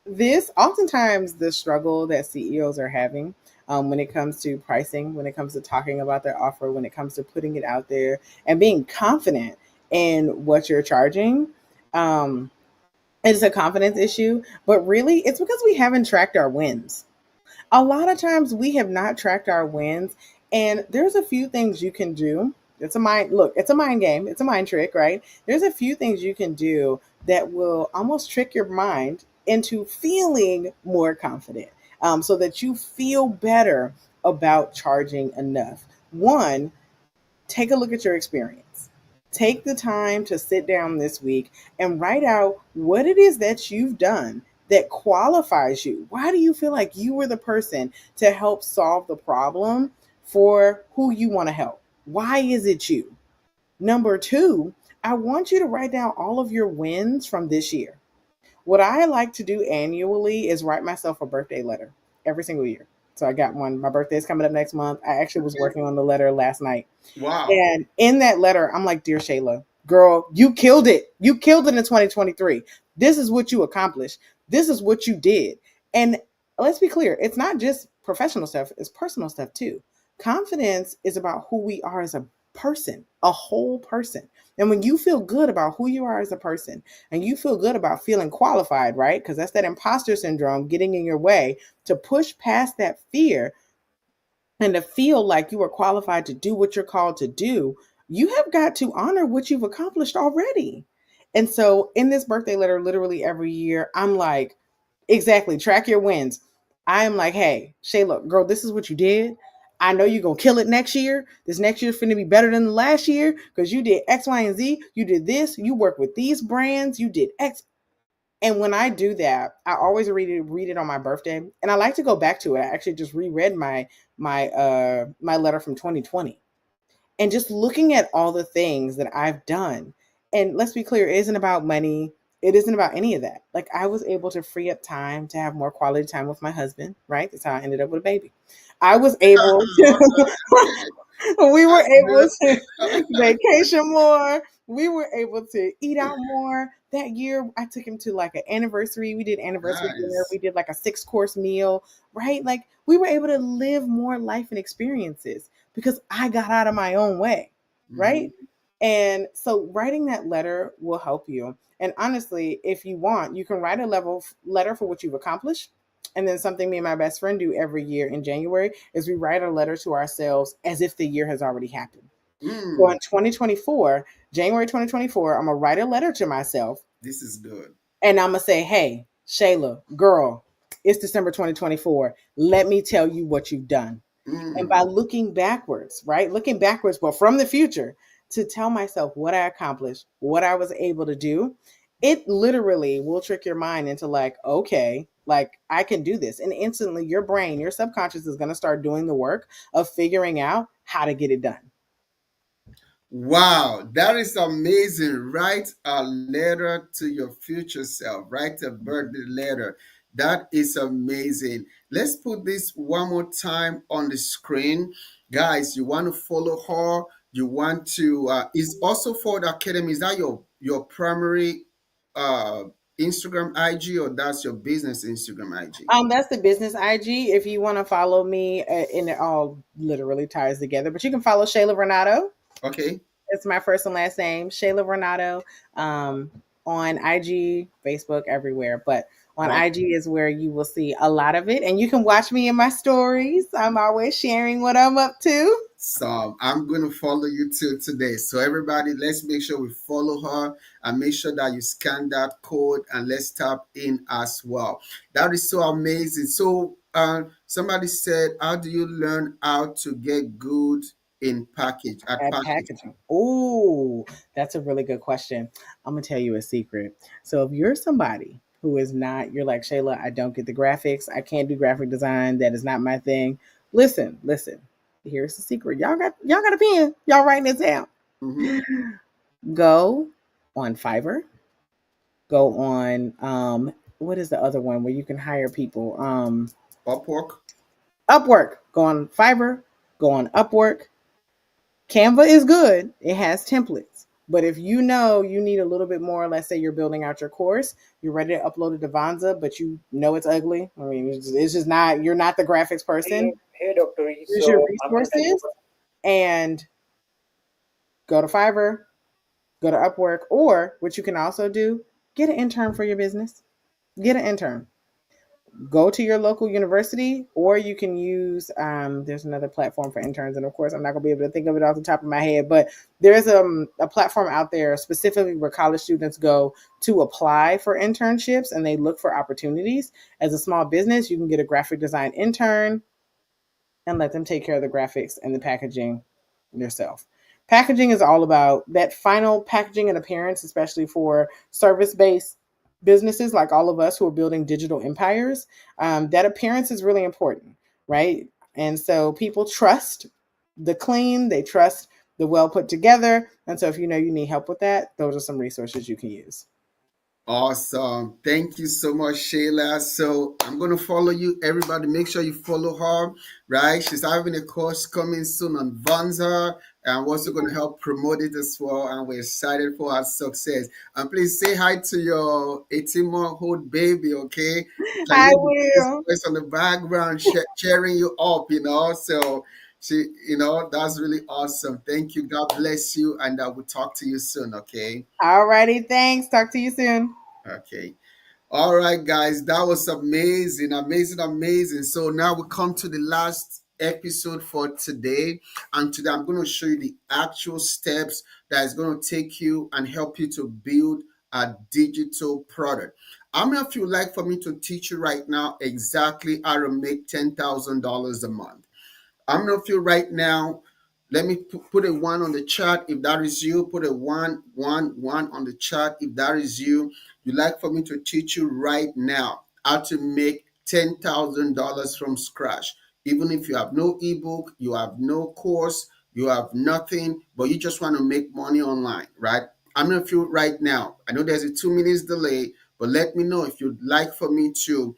this oftentimes the struggle that CEOs are having when it comes to pricing, when it comes to talking about their offer, when it comes to putting it out there and being confident in what you're charging. Um, it's a confidence issue, but really it's because we haven't tracked our wins. A lot of times we have not tracked our wins, and there's a few things you can do. It's a mind game, it's a mind trick, right? There's a few things you can do that will almost trick your mind into feeling more confident, so that you feel better about charging enough. One, take a look at your experience. Take the time to sit down this week and write out what it is that you've done that qualifies you. Why do you feel like you were the person to help solve the problem for who you want to help? Why is it you? Number two, I want you to write down all of your wins from this year. What I like to do annually is write myself a birthday letter every single year. So I got one. My birthday is coming up next month. I actually was working on the letter last night. Wow. And in that letter, I'm like, Dear Shayla, girl, you killed it. You killed it in 2023. This is what you accomplished. This is what you did. And let's be clear, it's not just professional stuff, it's personal stuff too. Confidence is about who we are as a person, a whole person. And when you feel good about who you are as a person and you feel good about feeling qualified, right? Because that's that imposter syndrome getting in your way to push past that fear and to feel like you are qualified to do what you're called to do, you have got to honor what you've accomplished already. And so in this birthday letter, literally every year, I'm like, exactly, track your wins. I am like, hey, Shayla, girl, this is what you did. I know you're gonna kill it next year. This next year's gonna be better than the last year because you did X, Y, and Z. You did this. You work with these brands. You did X. And when I do that, I always read it on my birthday, and I like to go back to it. I actually just reread my letter from 2020, and just looking at all the things that I've done. And let's be clear, it isn't about money. It isn't about any of that. Like I was able to free up time to have more quality time with my husband, right? That's how I ended up with a baby. I was able All to right. Okay. we were That's able to good. vacation more. We were able to eat out more. That year, I took him to like an anniversary. We did anniversary dinner. Nice. We did like a 6 course meal, right? Like we were able to live more life and experiences because I got out of my own way, Mhm. right? And so writing that letter will help you. And honestly, if you want, you can write a letter for what you've accomplished. And then something me and my best friend do every year in January is we write a letter to ourselves as if the year has already happened. So Mm, in 2024, January 2024, I'm going to write a letter to myself this is good. and I'm going to say, hey, Shayla, girl, it's December 2024. Let me tell you what you've done. And by Mm. looking backwards, right? Looking backwards, but from the future to tell myself what I accomplished, what I was able to do, it literally will trick your mind into like, okay, like I can do this. And instantly your brain, your subconscious is going to start doing the work of figuring out how to get it done. Wow, that is amazing. Write a letter to your future self. Write a birthday letter. That is amazing. Let's put this one more time on the screen. Guys, you want to follow her. You want to is also for the academy. Is that your primary uh Instagram IG, or that's your business Instagram IG? That's the business IG. If you want to follow me, and it all literally ties together, but you can follow Shayla Renato. Okay. It's my first and last name, Shayla Renato, um, on IG, Facebook, everywhere. But on IG is where you will see a lot of it. And you can watch me in my stories. I'm always sharing what I'm up to. So I'm going to follow you too today. So everybody, let's make sure we follow her and make sure that you scan that code and let's tap in as well. That is so amazing. So somebody said, how do you learn how to get good in package at At package? packaging. Oh, that's a really good question. I'm going to tell you a secret. So if you're somebody who is not, you're like, Shayla, I don't get the graphics. I can't do graphic design. That is not my thing. Listen, listen. Here's the secret. Y'all got a pen. Y'all writing this down. Mm-hmm. Go on Fiverr. Go on what is the other one where you can hire people? Upwork. Upwork. Go on Fiverr. Go on Upwork. Canva is good. It has templates. But if you know you need a little bit more, let's say you're building out your course, you're ready to upload it to Vonza, but you know it's ugly. I mean, it's just not, you're not the graphics person. Hey, Dr. E. Use your So I'm going to tell you resources and go to Fiverr, go to Upwork, or what you can also do, get an intern for your business. Get an intern. Go to your local university, or you can use there's another platform for interns, and of course I'm not going to be able to think of it off the top of my head, but there's a platform out there specifically where college students go to apply for internships and they look for opportunities. As a small business, you can get a graphic design intern and let them take care of the graphics and the packaging yourself. Packaging is all about that final packaging and appearance, especially for service based businesses like all of us who are building digital empires. That appearance is really important, right? And so people trust the clean, they trust the well put together. And so if you know you need help with that, those are some resources you can use. Awesome. Thank you so much, Shayla. So I'm going to follow you. Everybody, make sure you follow her, right? She's having a course coming soon on Vonza, and we're also going to help promote it as well. And we're excited for her success. And please say hi to your 18-month-old baby, okay? You can I hear the will. voice on the background cheering you up, So that's really awesome. Thank you. God bless you. And I will talk to you soon, okay? All righty. Thanks. Talk to you soon. Okay. All right, guys, that was amazing, amazing, amazing. So now we come to the last episode for today. And today I'm going to show you the actual steps that is going to take you and help you to build a digital product. How many of you would like for me to teach you right now exactly how to make $10,000 a month? I'm gonna feel right now. Let me put a one on the chat if that is you. Put a one on the chat if that is you. You like for me to teach you right now how to make $10,000 from scratch. Even if you have no ebook, you have no course, you have nothing, but you just want to make money online, right? I'm gonna feel right now. I know there's a 2 minutes delay, but let me know if you'd like for me to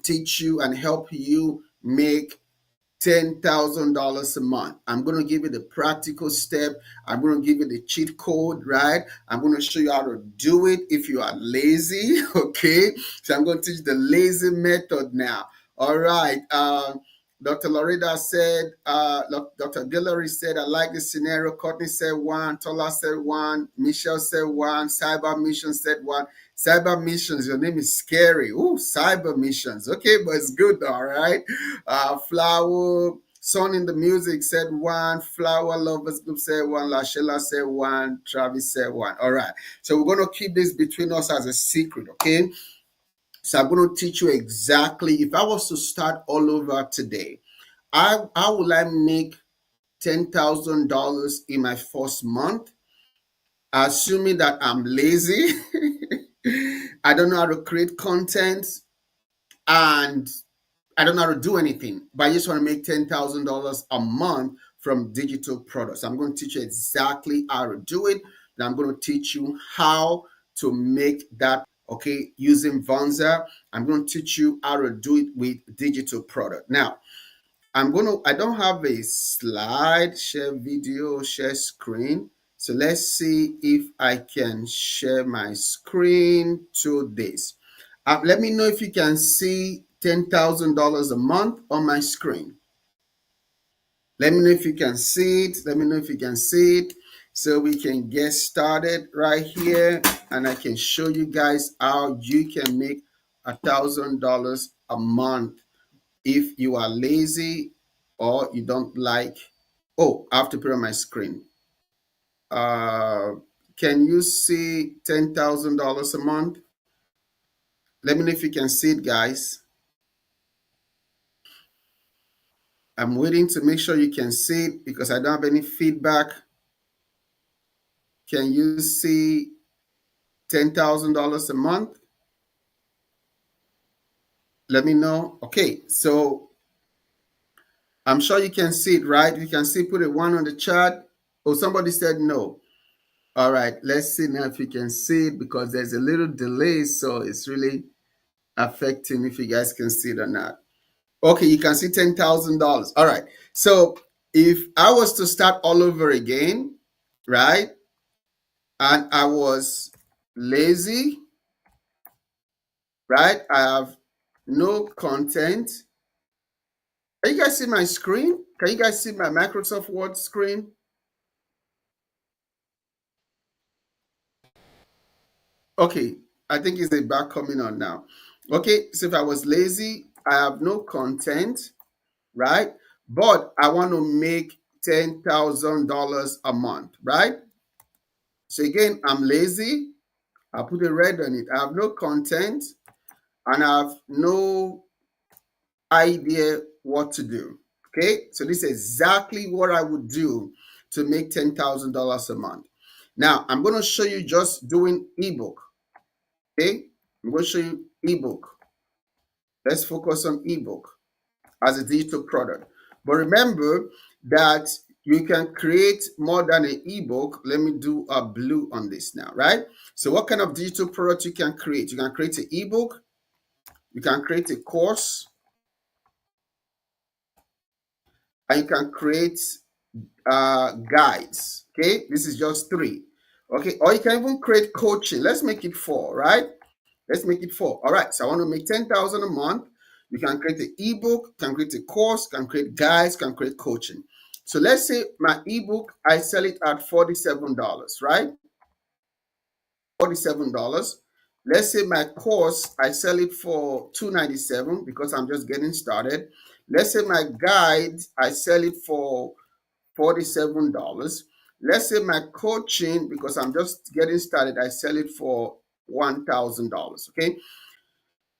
teach you and help you make $10,000 a month. I'm going to give you the practical step. I'm going to give you the cheat code, right? I'm going to show you how to do it if you are lazy, okay? So I'm going to teach the lazy method now. All right. Dr. Loretta said, Dr. Guillory said, I like the scenario. Courtney said one. Tola said one. Michelle said one. Cyber Mission said one. Cyber Missions, your name is scary. Ooh, Cyber Missions. Okay, but it's good, all right. Flower, Son in the Music said one. Flower Lovers Group said one. Lashela said one. Travis said one. All right. So we're going to keep this between us as a secret, okay? So I'm going to teach you exactly. If I was to start all over today, how will I make $10,000 in my first month? Assuming that I'm lazy, I don't know how to create content, and I don't know how to do anything, but I just want to make $10,000 a month from digital products. I'm going to teach you exactly how to do it. And I'm going to teach you how to make that, okay, using Vonza. I'm going to teach you how to do it with digital product. Now, I don't have a slide, share video, share screen. So let's see if I can share my screen to this. Let me know if you can see $10,000 a month on my screen. Let me know if you can see it. Let me know if you can see it so we can get started right here, and I can show you guys how you can make $1,000 a month if you are lazy or you don't like. Oh, I have to put on my screen. Uh, can you see $10,000 a month? Let me know if you can see it, guys. I'm waiting to make sure you can see it because I don't have any feedback. Can you see $10,000 a month? Let me know. Okay, so I'm sure you can see it, right? You can see, put a one on the chat. Oh, somebody said no. All right, let's see now if you can see it because there's a little delay, so it's really affecting if you guys can see it or not. Okay, you can see $10,000. All right, so if I was to start all over again, right, and I was lazy, right, I have no content. Can you guys see my screen? Can you guys see my Microsoft Word screen? Okay, I think it's a back coming on now. Okay, so if I was lazy, I have no content, right? But I want to make $10,000 a month, right? So again, I'm lazy. I put a red on it. I have no content and I have no idea what to do. Okay, so this is exactly what I would do to make $10,000 a month. Now, I'm going to show you just doing ebook. Okay, I'm going to show you ebook. Let's focus on ebook as a digital product. But remember that you can create more than an ebook. Let me do a blue on this now, right? So what kind of digital product you can create? You can create an ebook, you can create a course, and you can create guides. Okay, this is just three. Okay, or you can even create coaching. Let's make it four, right? Let's make it four. All right, so I want to make 10,000 a month. You can create an ebook, can create a course, can create guides, can create coaching. So let's say my ebook, I sell it at $47, right? $47. Let's say my course, I sell it for $297 because I'm just getting started. Let's say my guide, I sell it for $47. Let's say my coaching, because I'm just getting started, I sell it for $1,000. Okay.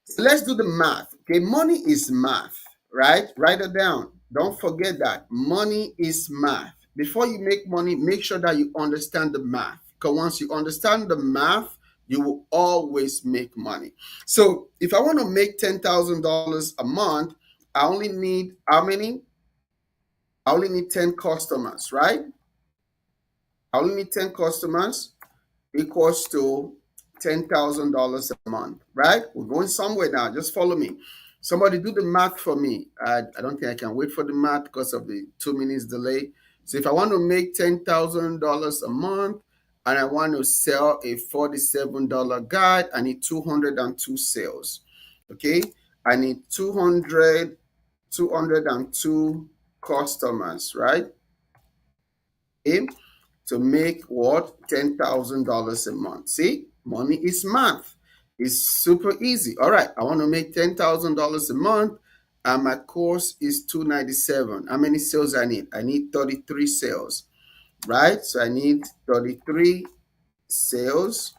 So let's do the math. Okay, money is math, right? Write it down. Don't forget that money is math. Before you make money, make sure that you understand the math. Because once you understand the math, you will always make money. So if I want to make $10,000 a month, I only need how many? I only need 10 customers, right? I only need 10 customers equals to $10,000 a month, right? We're going somewhere now. Just follow me. Somebody do the math for me. I don't think I can wait for the math because of the 2 minutes delay. So if I want to make $10,000 a month and I want to sell a $47 guide, I need 202 sales. Okay, I need 200 202 customers, right? Okay, to make what? $10,000 a month. See, money is math. It's super easy. All right, I want to make $10,000 a month, and my course is 297. How many sales I need? I need 33 sales, right? So I need 33 sales,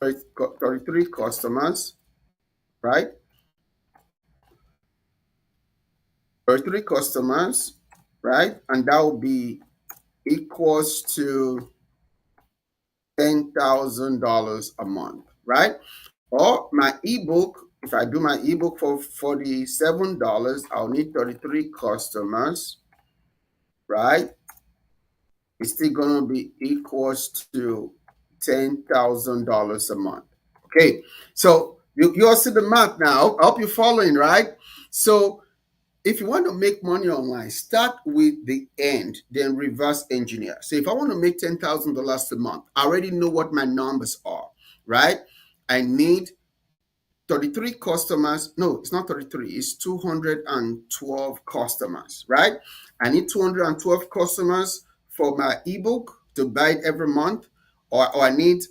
33 customers, right? 33 customers, right? And that will be equals to $10,000 a month, right? Or my ebook, if I do my ebook for $47, I'll need 33 customers, right? It's still going to be equals to $10,000 a month. Okay, so you all see the math now. I hope you're following, right? So if you want to make money online, start with the end, then reverse engineer. So if I want to make $10,000 a month, I already know what my numbers are, right? I need 33 customers. No, it's not 33, it's 212 customers, right? I need 212 customers for my ebook to buy it every month, or I need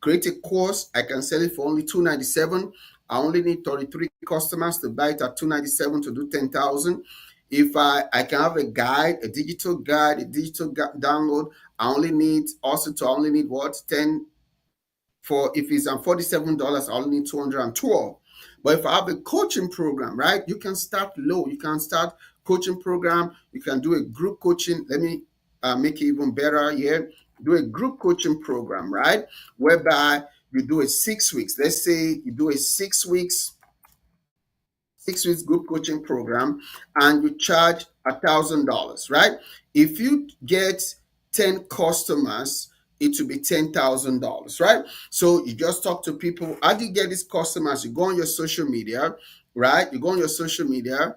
create a course. I can sell it for only 297. I only need 33 customers to buy it at 297 to do 10,000. If I can have a guide, a digital guide, a digital download, I only need what? 10. For if it's $47, I only need 212. But if I have a coaching program, right, you can start low. You can start coaching program. You can do a group coaching. Let me make it even better here. Do a group coaching program, right, whereby you do it 6 weeks. Let's say you do a 6 weeks group coaching program, and you charge $1,000, right? If you get 10 customers, it will be $10,000, right? So you just talk to people. How do you get these customers? You go on your social media, right? You go on your social media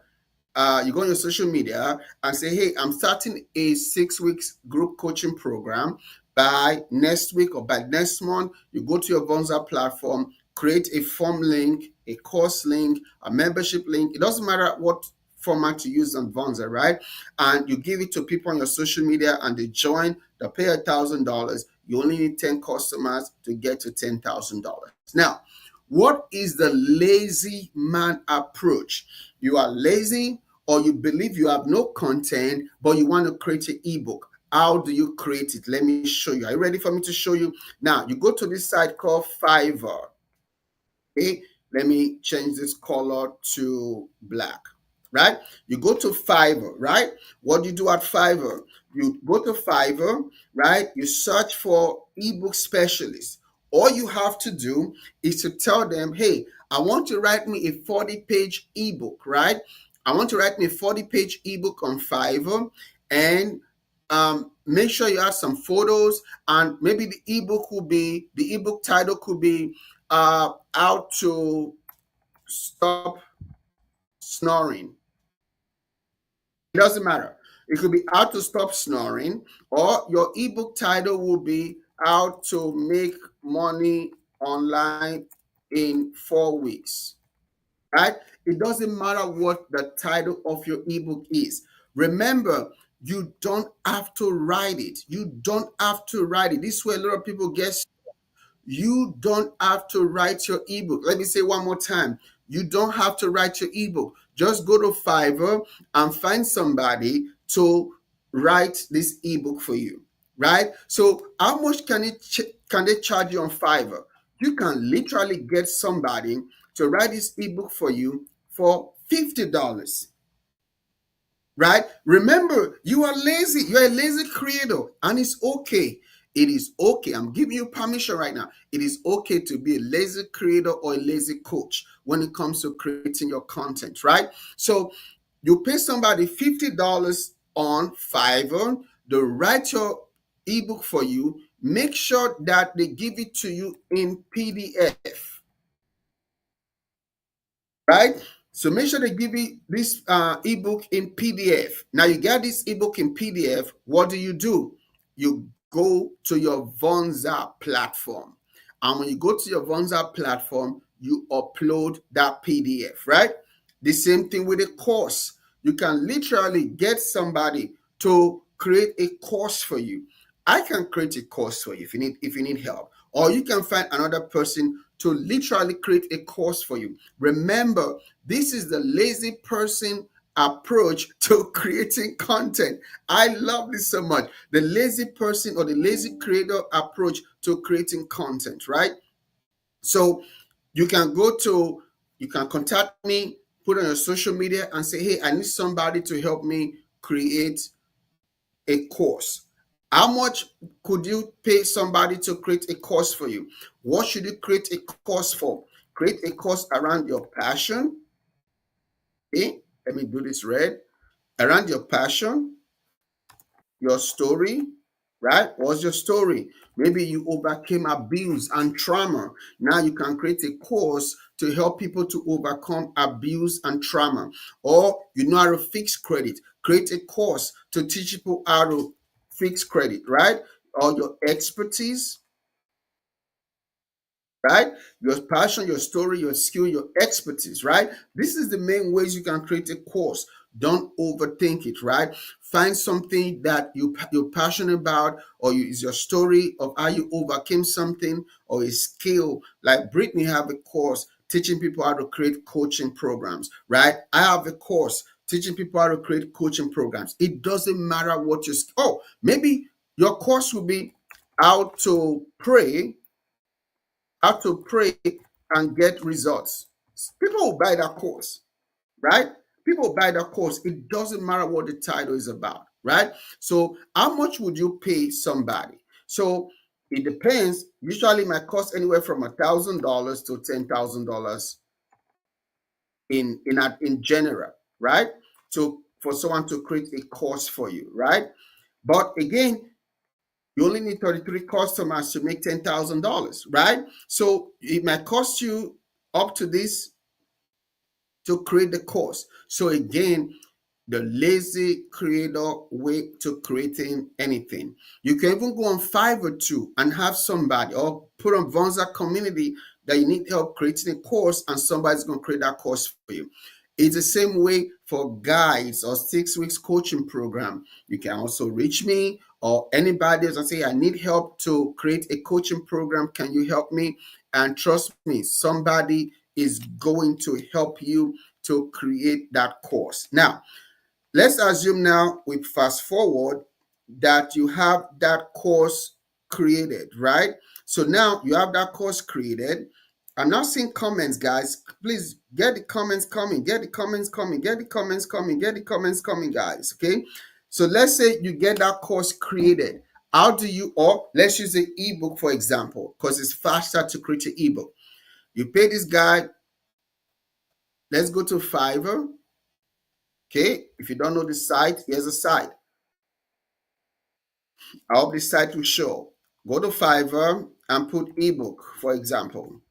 and say, hey, I'm starting a 6 weeks group coaching program. By next week or by next month, you go to your Vonza platform, create a form link, a course link, a membership link. It doesn't matter what format you use on Vonza, right? And you give it to people on your social media and they join, they pay $1,000. You only need 10 customers to get to $10,000. Now, what is the lazy man approach? You are lazy, or you believe you have no content, but you want to create an ebook. How do you create it? Let me show you. Are you ready for me to show you? Now, you go to this site called Fiverr. Okay, let me change this color to black, right? You go to Fiverr, right? What do you do at Fiverr? You go to Fiverr, right? You search for ebook specialists. All you have to do is to tell them, hey, I want to write me a 40-page ebook, right? I want to write me a 40-page ebook on Fiverr, and make sure you have some photos, and maybe the ebook title could be how to stop snoring. It doesn't matter. It could be how to stop snoring, or your ebook title will be how to make money online in 4 weeks. Right? It doesn't matter what the title of your ebook is. Remember, you don't have to write it. You don't have to write it. This is where a lot of people get. You don't have to write your ebook. Let me say one more time. You don't have to write your ebook. Just go to Fiverr and find somebody to write this ebook for you, right? So how much can they charge you on Fiverr? You can literally get somebody to write this ebook for you for $50. Right? Remember, you are lazy. You're a lazy creator, and it's okay. It is okay. I'm giving you permission right now. It is okay to be a lazy creator or a lazy coach when it comes to creating your content, right? So you pay somebody $50 on Fiverr to write your ebook for you. Make sure that they give it to you in PDF, right? So make sure they give you this ebook in PDF. Now you get this ebook in PDF. What do? You go to your Vonza platform. And when you go to your Vonza platform, you upload that PDF, right? The same thing with a course. You can literally get somebody to create a course for you. I can create a course for you if you need help, or you can find another person to literally create a course for you. Remember, this is the lazy person approach to creating content. I love this so much. The lazy person or the lazy creator approach to creating content, right? So you can you can contact me, put on your social media and say, hey, I need somebody to help me create a course. How much could you pay somebody to create a course for you? What should you create a course for? Create a course around your passion. Okay, let me do this red. Around your passion, your story, right? What's your story? Maybe you overcame abuse and trauma. Now you can create a course to help people to overcome abuse and trauma. Or you know how to fix credit. Create a course to teach people how to fix credit, right? Or your expertise, right? Your passion, your story, your skill, your expertise, right? This is the main ways you can create a course. Don't overthink it, right? Find something that you're passionate about, or is your story of how you overcame something, or a skill. Like Brittany have a course teaching people how to create coaching programs, right? I have a course teaching people how to create coaching programs. It doesn't matter what your maybe your course will be how to pray, and get results. People will buy that course, right? People will buy that course. It doesn't matter what the title is about, right? So, how much would you pay somebody? So, it depends. Usually, it might cost anywhere from $1,000 to $10,000 in general, right? So, for someone to create a course for you, right? But again, you only need 33 customers to make $10,000, right? So it might cost you up to this to create the course. So again, the lazy creator way to creating anything. You can even go on Fiverr too and have somebody, or put on Vonza community that you need help creating a course, and somebody's going to create that course for you. It's the same way for guides or 6 weeks coaching program. You can also reach me or anybody else and say, I need help to create a coaching program. Can you help me? And trust me, somebody is going to help you to create that course. Now, let's assume now we fast forward that you have that course created, right? So now you have that course created. I'm not seeing comments, guys. Please get the comments coming, get the comments coming, get the comments coming, get the comments coming, guys. Okay. So let's say you get that course created. How do you, or let's use the ebook for example, because it's faster to create an ebook. You pay this guy. Let's go to Fiverr. Okay. If you don't know the site, here's a site. I hope this site will show. Go to Fiverr and put ebook, for example,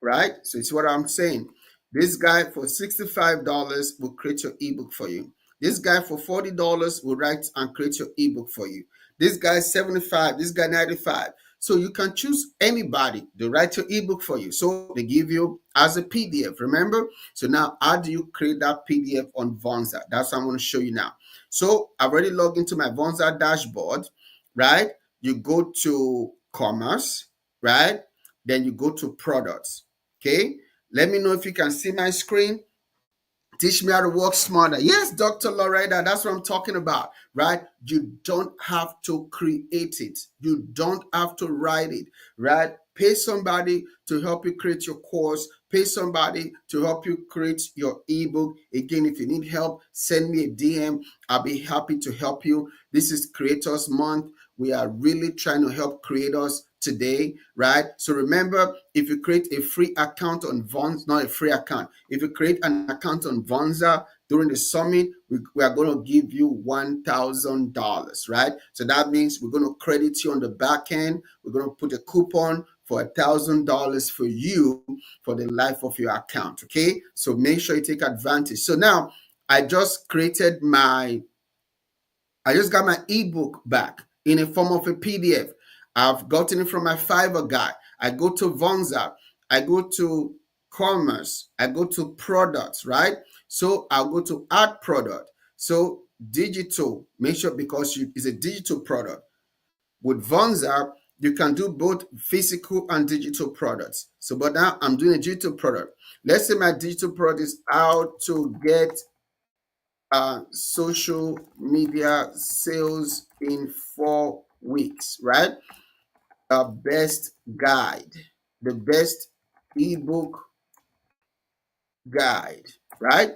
right? So it's what I'm saying. This guy for $65 will create your ebook for you. This guy for $40 will write and create your ebook for you. This guy 75, this guy 95. So you can choose anybody to write your ebook for you. So they give you as a PDF, remember? So now how do you create that PDF on Vonza? That's what I'm going to show you now. So I've already logged into my Vonza dashboard, right? You go to commerce, right? Then you go to products. Okay. Let me know if you can see my screen. Teach me how to work smarter. Yes, Dr. Loretta, that's what I'm talking about, right? You don't have to create it. You don't have to write it, right? Pay somebody to help you create your course. Pay somebody to help you create your ebook. Again, if you need help, send me a DM. I'll be happy to help you. This is Creators Month. We are really trying to help creators today, right? So remember, if you create a free account on Vonza, not a free account, if you create an account on Vonza during the summit, we are going to give you $1,000, right? So that means we're going to credit you on the back end. We're going to put a coupon for $1,000 for you for the life of your account, okay? So make sure you take advantage. So now I just got my ebook back in a form of a PDF. I've gotten it from my Fiverr guy. I go to Vonza. I go to commerce. I go to products, right? So I'll go to add product. So digital, make sure because it's a digital product. With Vonza, you can do both physical and digital products. So, but now I'm doing a digital product. Let's say my digital product is how to get social media sales in 4 weeks, right? A best guide, the best ebook guide, right?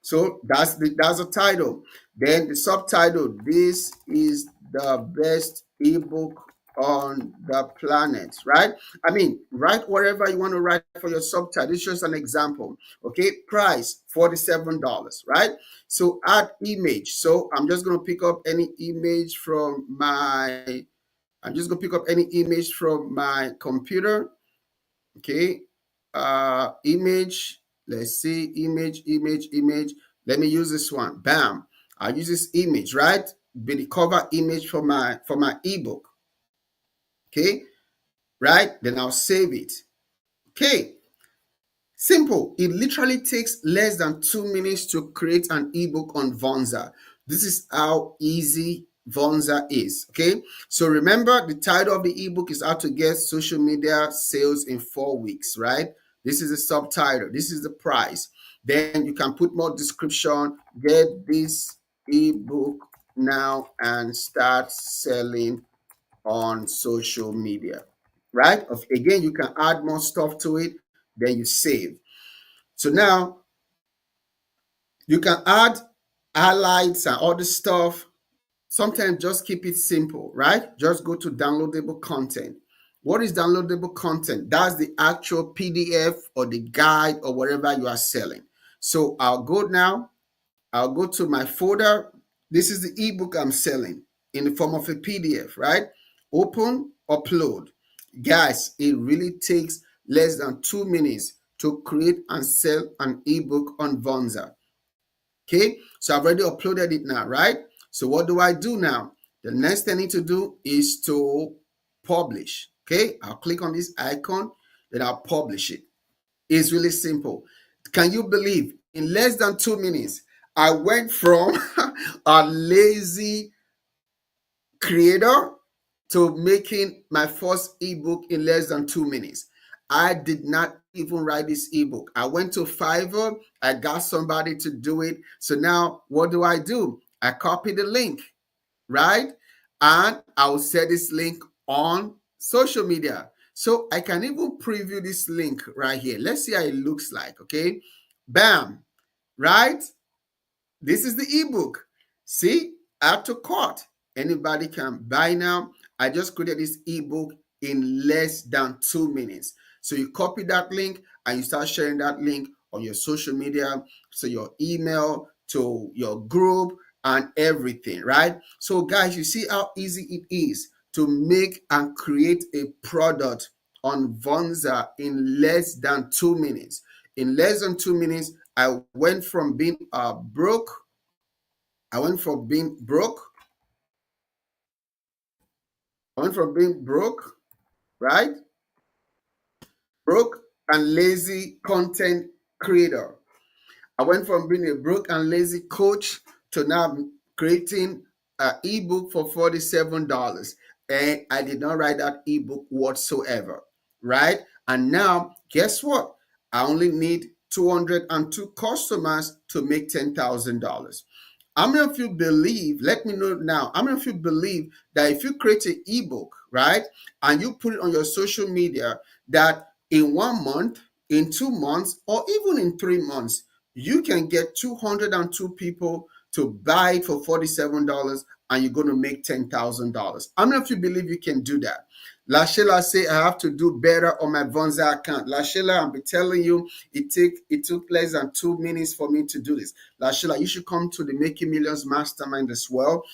So that's the title. Then the subtitle, this is the best ebook on the planet, right? I mean, write whatever you want to write for your subtitle. It's just an example. Okay, price $47, right? So add image. So I'm just going to pick up any image from my computer. Okay, image. Let's see, image. Let me use this one. Bam. I use this image, right? Be the cover image for my ebook. Okay, right? Then I'll save it. Okay, simple. It literally takes less than 2 minutes to create an ebook on Vonza. This is how easy Vonza is. Okay, so remember the title of the ebook is how to get social media sales in 4 weeks, right? This is the subtitle. This is the price. Then you can put more description. Get this ebook now and start selling on social media, right? Again, you can add more stuff to it. Then you save. So now you can add highlights and all this stuff. Sometimes just keep it simple, right? Just go to downloadable content. What is downloadable content? That's the actual PDF or the guide or whatever you are selling. So I'll go to my folder. This is the ebook I'm selling in the form of a PDF, right? Open, upload. Guys, it really takes less than 2 minutes to create and sell an ebook on Vonza. Okay, so I've already uploaded it now, right? So what do I do now? The next thing I need to do is to publish. Okay, I'll click on this icon, then I'll publish it. It's really simple. Can you believe in less than 2 minutes, I went from a lazy creator to making my first ebook in less than 2 minutes? I did not even write this ebook. I went to Fiverr, I got somebody to do it. So now what do? I copy the link, right? And I'll set this link on social media. So I can even preview this link right here. Let's see how it looks like, okay? Bam, right? This is the ebook. See, add to cart. Anybody can buy now. I just created this ebook in less than 2 minutes. So you copy that link and you start sharing that link on your social media, so your email, to your group, and everything, right? So, guys, you see how easy it is to make and create a product on Vonza in less than 2 minutes. In less than 2 minutes, I went from being broke. I went from being broke. I went from being broke, right? Broke and lazy content creator. I went from being a broke and lazy coach to now creating an ebook for $47. And I did not write that ebook whatsoever, right? And now, guess what? I only need 202 customers to make $10,000. How many of you believe, let me know now, how many of you believe that if you create an ebook, right, and you put it on your social media, that in 1 month, in 2 months, or even in 3 months, you can get 202 people to buy it for $47 and you're going to make $10,000. How many of you believe you can do that? Lashela say I have to do better on my Vonza account. Lashela, I'm be telling you, it took less than 2 minutes for me to do this. Lashela, you should come to the Making Millions Mastermind as well.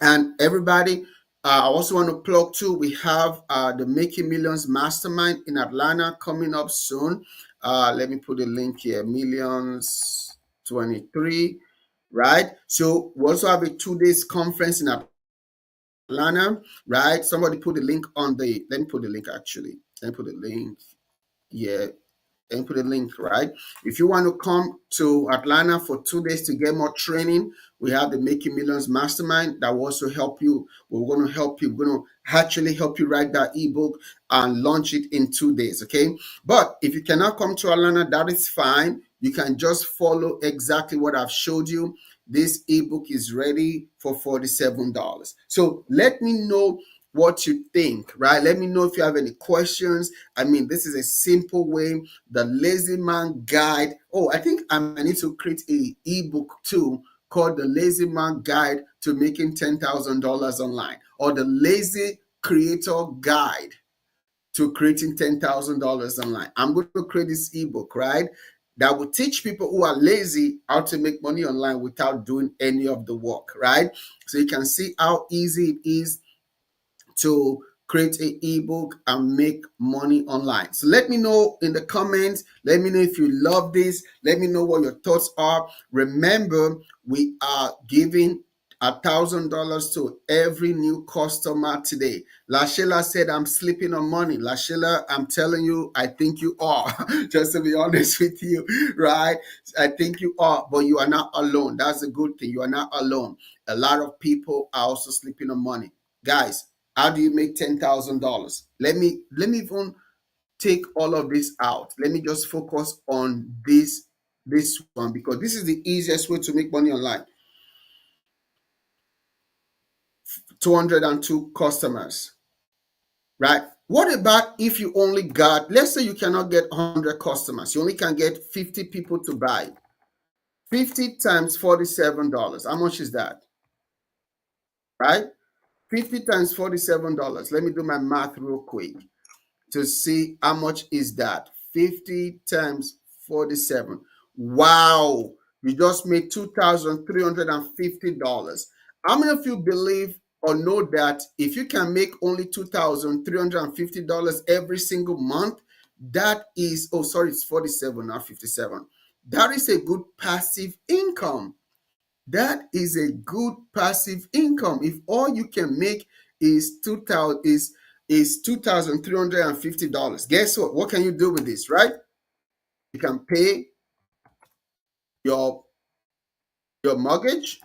And everybody, I also want to plug too, we have the Making Millions Mastermind in Atlanta coming up soon. Let me put a link here, Millions 23, right? So we also have a 2 days conference in Atlanta, right? Somebody put the link on let me put the link actually. Let me put the link. Yeah. and put a link, right? If you want to come to Atlanta for 2 days to get more training, we have the Making Millions Mastermind that will also help you. We're going to help you. We're going to actually help you write that ebook and launch it in 2 days, okay? But if you cannot come to Atlanta, that is fine. You can just follow exactly what I've showed you. This ebook is ready for $47. So let me know what you think, right? Let me know if you have any questions. I mean, this is a simple way. The Lazy Man Guide. Oh, I think I need to create a ebook too called the Lazy Man Guide to Making $10,000 Online, or the Lazy Creator Guide to Creating $10,000 Online. I'm going to create this ebook, right? That will teach people who are lazy how to make money online without doing any of the work, right? So you can see how easy it is to create an ebook and make money online. So let me know in the comments. Let me know if you love this. Let me know what your thoughts are. Remember, we are giving $1,000 to every new customer today. Lashela said, I'm sleeping on money. Lashela, I'm telling you, I think you are. Just to be honest with you, right? I think you are, but you are not alone. That's a good thing. You are not alone. A lot of people are also sleeping on money. Guys, how do you make $10,000? Let me even take all of this out. Let me just focus on this one, because this is the easiest way to make money online. 202 customers, right? What about if you only got, let's say you cannot get 100 customers, you only can get 50 people to buy. 50 times $47. How much is that? Right? 50 times $47. Let me do my math real quick to see how much is that. 50 times 47. Wow, you just made $2,350. How many of you believe or know that if you can make only $2,350 every single month, that is, oh, sorry, it's 47, not 57. That is a good passive income. That is a good passive income. If all you can make is 2000 is $2,350. Guess what? What can you do with this, right? You can pay your mortgage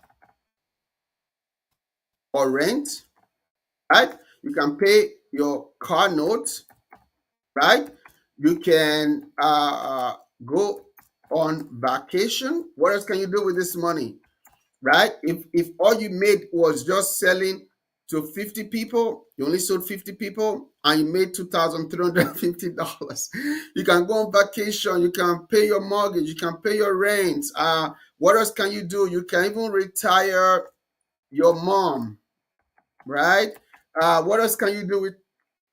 or rent, right? You can pay your car note, right? You can go on vacation. What else can you do with this money? Right? If all you made was just selling to 50 people, you only sold 50 people and you made $2,350. You can go on vacation, you can pay your mortgage, you can pay your rent. What else can you do? You can even retire your mom, right? What else can you do with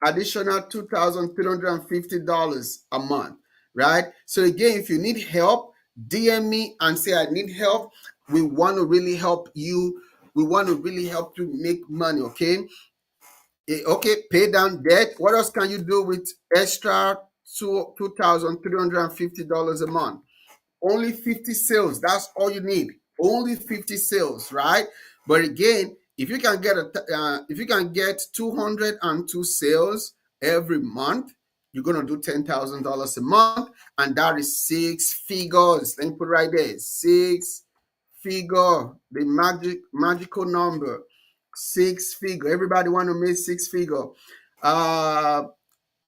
additional $2,350 a month, right? So again, if you need help, DM me and say I need help. We want to really help you. We want to really help you make money, okay? Okay, pay down debt. What else can you do with extra $2,350 a month? Only 50 sales. That's all you need. Only 50 sales, right? But again, if you can get 202 sales every month, you're gonna do $10,000 a month, and that is six figures. Let me put it right there. Six figure, the magical number. Six figure. Everybody want to make six figure. Uh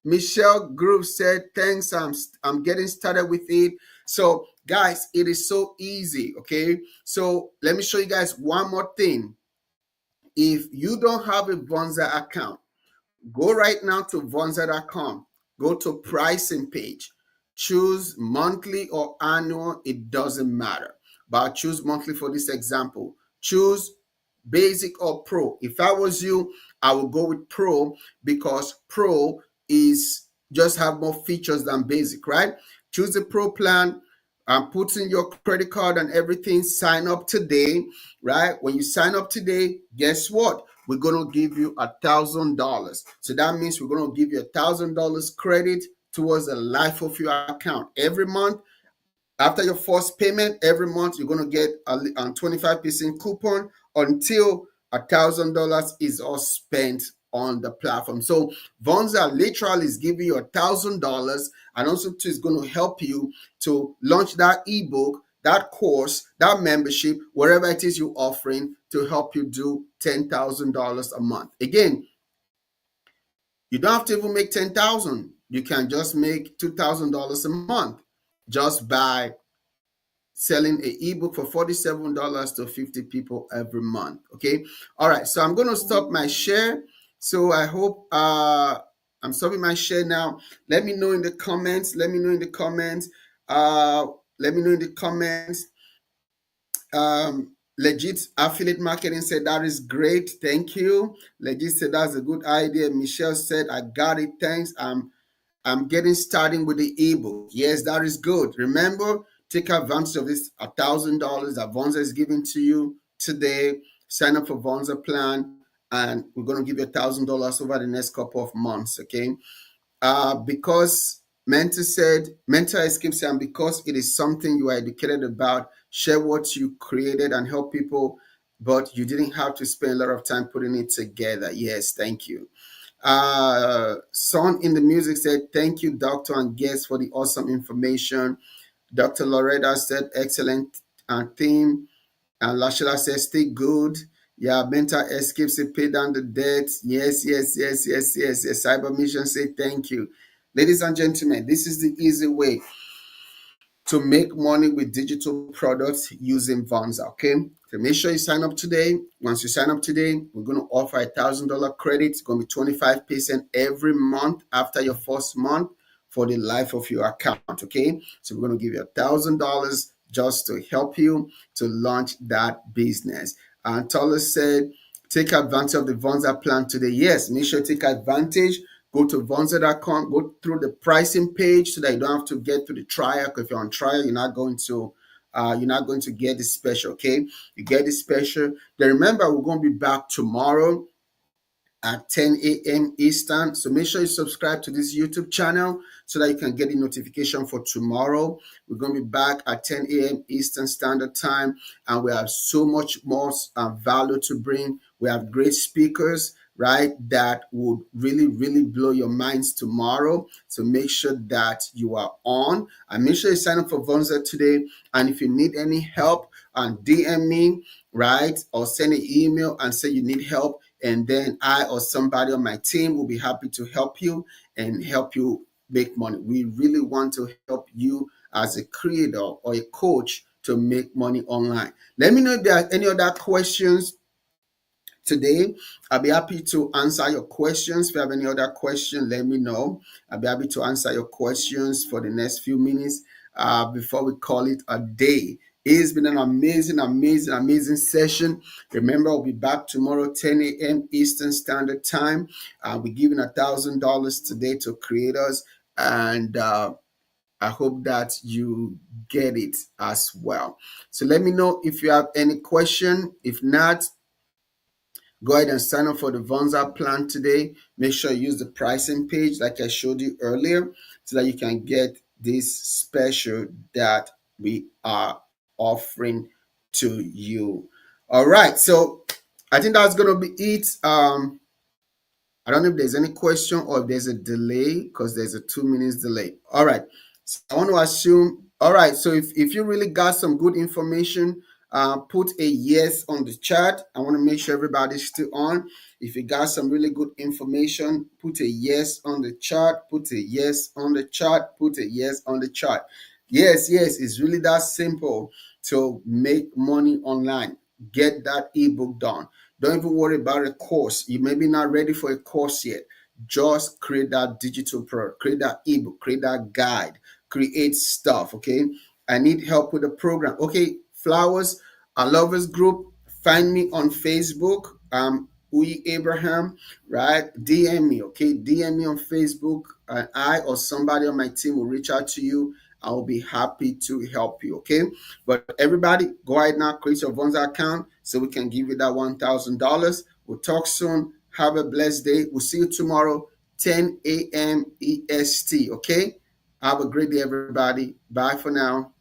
Michelle Groove said, thanks, I'm getting started with it. So guys, it is so easy, okay? So let me show you guys one more thing. If you don't have a Vonza account, go right now to Vonza.com. Go to pricing page. Choose monthly or annual, it doesn't matter. But choose monthly for this example. Choose basic or pro. If I was you, I would go with pro, because pro is just have more features than basic, right? Choose the pro plan and put in your credit card and everything. Sign up today, right? When you sign up today, guess what? We're going to give you $1,000. So that means we're going to give you $1,000 credit towards the life of your account. Every month, after your first payment, every month, you're going to get a 25% coupon until $1,000 is all spent on the platform. So Vonza literally is giving you $1,000, and also too is going to help you to launch that ebook, that course, that membership, wherever it is you're offering, to help you do $10,000 a month. Again, you don't have to even make 10,000. You can just make $2,000 a month just by selling a ebook for $47 to 50 people every month. Okay. All right. So I'm going to stop my share. So I hope I'm stopping my share now. Let me know in the comments. Let me know in the comments. Let me know in the comments. Legit affiliate marketing said that is great. Thank you. Legit said that's a good idea. Michelle said I got it. Thanks. I'm getting started with the ebook. Yes, that is good. Remember, take advantage of this $1,000 that Vonza is giving to you today. Sign up for Vonza plan, and we're going to give you $1,000 over the next couple of months. Okay, because mentor escapes, and because it is something you are educated about, share what you created and help people, but you didn't have to spend a lot of time putting it together. Yes, thank you. Son in the music said, thank you, doctor and guest, for the awesome information. Dr. Loretta said, excellent theme. And Lashela says, stay good. Yeah, mental escapes, say, pay down the debt. Yes, yes, yes, yes, yes, yes. Cyber Mission say, thank you. Ladies and gentlemen, this is the easy way to make money with digital products using Vonza. Okay, so make sure you sign up today. Once you sign up today, we're going to offer $1,000 credit. It's going to be 25% every month after your first month for the life of your account. Okay, so we're going to give you $1,000 just to help you to launch that business. And Tola said, take advantage of the Vonza plan today. Yes, make sure you take advantage. Go to Vonza.com, go through the pricing page so that you don't have to get through the trial. Because if you're on trial, you're not going to get the special. Okay, you get the special. Then remember, we're going to be back tomorrow at 10 a.m. Eastern. So make sure you subscribe to this YouTube channel so that you can get the notification for tomorrow. We're going to be back at 10 a.m. Eastern Standard Time, and we have so much more value to bring. We have great speakers, right, that would really, really blow your minds tomorrow. So make sure that you are on, and make sure you sign up for Vonza today. And if you need any help, DM me, right, or send an email and say you need help, and then I or somebody on my team will be happy to help you and help you make money. We really want to help you as a creator or a coach to make money online. Let me know if there are any other questions today. I'll be happy to answer your questions. If you have any other question, let me know. I'll be happy to answer your questions for the next few minutes before we call it a day. It's been an amazing, amazing, amazing session. Remember, I'll be back tomorrow, 10 a.m. Eastern Standard Time. We're giving $1,000 today to creators, and I hope that you get it as well. So let me know if you have any question. If not, go ahead and sign up for the Vonza plan today. Make sure you use the pricing page like I showed you earlier so that you can get this special that we are offering to you. All right. So I think that's going to be it. I don't know if there's any question or if there's a delay because there's a 2 minutes delay. All right. So I want to assume, all right. So if you really got some good information, put a yes on the chat. I want to make sure everybody's still on. If you got some really good information, put a yes on the chat. Put a yes on the chat. Put a yes on the chat. Yes, yes. It's really that simple to make money online. Get that ebook done. Don't even worry about a course. You may be not ready for a course yet. Just create that digital product, create that ebook, create that guide, create stuff. Okay. I need help with the program. Okay, Flowers, a lovers group. Find me on Facebook. Uyi Abraham, right? DM me, okay? DM me on Facebook, and I or somebody on my team will reach out to you. I will be happy to help you, okay? But everybody, go ahead now, create your Vonza account so we can give you that $1,000. We'll talk soon. Have a blessed day. We'll see you tomorrow, 10 a.m. EST, okay? Have a great day, everybody. Bye for now.